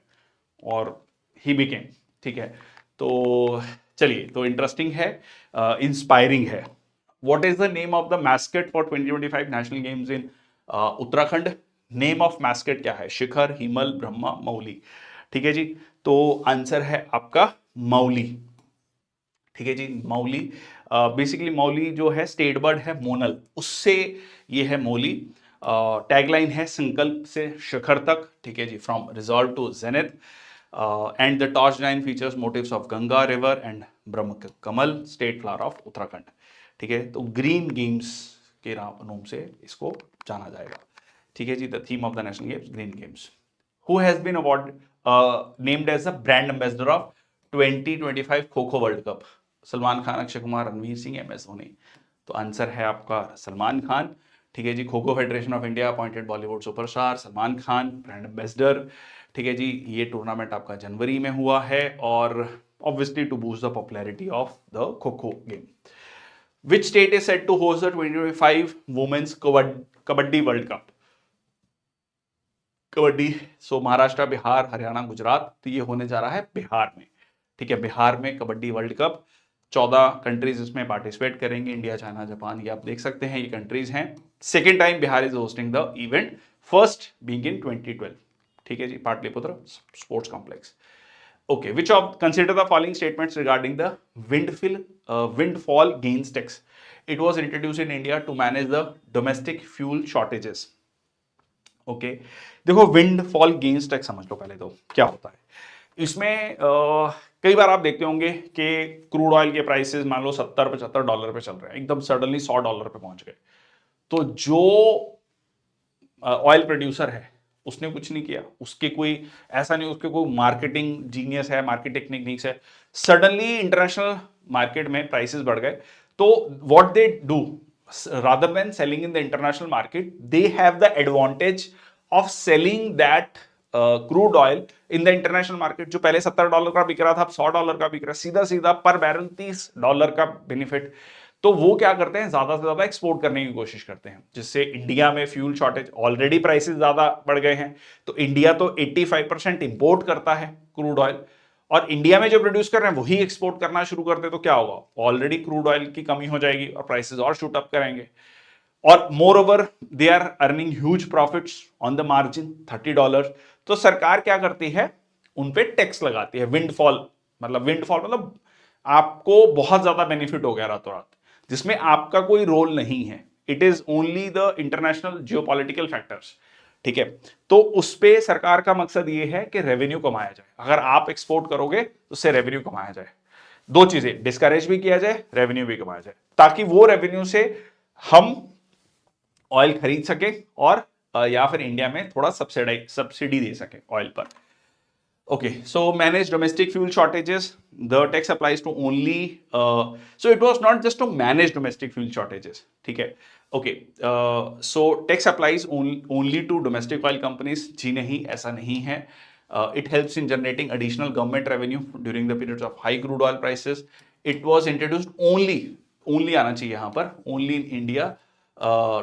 और ही बिकेम, ठीक है। तो चलिए, तो इंटरेस्टिंग है, इंस्पायरिंग है। What is the name of the mascot for 2025 national games in Uttarakhand? Name of mascot क्या है? शिखर, हिमल, ब्रह्मा, मौली, ठीक है जी। तो आंसर है आपका मौली, ठीक है जी, मौली। बेसिकली मौली जो है स्टेट बर्ड है मोनल, उससे ये है मौली। टैगलाइन है संकल्प से शिखर तक, ठीक है जी, from resolve to zenith, and the torch line features motifs of Ganga river and Brahma Kamal, state flower of Uttarakhand, ठीक है। तो ग्रीन गेम्स के नाम से इसको जाना जाएगा, ठीक है जी। The theme of the national games green games. Who has been award named as the brand ambassador of 2025 kho kho world cup? Salman Khan, Akshay Kumar, Ranveer Singh, M S Dhoni. तो आंसर है आपका सलमान खान, ठीक है जी। Kho kho federation of India appointed Bollywood superstar Salman Khan brand ambassador, ठीक है जी। ये टूर्नामेंट आपका जनवरी में हुआ है, और obviously to boost the popularity of the kho kho game. Which state is set to host the 2025 women's kabaddi world cup? Kabaddi, so Maharashtra, Bihar, Haryana, Gujarat. तो ये होने जा रहा है बिहार में, ठीक है। बिहार में कबड्डी वर्ल्ड कप, 14 कंट्रीज इसमें पार्टिसिपेट करेंगे, इंडिया, चाइना, जापान, ये आप देख सकते हैं, ये कंट्रीज हैं। Second time Bihar is hosting the event, first being in 2012, ठीक है जी, Pataliputra sports complex. Okay, which of consider the following statements regarding the windfall gains tax? It was introduced in India to manage the domestic fuel shortages. Okay, देखो windfall gains tax समझ लो पहले तो क्या होता है इसमें। कई बार आप देखते होंगे कि क्रूड ऑयल के प्राइसेस मान लो $70-75 पे चल रहे हैं, एकदम सडनली $100 पे पहुंच गए, तो जो ऑयल प्रोड्यूसर है उसने कुछ नहीं किया, उसके कोई ऐसा नहीं, उसके कोई मार्केटिंग जीनियस है, मार्केट टेक्निक्स है, सडनली इंटरनेशनल मार्केट में प्राइसेस बढ़ गए, तो what they do, rather than selling in the international market, they have the advantage of selling that crude oil in the international market। जो पहले $70 का बिक रहा था, अब $100 का बिक रहा है, सीधा सीधा पर बैरल $30 का बेनिफिट। तो वो क्या करते हैं, ज्यादा से ज्यादा एक्सपोर्ट करने की कोशिश करते हैं, जिससे इंडिया में फ्यूल शॉर्टेज, ऑलरेडी प्राइसेस ज्यादा बढ़ गए हैं, तो इंडिया तो 85% इंपोर्ट करता है क्रूड ऑयल, और इंडिया में जो प्रोड्यूस कर रहे हैं वही एक्सपोर्ट करना शुरू कर दे, तो क्या होगा, ऑलरेडी क्रूड ऑयल की कमी हो जाएगी और प्राइसेस और शूट अप करेंगे, और more over they are earning huge profits on the margin $30। तो सरकार क्या करती है, उन पे टैक्स लगाती है। विंडफॉल मतलब आपको बहुत ज्यादा बेनिफिट हो गया रातों रात, जिसमें आपका कोई रोल नहीं है, it is only the international geopolitical factors, ठीक है। तो उस पे सरकार का मकसद ये है कि रेवेन्यू कमाया जाए, अगर आप एक्सपोर्ट करोगे तो उससे रेवेन्यू कमाया जाए, दो चीजें, डिस्करेज भी किया जाए, रेवेन्यू भी कमाया जाए, ताकि वो रेवेन्यू से हम ऑयल खरीद सके और या फिर इंडिया में थोड़ा सब्सिडी दे सके ऑयल पर। Okay, so manage domestic fuel shortages. The tax applies to only. So it was not just to manage domestic fuel shortages. ठीक है. Okay. So tax applies only to domestic oil companies. जी नहीं, ऐसा नहीं है. It helps in generating additional government revenue during the periods of high crude oil prices. It was introduced only आना चाहिए यहाँ पर, only in India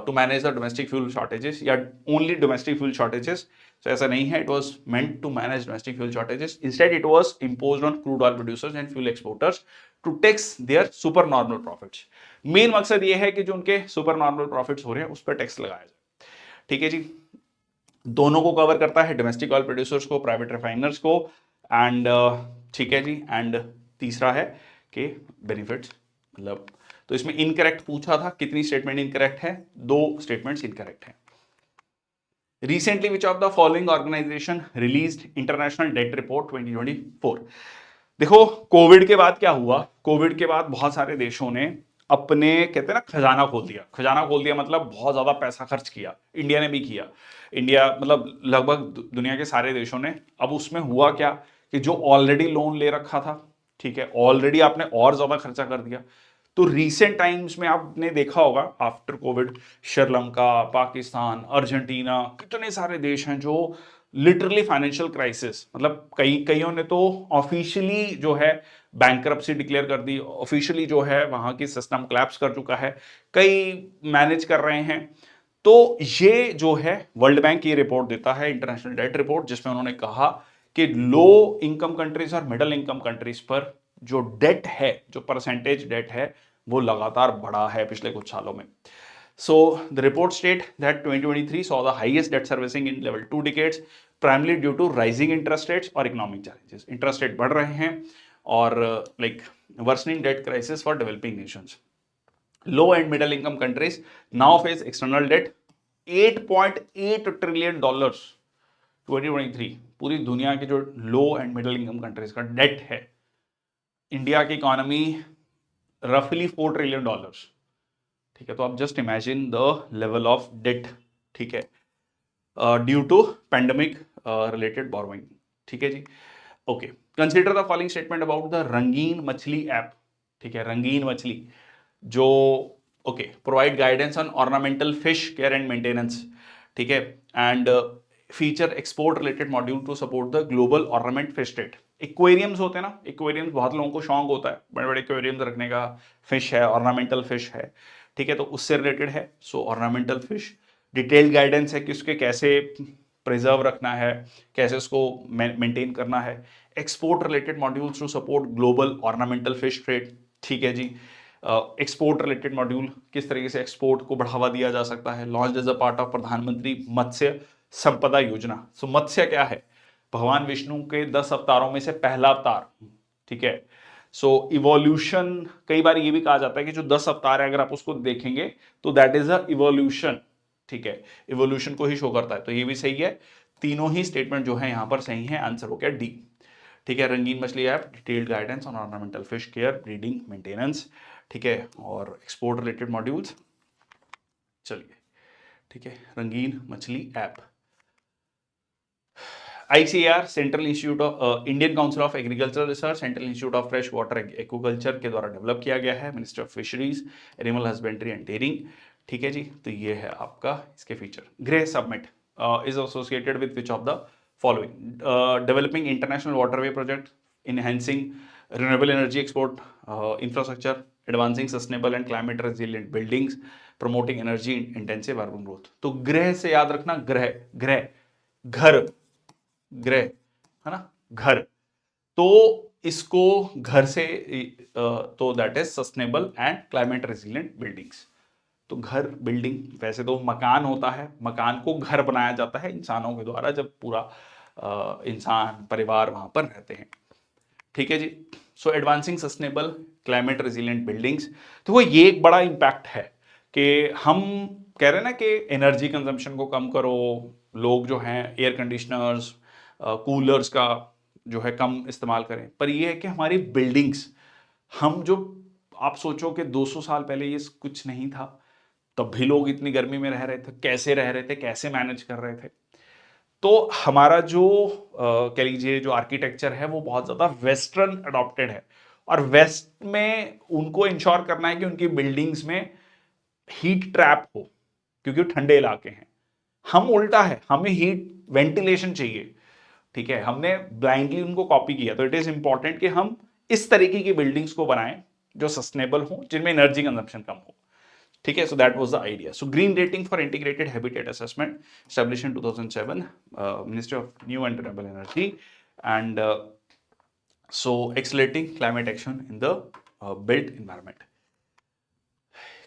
to manage the domestic fuel shortages या only domestic fuel shortages. So ऐसा नहीं है, it was meant to manage domestic fuel shortages. Instead, it was imposed on crude oil producers and fuel exporters to tax their supernormal profits. Main मकसद ये है कि जो उनके सुपरनॉर्मल प्रॉफिट्स हो रहे हैं उस पर टैक्स लगाया जाए. ठीक है जी. दोनों को कवर करता है, डोमेस्टिक ऑयल प्रोड्यूसर्स को, प्राइवेट रिफाइनर्स को, एंड ठीक है जी. एंड तीसरा है कि बेनिफिट्स, मतलब तो इसमें इनकरेक्ट पूछा था, कितनी स्टेटमेंट इनकरेक्ट है? 2 स्टेटमेंट्स इनकरेक्ट है. Recently, which of the following organization released international debt report 2024? देखो, कोविड के बाद क्या हुआ? कोविड के बाद बहुत सारे देशों ने अपने, कहते हैं ना, खजाना खोल दिया. खजाना खोल दिया मतलब बहुत ज्यादा पैसा खर्च किया. इंडिया ने भी किया. इंडिया मतलब लगभग दुनिया के सारे देशों ने. अब उसमें हुआ क्या कि जो ऑलरेडी लोन ले रखा था, ठीक है, ऑलरेडी आपने और ज्यादा खर्चा कर दिया. तो रीसेंट टाइम्स में आपने देखा होगा after Covid, Sri Lanka, Pakistan, Argentina, कितने सारे देश हैं जो लिटरली फाइनेंशियल क्राइसिस, मतलब कईयों ने तो ऑफिशियली जो है बैंकरप्सी डिक्लेयर कर दी, ऑफिशियली जो है वहां की सिस्टम कोलैप्स कर चुका है, कई मैनेज कर रहे हैं. तो ये जो है वर्ल्ड बैंक ये रिपोर्ट देता है, इंटरनेशनल डेट रिपोर्ट, जिसमें उन्होंने कहा कि लो इनकम कंट्रीज और मिडिल इनकम कंट्रीज पर जो डेट है, जो परसेंटेज डेट है, वो लगातार बढ़ा है पिछले कुछ सालों में. So the report state that 2023 saw the highest debt servicing in level 2 decades, primarily due to rising interest rates और economic challenges. Interest rate बढ़ रहे हैं और like worsening debt crisis for developing nations. Low and middle income countries now face external debt 8.8 trillion dollars 2023. पूरी दुनिया की जो low and middle income countries का डेट है, इंडिया की इकोनॉमी रफली $4 ट्रिलियन. ठीक है, तो आप just imagine the level of debt. ठीक है, due to pandemic related borrowing. ठीक है जी. Okay, consider the following statement about the Rangeen Machhli app. ठीक है, रंगीन मछली जो okay provide guidance on ornamental fish care and maintenance. ठीक है, and feature export related module to support the global ornament fish trade. Aquariums होते हैं ना, एक्वेरियम्स बहुत लोगों को शौक होता है बड़े बड़े एक्वेरियम्स रखने का. फिश है, ऑर्नामेंटल फिश है. ठीक है, तो उससे रिलेटेड है. सो ऑर्नामेंटल फिश, डिटेल्ड गाइडेंस है कि उसके कैसे प्रिजर्व रखना है, कैसे उसको मेंटेन करना है. Export related modules to support global ornamental fish trade. ठीक है जी. एक्सपोर्ट रिलेटेड मॉड्यूल, किस तरीके से एक्सपोर्ट को बढ़ावा दिया जा सकता है. Launch as a part of Pradhan Mantri Matsya संपदा योजना. सो मत्स्य क्या है? भगवान विष्णु के 10 अवतारों में से पहला अवतार. ठीक है, सो इवोल्यूशन, कई बार ये भी कहा जाता है कि जो 10 अवतार है, अगर आप उसको देखेंगे तो दैट इज अ इवोल्यूशन. ठीक है, इवोल्यूशन को ही शो करता है. तो ये भी सही है. तीनों ही स्टेटमेंट जो है यहां पर सही है. आंसर हो गया डी. ठीक है, Rangeen Machhli app, detailed guidance on ornamental fish care, breeding, maintenance. ठीक है, और एक्सपोर्ट रिलेटेड मॉड्यूल्स. चलिए, ठीक है, Rangeen Machhli app. ICAR, central institute of Indian council of agricultural research, central institute of fresh water aquaculture के द्वारा डेवलप किया गया है. Ministry of fisheries, animal husbandry and dairying. ठीक है जी. तो ये है आपका इसके feature. Grey submit is associated with which of the following? Developing international waterway project, enhancing renewable energy export infrastructure, advancing sustainable and climate resilient buildings, promoting energy intensive urban growth. तो ग्रह से याद रखना, ग्रह, ग्रह, घर, ग्रह है ना, घर. तो इसको घर से तो that is sustainable and climate resilient buildings. तो घर, बिल्डिंग, वैसे तो मकान होता है, मकान को घर बनाया जाता है इंसानों के द्वारा जब पूरा इंसान परिवार वहां पर रहते हैं. ठीक है जी. So advancing sustainable climate resilient buildings. तो वो ये एक बड़ा इंपैक्ट है कि हम कह रहे हैं ना कि एनर्जी कंजम्पशन को कम करो. लोग जो हैं एयर कंडीशनर्स, कूलर्स का जो है कम इस्तेमाल करें. पर ये है कि हमारी बिल्डिंग्स, हम जो, आप सोचो कि 200 साल पहले ये कुछ नहीं था, तब भी लोग इतनी गर्मी में रह रहे थे, कैसे रह रहे थे, कैसे मैनेज कर रहे थे. तो हमारा जो कह लीजिए जो आर्किटेक्चर है वो बहुत ज्यादा वेस्टर्न अडॉप्टेड है, और वेस्ट में उनको इंश्योर करना है कि उनकी बिल्डिंग्स में हीट ट्रैप हो, क्योंकि वो ठंडे इलाके हैं। हम उल्टा है, हमें हीट वेंटिलेशन चाहिए। ठीक है, हमने ब्लाइंडली उनको कॉपी किया। तो इट इज इंपॉर्टेंट कि हम इस तरीके की बिल्डिंग्स को बनाएं जो सस्टेनेबल हो, जिनमें एनर्जी कंजम्पशन कम हो। ठीक है, so that was the idea. So green rating for integrated habitat assessment established in 2007, Ministry of New and Renewable Energy, and so accelerating climate action in the built environment.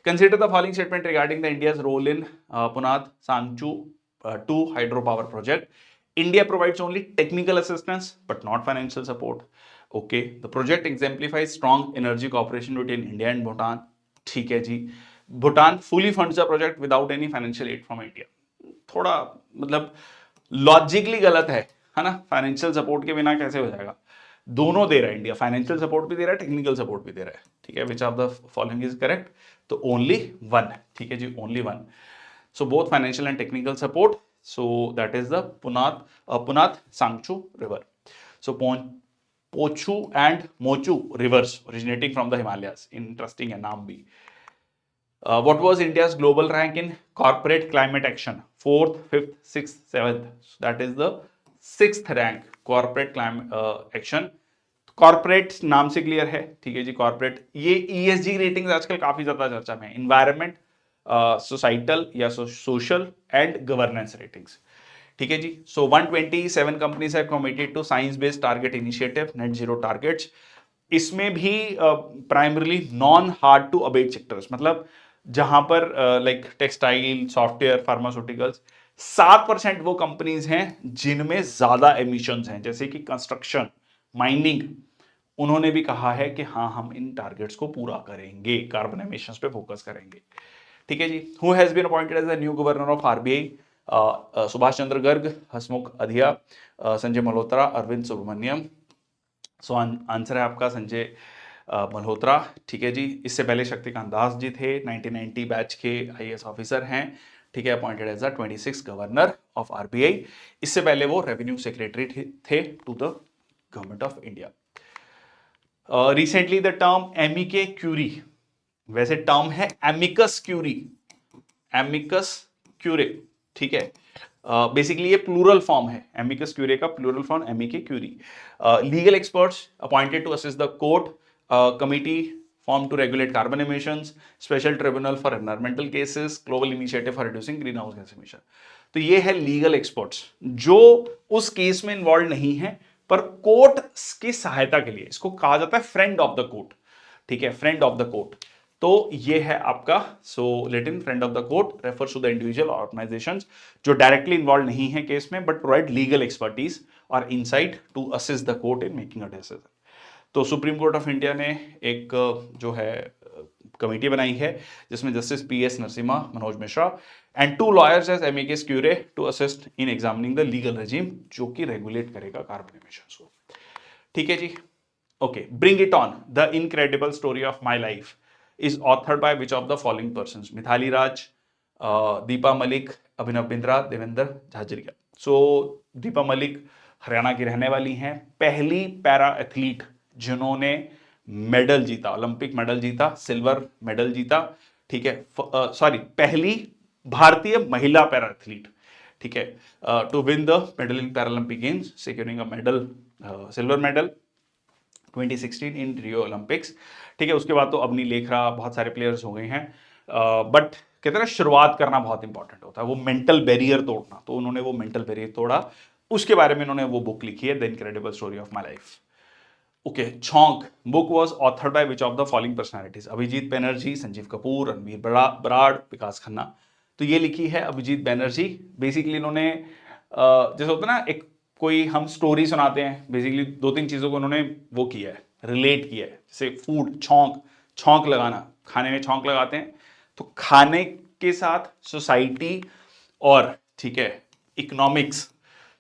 Consider the following statement regarding the India's role in Punat Sangchu 2 hydropower project. India provides only technical assistance but not financial support. Okay, the project exemplifies strong energy cooperation between India and Bhutan. ठीक है जी, Bhutan fully funds the project without any financial aid from India. थोड़ा मतलब logically गलत है ना, financial support के बिना कैसे हो जाएगा? दोनों दे रहा है इंडिया, फाइनेंशियल सपोर्ट भी दे रहा है, टेक्निकल सपोर्ट भी दे रहा है। ठीक है, which of the following is correct? तो ओनली वन। ठीक है जी, only one. So both financial and technical support. So that is the Punatsangchhu river. So Pochu and Mochu rivers originating from the Himalayas. Interesting है नाम भी। What was India's global rank in corporate climate action? 4th, 5th, 6th, 7th. So that is the 6th rank corporate climate action. Corporate नाम से clear है। ठीक है जी, corporate. ये ESG रेटिंग्स आजकल काफी ज्यादा चर्चा में है, इन्वायरमेंट, सोसाइटल या सोशल एंड गवर्नेंस रेटिंग्स। ठीक है जी। So 127 companies have committed to science based target initiative, net zero targets. इसमें भी primarily non hard to abate sectors, मतलब जहां पर लाइक टेक्सटाइल, सॉफ्टवेयर, फार्मास्यूटिकल्स, 7% वो कंपनीज हैं जिनमें ज्यादा एमिशंस हैं, जैसे कि कंस्ट्रक्शन, माइनिंग। उन्होंने भी कहा है कि हाँ, हम इन टारगेट्स को पूरा करेंगे, कार्बन एमिशंस पे फोकस करेंगे। ठीक है जी। Who has been appointed as the new governor of RBI? Subhash Chandra Garg, Hasmukh Adhia, Sanjay Malhotra, Arvind Subramanian. So answer है आपका संजय मल्होत्रा। ठीक है जी। इससे पहले शक्तिकांत दास जी थे, 1990 बैच के आईएएस ऑफिसर हैं। ठीक है, appointed as the 26 governor of RBI. इससे पहले वो रेवेन्यू सेक्रेटरी थे to the government of India. Recently the term amici curiae, वैसे टर्म है एमिकस क्यूरी, एमिकस क्यूरे। ठीक है, बेसिकली ये प्लूरल फॉर्म है, एमिकस क्यूरे का plural form amici curiae. Legal experts appointed to assist the court, committee formed to regulate carbon emissions, special tribunal for environmental cases, global initiative for reducing greenhouse gas emission. तो ये है legal experts जो उस case में involve नहीं है, पर court की सहायता के लिए, इसको कहा जाता है फ्रेंड ऑफ द कोर्ट। ठीक है, फ्रेंड ऑफ द कोर्ट। तो ये है आपका, so Latin friend of the court refers to the individual organisations जो डायरेक्टली इन्वॉल्व नहीं है केस में, बट प्रोवाइड लीगल एक्सपर्टीज और insight to assist the court in making a decision. तो सुप्रीम कोर्ट ऑफ इंडिया ने एक जो है कमेटी बनाई है, जिसमें justice PS Narasimha, Manoj Mishra and 2 lawyers as amicus curiae to assist in examining the legal regime जो कि रेगुलेट करेगा कार्बन एमिशंस को। ठीक है जी। Okay, bring it on, the incredible story of my life is authored by which of the following persons? Mithali Raj, Deepa Malik, Abhinav Bindra, Devendra Jhajharia. So Deepa Malik Haryana की रहने वाली हैं, पहली पैरा एथलीट जिन्होंने मेडल जीता, ओलंपिक मेडल जीता, सिल्वर मेडल जीता। ठीक है, सॉरी, पहली भारतीय महिला पैरा एथलीट। ठीक है, to win the medal in Paralympic games, securing a medal, silver medal 2016 in Rio Olympics. ठीक है, उसके बाद तो अवनी लेखरा, बहुत सारे प्लेयर्स हो गए हैं, बट कहते हैं ना, शुरुआत करना बहुत इंपॉर्टेंट होता है, वो मेंटल बैरियर तोड़ना। तो उन्होंने वो मेंटल बैरियर तोड़ा, उसके बारे में उन्होंने वो बुक लिखी है, the incredible story of my life. Okay, Chaunk book was authored by which of the following personalities? Abhijit Banerjee, Sanjeev Kapoor, Ranveer Brar, Vikas Khanna. तो ये लिखी है अभिजीत बैनर्जी। बेसिकली इन्होंने जैसे होता है ना, एक कोई हम स्टोरी सुनाते हैं, बेसिकली 2-3 चीजों को उन्होंने वो किया है, रिलेट किया है। जैसे फूड, छौंक, छौंक लगाना, खाने में छौंक लगाते हैं, तो खाने के साथ सोसाइटी और, ठीक है, economics,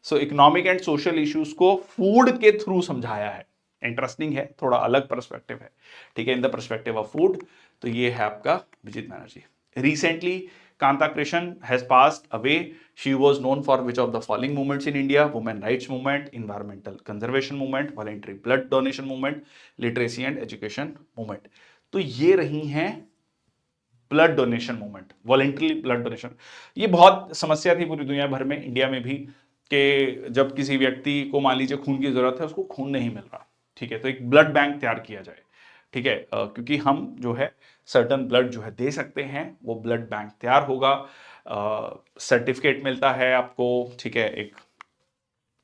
so economic and social issues को फूड के थ्रू समझाया है। इंटरेस्टिंग है, थोड़ा अलग पर्सपेक्टिव है। ठीक है, in the perspective of food. तो ये है आपका Abhijit Banerjee. Recently Kanta Krishnan has passed away. She was known for which of the following movements in India? Women rights movement, environmental conservation movement, voluntary blood donation movement, literacy and education movement. तो ये रही हैं blood donation movement, voluntary blood donation. ये बहुत समस्या थी पूरी दुनिया भर में, इंडिया में भी, कि जब किसी व्यक्ति को मान लीजिए खून की जरूरत है, उसको खून नहीं मिल रहा, ठीक है, तो एक ब्लड बैंक तैयार किया जाए, ठीक है, क्योंकि हम जो है सर्टन ब्लड जो है दे सकते हैं, वो ब्लड बैंक तैयार होगा, सर्टिफिकेट मिलता है आपको, ठीक है, एक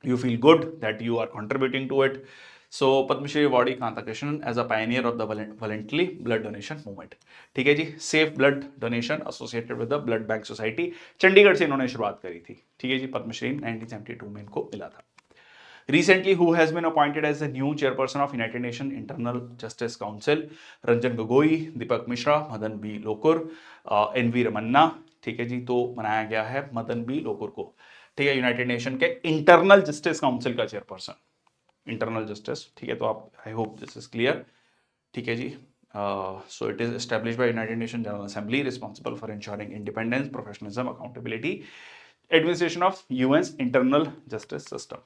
you feel good that you are contributing to it. So Padma Shri awardee Kanta Krishnan as a pioneer of the voluntary blood donation movement. ठीक है जी, safe blood donation associated with the blood bank society, Chandigarh से इन्होंने शुरुआत करी थी, ठीक है जी. पद्मश्री 1972 में इनको मिला था. Recently, who has been appointed as the new chairperson of United Nations Internal Justice Council? Ranjan Gogoi, Deepak Mishra, Madan B Lokur, NV Ramana, ठीक है जी. तो बनाया गया है मदन बी लोकुर को, ठीक है, यूनाइटेड नेशन के इंटरनल जस्टिस काउंसिल का चेयरपर्सन, इंटरनल जस्टिस, ठीक है. तो आप, I hope this is clear, ठीक है जी. So it is established by United Nation General Assembly, responsible for ensuring independence, professionalism, accountability, administration of UN's internal justice system.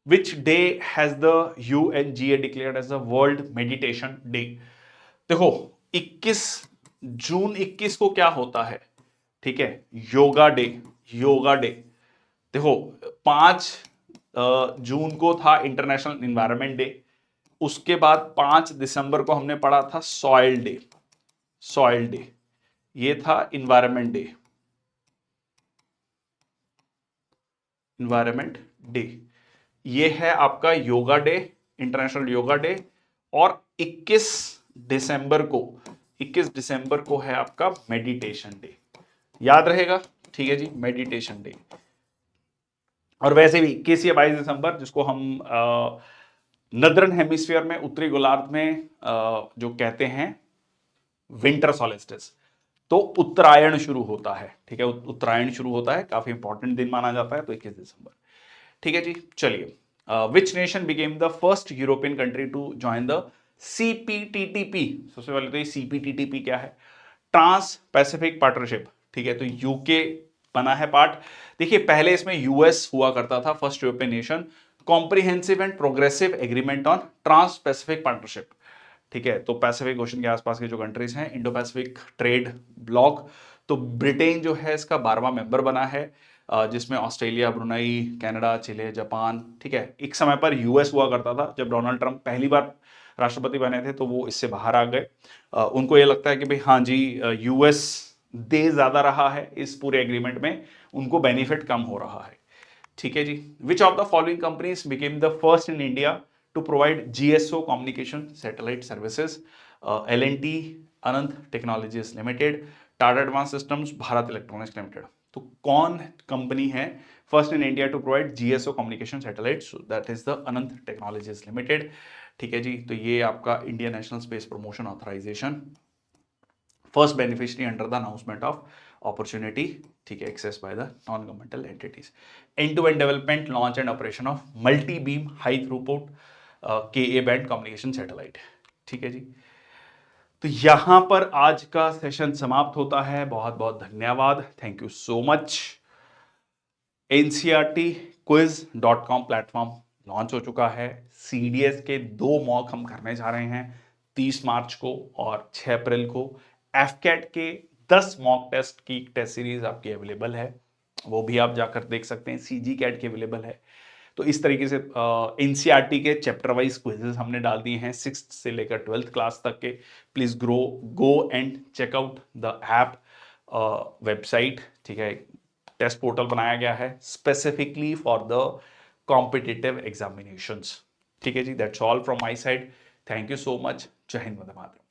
Which day has the UNGA declared as the World Meditation Day? देखो 21 जून 21 को क्या होता है, ठीक है, yoga day, yoga day. देखो 5 जून को था इंटरनेशनल इन्वायरमेंट डे, उसके बाद 5 दिसंबर को हमने पढ़ा था सॉइल डे, सॉइल डे, ये था इन्वायरमेंट डे, इन्वायरमेंट डे. ये है आपका yoga day, international yoga day. और 21 दिसंबर को है आपका मेडिटेशन डे, याद रहेगा, ठीक है जी, मेडिटेशन डे. और वैसे भी 21 या 22 दिसंबर, जिसको हम नदर्न हेमिस्फीयर में, उत्तरी गोलार्ध में जो कहते हैं विंटर सॉलिस्टिस, तो उत्तरायण शुरू होता है, ठीक है, उत्तरायण शुरू होता है, काफी इंपॉर्टेंट दिन माना जाता है, तो 21 दिसंबर, ठीक है जी. चलिए, which nation became the first European country to join the CPTPP? सबसे पहले तो ये CPTPP क्या है? ट्रांस पैसिफिक पार्टनरशिप, ठीक है, तो यूके बना है पार्ट. देखिए पहले इसमें यूएस हुआ करता था, first European nation. Comprehensive and progressive agreement on trans Pacific partnership, ठीक है, तो पैसिफिक ओशन के आसपास के जो कंट्रीज हैं, इंडो पैसिफिक ट्रेड ब्लॉक. तो ब्रिटेन जो है इसका 12वां मेंबर बना है, जिसमें ऑस्ट्रेलिया, ब्रुनई, कनाडा, चिले, जापान, ठीक है. एक समय पर यूएस हुआ करता था, जब डोनाल्ड ट्रंप पहली बार राष्ट्रपति बने थे तो वो इससे बाहर आ गए. उनको ये लगता है कि भाई हाँ जी, यूएस दे ज्यादा रहा है इस पूरे एग्रीमेंट में, उनको बेनिफिट कम हो रहा है, ठीक है जी. Which of the following companies became the first in India to provide GSO communication satellite services? L&T, Ananth Technologies Limited, Tata Advanced Systems, Bharat Electronics Limited. तो कौन कंपनी है first in India to provide GSO communication satellites? That is the Ananth Technologies Limited, ठीक है जी. तो ये आपका Indian National Space Promotion Authorisation, first beneficiary under the announcement of opportunity, ठीक है, access bye the non governmental entities. End to end development, launch and operation of multi beam high throughput KA band communication satellite, ठीक है जी. तो यहां पर आज का सेशन समाप्त होता है. बहुत बहुत धन्यवाद, thank you so much. NCERTquiz.com platform launch हो चुका है. CDS के 2 मॉक हम करने जा रहे हैं, 30 मार्च को और 6 अप्रैल को. FCAT के 10 मॉक टेस्ट की टेस्ट सीरीज आपकी अवेलेबल है, वो भी आप जाकर देख सकते हैं. CG CAT की अवेलेबल है. तो इस तरीके से NCERT के चैप्टर वाइज क्विजेस हमने डाल दिए हैं 6th से लेकर 12th क्लास तक के. Please go and check out the app website, ठीक है. टेस्ट पोर्टल बनाया गया है specifically for the competitive examinations, ठीक है जी. That's all from my side. Thank you so much. Jai Hind, Vande Mataram.